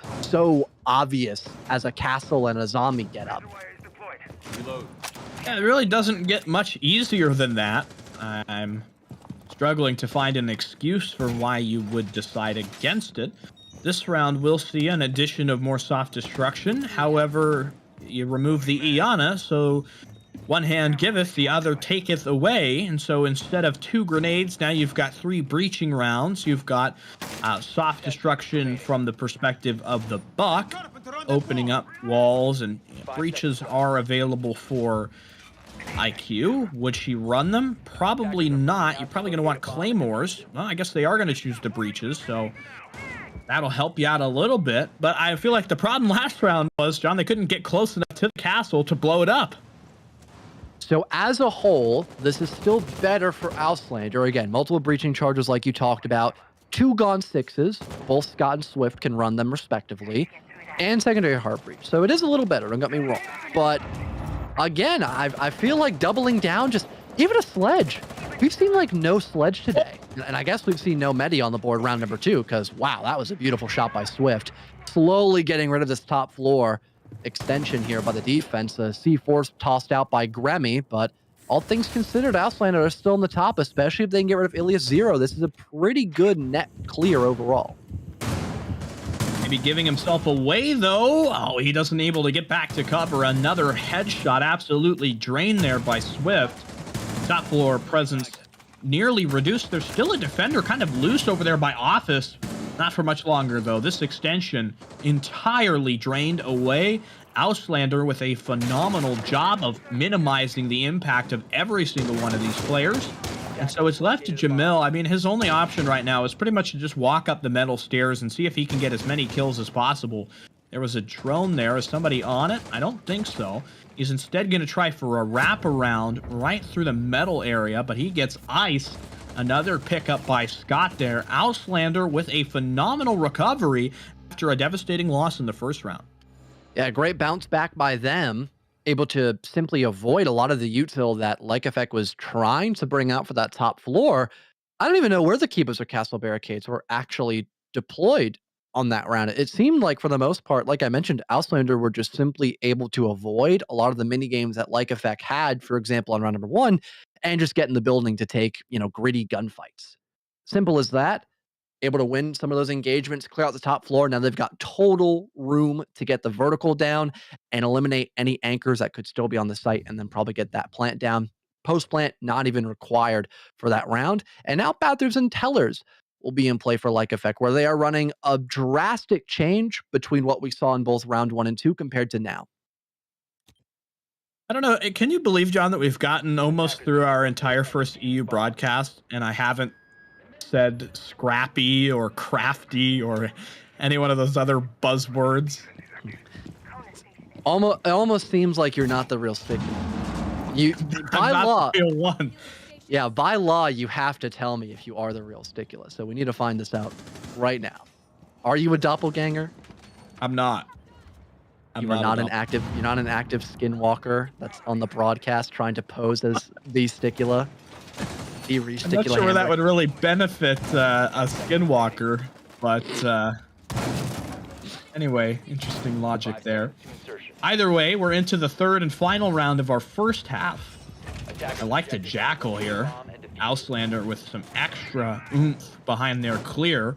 obvious as a castle and a zombie getup. Yeah, it really doesn't get much easier than that. I'm struggling to find an excuse for why you would decide against it. This round will see an addition of more soft destruction. However, you remove the Iana, so one hand giveth, the other taketh away. And so instead of 2 grenades, now you've got 3 breaching rounds. You've got soft destruction from the perspective of the Buck, opening up walls, and breaches are available for IQ. Would she run them? Probably not. You're probably going to want claymores. Well, I guess they are going to choose the breaches, so that'll help you out a little bit. But I feel like the problem last round was, John, they couldn't get close enough to the castle to blow it up. So as a whole, this is still better for Auslander. Again, multiple breaching charges like you talked about. 2 Gone 6s. Both Scott and Swift can run them respectively. And secondary heart breach. So it is a little better, don't get me wrong. But again, I feel like doubling down, just give it a sledge. We've seen like no sledge today. And I guess we've seen no Medi on the board round number 2, because wow, that was a beautiful shot by Swift. Slowly getting rid of this top floor extension here by the defense. C4's tossed out by Gremmy, but all things considered, Auslander are still in the top, especially if they can get rid of Ilias Zero. This is a pretty good net clear overall. Maybe giving himself away, though. Oh, he doesn't able to get back to cover. Another headshot absolutely drained there by Swift. Top floor presence nearly reduced. There's still a defender kind of loose over there by Office. Not for much longer, though. This extension entirely drained away. Auslander with a phenomenal job of minimizing the impact of every single one of these players. And so it's left to Jamil. I mean, his only option right now is pretty much to just walk up the metal stairs and see if he can get as many kills as possible. There was a drone there. Is somebody on it? I don't think so. He's instead going to try for a wraparound right through the metal area, but he gets iced. Another pickup by Scott there. Auslander with a phenomenal recovery after a devastating loss in the first round. Yeah, great bounce back by them. Able to simply avoid a lot of the util that Like Effect was trying to bring out for that top floor. I don't even know where the Keepers or Castle Barricades were actually deployed on that round. It seemed like, for the most part, like I mentioned, Auslander were just simply able to avoid a lot of the mini games that Like Effect had, for example, on round number 1, and just get in the building to take, gritty gunfights. Simple as that. able to win some of those engagements, clear out the top floor. Now they've got total room to get the vertical down and eliminate any anchors that could still be on the site, and then probably get that plant down. Post plant, not even required for that round. And now Bathurst and Tellers will be in play for like effect, where they are running a drastic change between what we saw in both round 1 and 2 compared to now. I don't know. Can you believe, John, that we've gotten almost through our entire first EU broadcast and I haven't said scrappy or crafty or any one of those other buzzwords? It almost seems like you're not the real sticky. You by I'm not law, the real one. yeah, by law, you have to tell me if you are the real Sticula. So we need to find this out right now. Are you a doppelganger? I'm not. You are not an active. You're not an active skinwalker that's on the broadcast trying to pose as the Sticula. The I'm Resticula. not sure where that would really benefit a skinwalker, but anyway, interesting logic there. Either way, we're into the third and final round of our first half. I like the Jackal here. Auslander with some extra oomph behind their clear.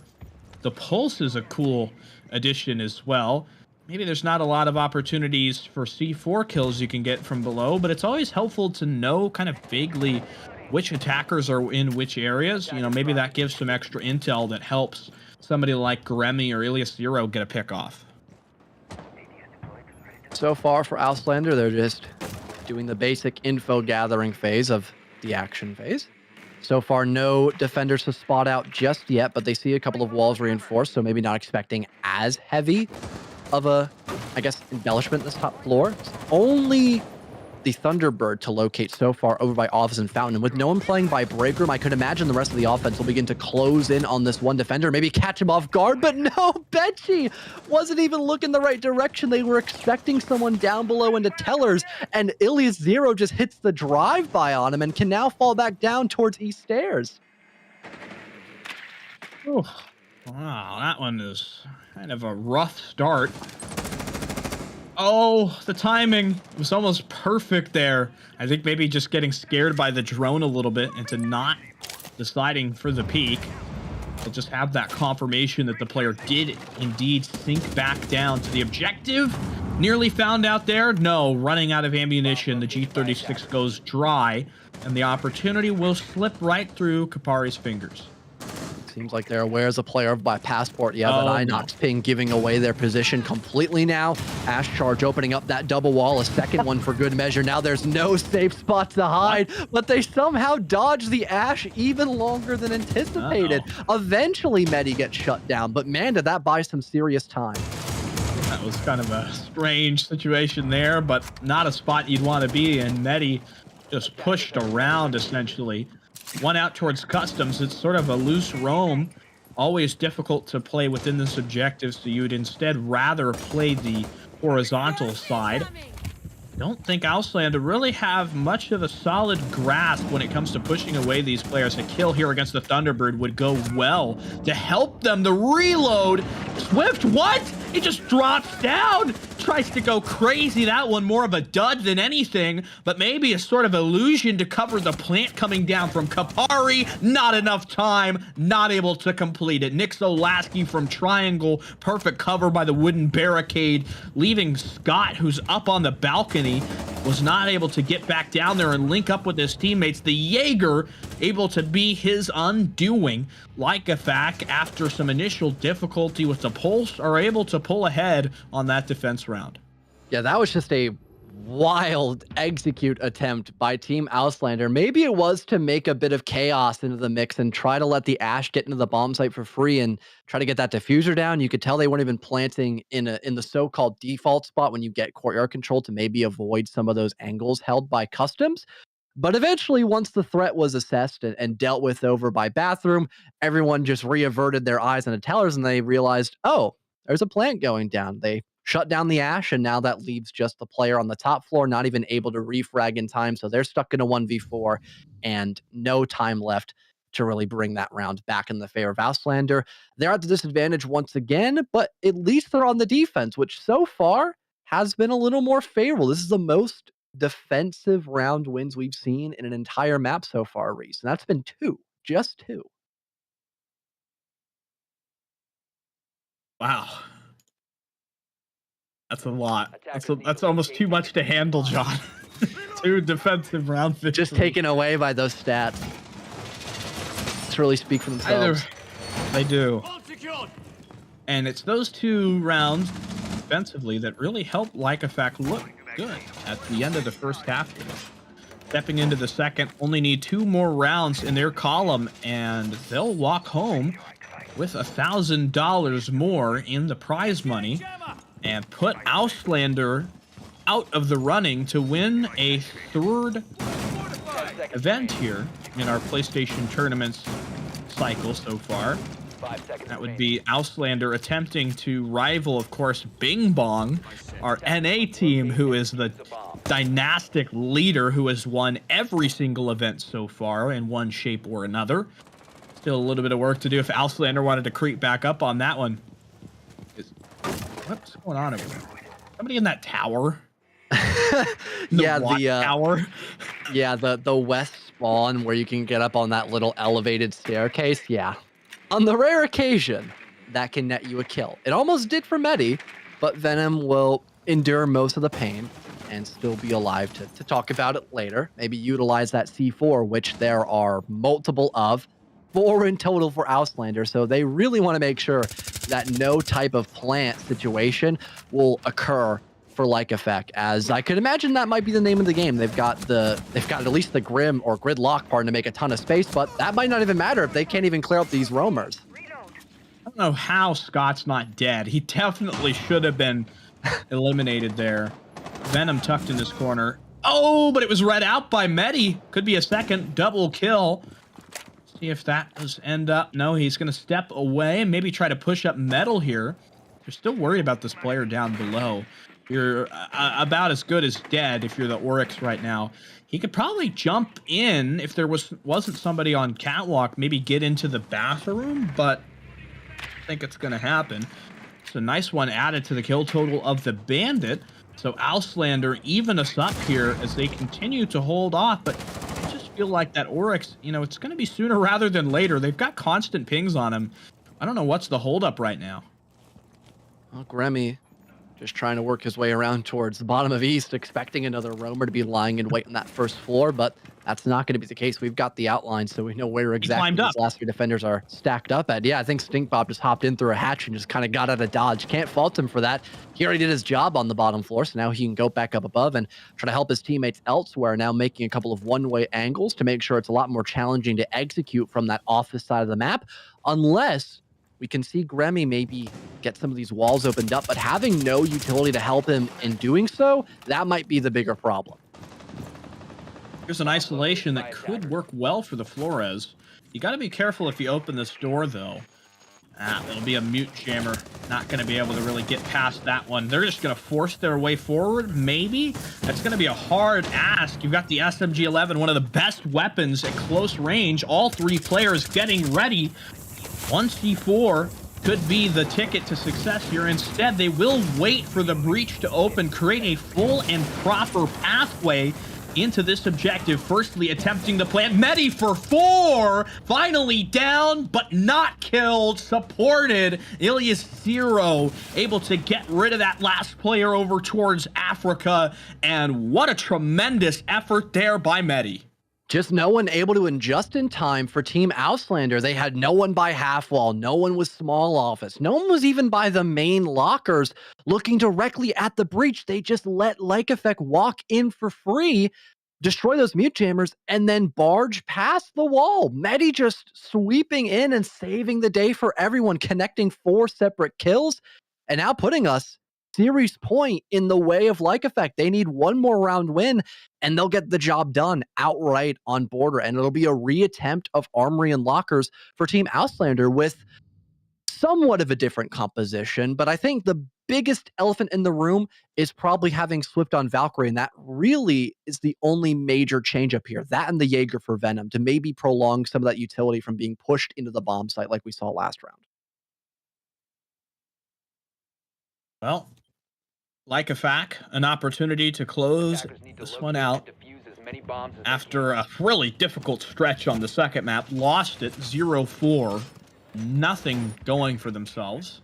The Pulse is a cool addition as well. Maybe there's not a lot of opportunities for C4 kills you can get from below, but it's always helpful to know kind of vaguely which attackers are in which areas. You know, maybe that gives some extra intel that helps somebody like Gremmy or Ilias Zero get a pick off. So far for Auslander, they're just doing the basic info gathering phase of the action phase. So far, no defenders to spot out just yet, but they see a couple of walls reinforced, so maybe not expecting as heavy of a, I guess, embellishment in this top floor. It's only the Thunderbird to locate so far over by Office and Fountain. And with no one playing by Break Room, I could imagine the rest of the offense will begin to close in on this one defender, maybe catch him off guard, but no, Betchy wasn't even looking the right direction. They were expecting someone down below into Tellers, and Ilias Zero just hits the drive-by on him and can now fall back down towards East Stairs. Ooh. Wow, that one is kind of a rough start. Oh, the timing was almost perfect there. I think maybe just getting scared by the drone a little bit into not deciding for the peak. We'll just have that confirmation that the player did indeed sink back down to the objective. Nearly found out there. No, running out of ammunition. The G36 goes dry, and the opportunity will slip right through Kapari's fingers. Seems like they're aware as a player by passport. Yeah, but Inox ping giving away their position completely now. Ash Charge opening up that double wall, a second one for good measure. Now there's no safe spots to hide, but they somehow dodge the Ash even longer than anticipated. Eventually, Medi gets shut down, but man, did that buy some serious time. That was kind of a strange situation there, but not a spot you'd want to be in. Medi just pushed around, essentially. One out towards Customs. It's sort of a loose roam. Always difficult to play within this objective, so you'd instead rather play the horizontal side. Don't think Auslander really have much of a solid grasp when it comes to pushing away these players. A kill here against the Thunderbird would go well to help them. The reload. Swift, what? He just drops down. Tries to go crazy. That one more of a dud than anything, but maybe a sort of illusion to cover the plant coming down from Kapari. Not enough time. Not able to complete it. Nick Zolaski from Triangle. Perfect cover by the wooden barricade, leaving Scott, who's up on the balcony, was not able to get back down there and link up with his teammates. The Jaeger able to be his undoing. Like a fact, after some initial difficulty with the Pulse, are able to pull ahead on that defense round. Yeah, that was just a wild execute attempt by Team Auslander. Maybe it was to make a bit of chaos into the mix and try to let the Ash get into the bomb site for free and try to get that diffuser down. You could tell they weren't even planting in the so-called default spot when you get courtyard control to maybe avoid some of those angles held by Customs. But eventually, once the threat was assessed and dealt with over by Bathroom, everyone just reaverted their eyes onto Tellers and they realized, oh, there's a plant going down. They shut down the Ash, and now that leaves just the player on the top floor, not even able to refrag in time. So they're stuck in a 1v4 and no time left to really bring that round back in the favor of Auslander. They're at the disadvantage once again, but at least they're on the defense, which so far has been a little more favorable. This is the most defensive round wins we've seen in an entire map so far, Reese. And that's been two, just two. Wow. That's a lot. Attackers need That's to almost locate too much to handle, John. 2 defensive round victories. Just taken away by those stats. Just really speak for themselves. They do. And it's those 2 rounds defensively that really help Lycofac look good at the end of the first half. Stepping into the second, only need 2 more rounds in their column, and they'll walk home with $1,000 more in the prize money and put Auslander out of the running to win a 3rd event here in our PlayStation tournaments cycle so far. 5 seconds That would remaining. be Auslander attempting to rival, of course, Bing Bong, our NA team, who is the dynastic leader who has won every single event so far in one shape or another. Still a little bit of work to do if Auslander wanted to creep back up on that one. What's going on over there? Somebody in that tower? Yeah, Watt tower? Yeah, the west spawn where you can get up on that little elevated staircase. Yeah. On the rare occasion, that can net you a kill. It almost did for Medi, but Venom will endure most of the pain and still be alive to talk about it later. Maybe utilize that C4, which there are multiple of. 4 in total for Auslander, so they really want to make sure that no type of plant situation will occur for Lycofac, as I could imagine that might be the name of the game. They've got at least the Grim or Gridlock part to make a ton of space, but that might not even matter if they can't even clear up these roamers. I don't know how Scott's not dead. He definitely should have been eliminated there. Venom tucked in this corner. Oh, but it was read out by Medi. Could be a second double kill. See if that does end up. No, he's going to step away and maybe try to push up Metal here. You're still worried about this player down below. You're about as good as dead if you're the Oryx right now. He could probably jump in if there wasn't somebody on catwalk, maybe get into the bathroom, but I think it's going to happen. It's a nice one added to the kill total of the Bandit. So Auslander even us up here as they continue to hold off, but I just feel like that Oryx, you know, it's going to be sooner rather than later. They've got constant pings on him. I don't know what's the holdup right now. Well, Gremmy just trying to work his way around towards the bottom of East, expecting another roamer to be lying in wait on that first floor, but that's not going to be the case. We've got the outline, so we know where exactly these last 3 defenders are stacked up at. Yeah, I think Stink Bob just hopped in through a hatch and just kind of got out of dodge. Can't fault him for that. He already did his job on the bottom floor, so now he can go back up above and try to help his teammates elsewhere, now making a couple of one-way angles to make sure it's a lot more challenging to execute from that office side of the map, unless we can see Gremmy maybe get some of these walls opened up, but having no utility to help him in doing so, that might be the bigger problem. Here's an isolation that could work well for the Flores. You got to be careful if you open this door, though. It'll be a mute jammer. Not going to be able to really get past that one. They're just going to force their way forward, maybe? That's going to be a hard ask. You've got the SMG-11, one of the best weapons at close range. All 3 players getting ready. 1 C4 could be the ticket to success here. Instead, they will wait for the breach to open, create a full and proper pathway into this objective. Firstly, attempting to plant Medi for 4. Finally down, but not killed. Supported. Ilias Zero able to get rid of that last player over towards Africa. And what a tremendous effort there by Medi. Just no one able to adjust in time for Team Auslander. They had no one by half wall, no one was small office, no one was even by the main lockers looking directly at the breach. They just let Lycofac walk in for free, destroy those mute jammers, and then barge past the wall. Medi just sweeping in and saving the day for everyone, connecting 4 separate kills, and now putting us series point in the way of Lycofac. They need 1 more round win, and they'll get the job done outright on border, and it'll be a reattempt of Armory and Lockers for Team Auslander with somewhat of a different composition. But I think the biggest elephant in the room is probably having Swift on Valkyrie, and that really is the only major change up here. That and the Jaeger for Venom to maybe prolong some of that utility from being pushed into the bomb site like we saw last round. Well, Lycofac, an opportunity to close this one out after a really difficult stretch on the second map. Lost it 0-4. Nothing going for themselves.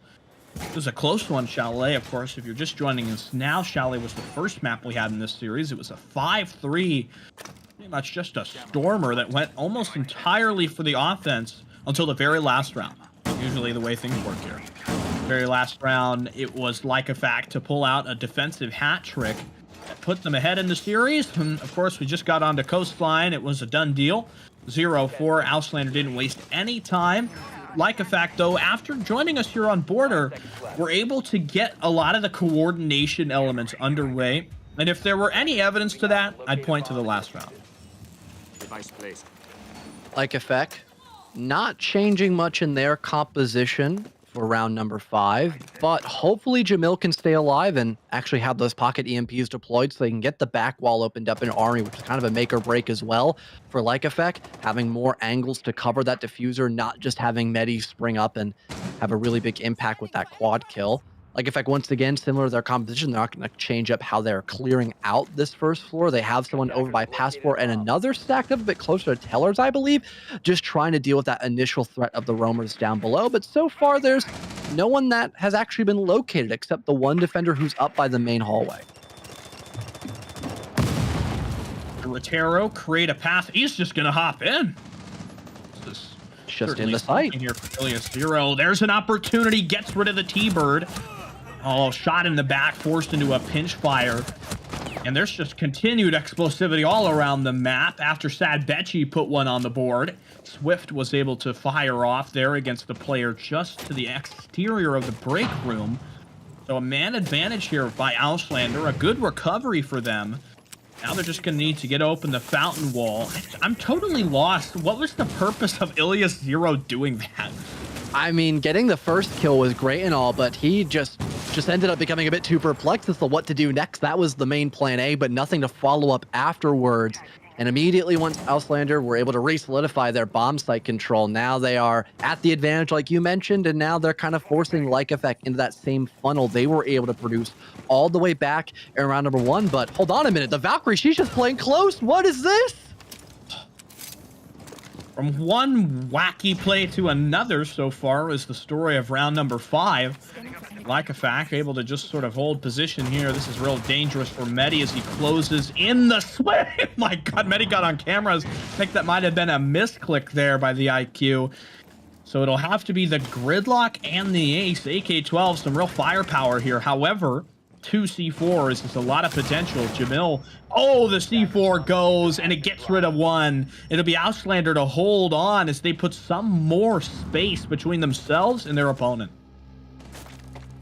It was a close one, Chalet, of course. If you're just joining us now, Chalet was the first map we had in this series. It was a 5-3, pretty much just a stormer that went almost entirely for the offense until the very last round. Usually the way things work here. Very last round, it was like a fact to pull out a defensive hat trick that put them ahead in the series. And of course, we just got onto Coastline. It was a done deal. 0-4. Auslander didn't waste any time. Like a fact, though, after joining us here on Border, we're able to get a lot of the coordination elements underway. And if there were any evidence to that, I'd point to the last round. Device placed. Like effect, not changing much in their composition for round number 5, but hopefully Jamil can stay alive and actually have those pocket EMPs deployed so they can get the back wall opened up in Army, which is kind of a make or break as well for Like Effect, having more angles to cover that diffuser, not just having Medi spring up and have a really big impact with that quad kill. Like Effect, once again, similar to their composition, they're not going to change up how they're clearing out this first floor. They have someone over by Passport and another stacked up a bit closer to Tellers, I believe, just trying to deal with that initial threat of the roamers down below. But so far, there's no one that has actually been located except the one defender who's up by the main hallway. Latero create a path. He's just going to hop in. Just in the sight. Here for Ilias Zero. There's an opportunity. Gets rid of the T-Bird. Oh, shot in the back, forced into a pinch fire. And there's just continued explosivity all around the map after Sad Betchy put one on the board. Swift was able to fire off there against the player just to the exterior of the break room. So a man advantage here by Auslander. A good recovery for them. Now they're just going to need to get open the fountain wall. I'm totally lost. What was the purpose of Ilias Zero doing that? I mean, getting the first kill was great and all, but he just ended up becoming a bit too perplexed as to what to do next. That was the main plan A, but nothing to follow up afterwards. And immediately once Auslander were able to re-solidify their bomb site control, now they are at the advantage like you mentioned, and now they're kind of forcing Like Effect into that same funnel they were able to produce all the way back in round number 1. But hold on a minute, the Valkyrie, she's just playing close. What is this? From one wacky play to another so far is the story of round number 5. Like a fact, able to just sort of hold position here. This is real dangerous for Medi as he closes in the swing. My God, Medi got on cameras. I think that might have been a misclick there by the IQ. So it'll have to be the Gridlock and the Ace. AK-12, some real firepower here. However, 2 C4s is a lot of potential. Jamil, oh, the C4 goes and it gets rid of one. It'll be Auslander to hold on as they put some more space between themselves and their opponent.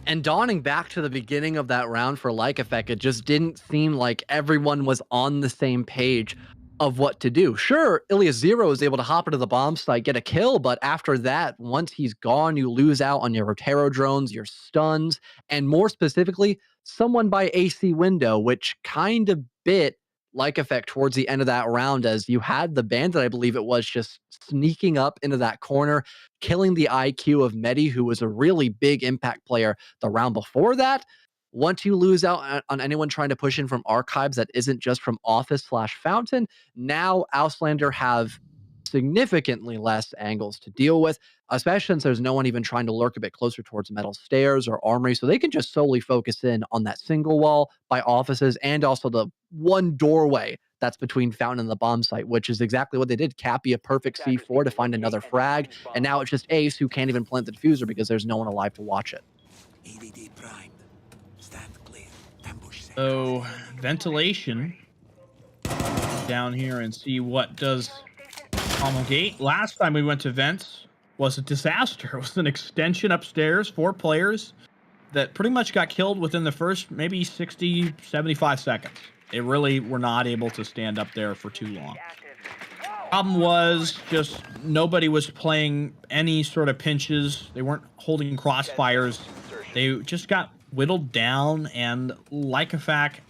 And dawning back to the beginning of that round for Like Effect, it just didn't seem like everyone was on the same page of what to do. Sure, Ilias Zero is able to hop into the bomb site, get a kill, but after that, once he's gone, you lose out on your Rotero drones, your stuns, and more specifically, someone by AC window, which kind of bit Like Effect towards the end of that round as you had the bandit, I believe it was, just sneaking up into that corner, killing the IQ of Medi, who was a really big impact player the round before that. Once you lose out on anyone trying to push in from archives that isn't just from office/fountain, now Auslander have significantly less angles to deal with, especially since there's no one even trying to lurk a bit closer towards metal stairs or armory, so they can just solely focus in on that single wall by offices and also the one doorway that's between fountain and the bomb site, which is exactly what they did. Cappy a perfect C4 to find another frag, and now it's just Ace who can't even plant the diffuser because there's no one alive to watch it. EDD primed. Stand clear. Ambush set. So ventilation down here and see what does promulgate. Last time we went to vents was a disaster. It was an extension upstairs, 4 players that pretty much got killed within the first maybe 60, 75 seconds. They really were not able to stand up there for too long. Problem was just nobody was playing any sort of pinches. They weren't holding crossfires. They just got whittled down, and like a fact,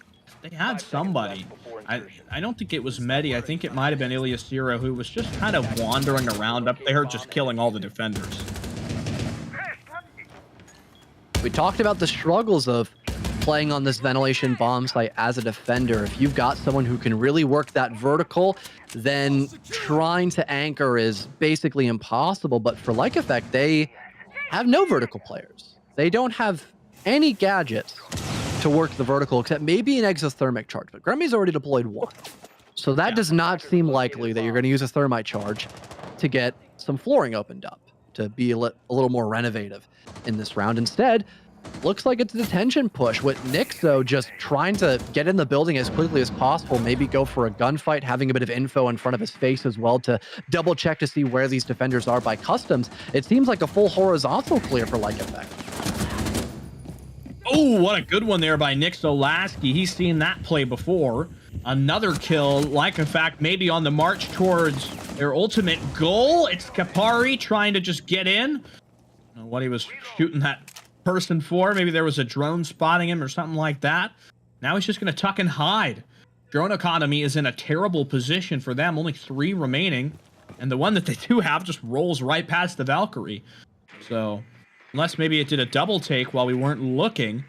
they had somebody. I don't think it was Medi. I think it might have been Ilias Zero, who was just kind of wandering around up there, just killing all the defenders. We talked about the struggles of playing on this ventilation bomb site as a defender. If you've got someone who can really work that vertical, then trying to anchor is basically impossible. But for Like Effect, they have no vertical players. they don't have any gadgets to work the vertical except maybe an exothermic charge, but Gremmy's already deployed one. So that does not seem likely that you're going to use a thermite charge to get some flooring opened up, to be a little more renovative in this round. Instead, looks like it's a detention push with Nyx, though, just trying to get in the building as quickly as possible, maybe go for a gunfight, having a bit of info in front of his face as well to double check to see where these defenders are by customs. It seems like a full horizontal clear for Like Effect. Oh, what a good one there by Nick Solasky. He's seen that play before. Another kill, Like Effect, maybe on the march towards their ultimate goal. It's Kapari trying to just get in. I don't know what he was shooting that person for. Maybe there was a drone spotting him or something like that. Now he's just going to tuck and hide. Drone economy is in a terrible position for them. Only 3 remaining. And the one that they do have just rolls right past the Valkyrie. So, unless maybe it did a double take while we weren't looking,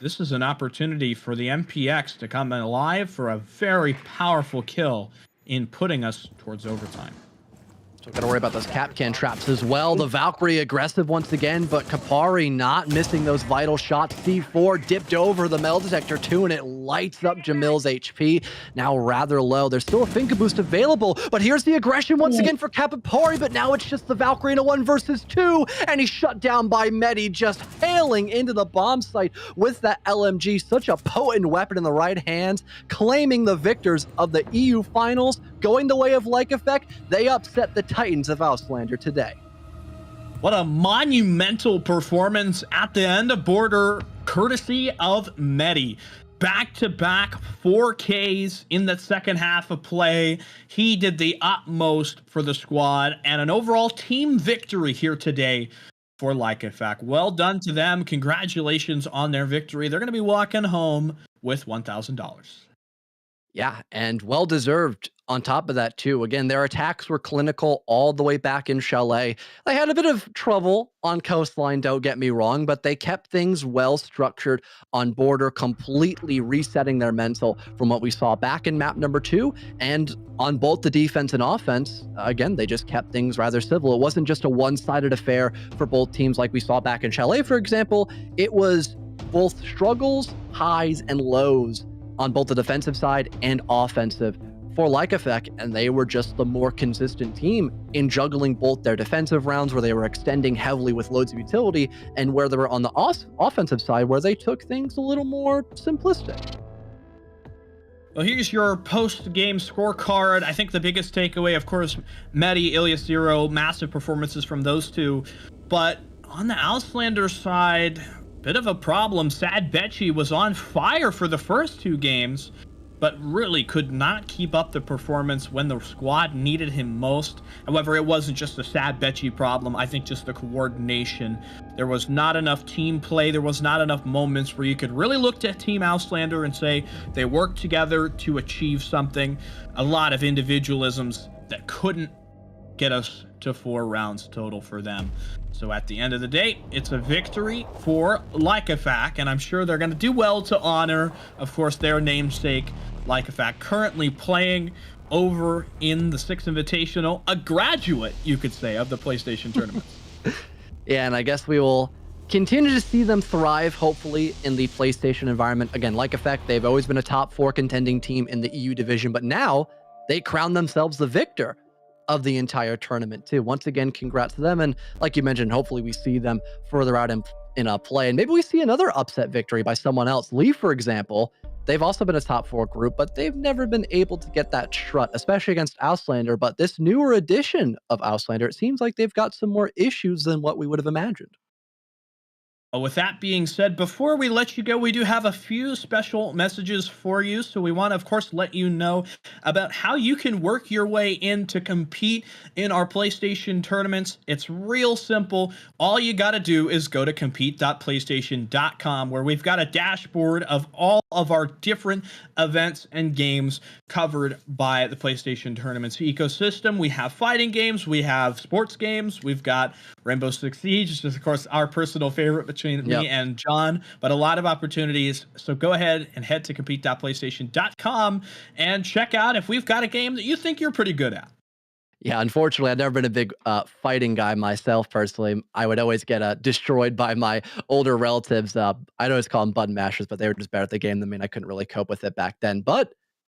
this is an opportunity for the MPX to come alive for a very powerful kill in putting us towards overtime. So we've got to worry about those Capcan traps as well. The Valkyrie aggressive once again, but Kapari not missing those vital shots. C4 dipped over the metal detector too, and it lights up Jamil's HP. Now rather low. There's still a Finka boost available, but here's the aggression once again for Kapari, but now it's just the Valkyrie in a 1 versus 2, and he's shut down by Medi, just hailing into the bomb site with that LMG. Such a potent weapon in the right hands, claiming the victors of the EU finals, going the way of Like Effect. They upset the Titans of Auslander today. What a monumental performance at the end of Border, courtesy of Medi. Back-to-back 4Ks in the second half of play. He did the utmost for the squad, and an overall team victory here today for Like Effect. Well done to them. Congratulations on their victory. They're going to be walking home with $1,000. Yeah, and well-deserved on top of that, too. Again, their attacks were clinical all the way back in Chalet. They had a bit of trouble on Coastline, don't get me wrong, but they kept things well-structured on Border, completely resetting their mental from what we saw back in map number 2. And on both the defense and offense, again, they just kept things rather civil. It wasn't just a one-sided affair for both teams like we saw back in Chalet, for example. It was both struggles, highs, and lows on both the defensive side and offensive for Like Effect, and they were just the more consistent team in juggling both their defensive rounds where they were extending heavily with loads of utility, and where they were on the offensive side where they took things a little more simplistic. Well, here's your post-game scorecard. I think the biggest takeaway, of course, Medi, Ilias Zero, massive performances from those two. But on the Auslander side, bit of a problem. Sad Betchy was on fire for the first 2 games, but really could not keep up the performance when the squad needed him most. However, it wasn't just a Sad Betchy problem. I think just the coordination. There was not enough team play. There was not enough moments where you could really look at Team Auslander and say they worked together to achieve something. A lot of individualisms that couldn't get us to 4 rounds total for them. So at the end of the day, it's a victory for Like Effect, and I'm sure they're going to do well to honor, of course, their namesake, Like Effect, currently playing over in the 6th Invitational, a graduate, you could say, of the PlayStation tournament. Yeah, and I guess we will continue to see them thrive, hopefully, in the PlayStation environment. Again, Like Effect, they've always been a top 4 contending team in the EU division, but now they crown themselves the victor of the entire tournament too. Once again, congrats to them, and like you mentioned, hopefully we see them further out in a play, and maybe we see another upset victory by someone else. Lee, for example, they've also been a top 4 group, but they've never been able to get that strut, especially against Auslander. But this newer edition of Auslander, it seems like they've got some more issues than what we would have imagined. Well, with that being said, before we let you go, we do have a few special messages for you. So we want to, of course, let you know about how you can work your way in to compete in our PlayStation tournaments. It's real simple. All you got to do is go to compete.playstation.com, where we've got a dashboard of all of our different events and games covered by the PlayStation tournaments ecosystem. We have fighting games, we have sports games, we've got Rainbow Six Siege, which is, of course, our personal favorite between me and John, but a lot of opportunities. So go ahead and head to compete.playstation.com and check out if we've got a game that you think you're pretty good at. Yeah, unfortunately, I've never been a big fighting guy myself personally. I would always get destroyed by my older relatives. I'd always call them button mashers, but they were just better at the game than me, and I couldn't really cope with it back then. But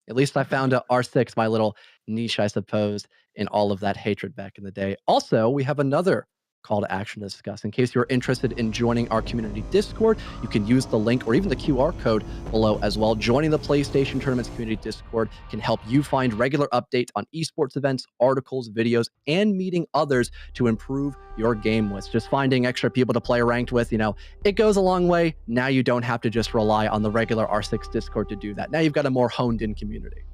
at least I found a R6, my little niche, I suppose, in all of that hatred back in the day. Also, we have another call to action to discuss. In case you're interested in joining our community Discord, you can use the link or even the QR code below as well. Joining the PlayStation Tournaments community Discord can help you find regular updates on esports events, articles, videos, and meeting others to improve your game with. Just finding extra people to play ranked with, it goes a long way. Now you don't have to just rely on the regular R6 Discord to do that. Now you've got a more honed in community.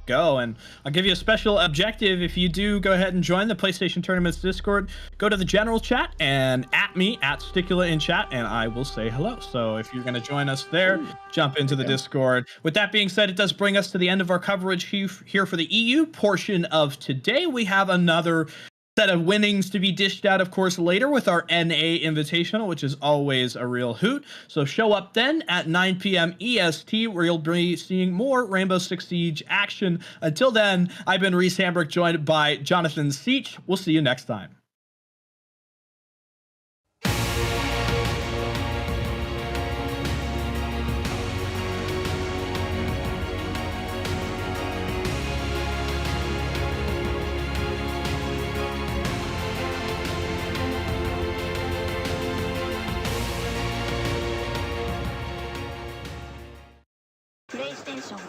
Go, and I'll give you a special objective. If you do go ahead and join the PlayStation Tournaments Discord, go to the general chat and at me at Sticula in chat, and I will say hello. So if you're going to join us there, jump into the Discord. With that being said, it does bring us to the end of our coverage here for the EU portion of today. We have another set of winnings to be dished out, of course, later with our NA Invitational, which is always a real hoot. So show up then at 9 p.m. EST, where you'll be seeing more Rainbow Six Siege action. Until then, I've been Reese Hambrick, joined by Jonathan Seach. We'll see you next time. PlayStation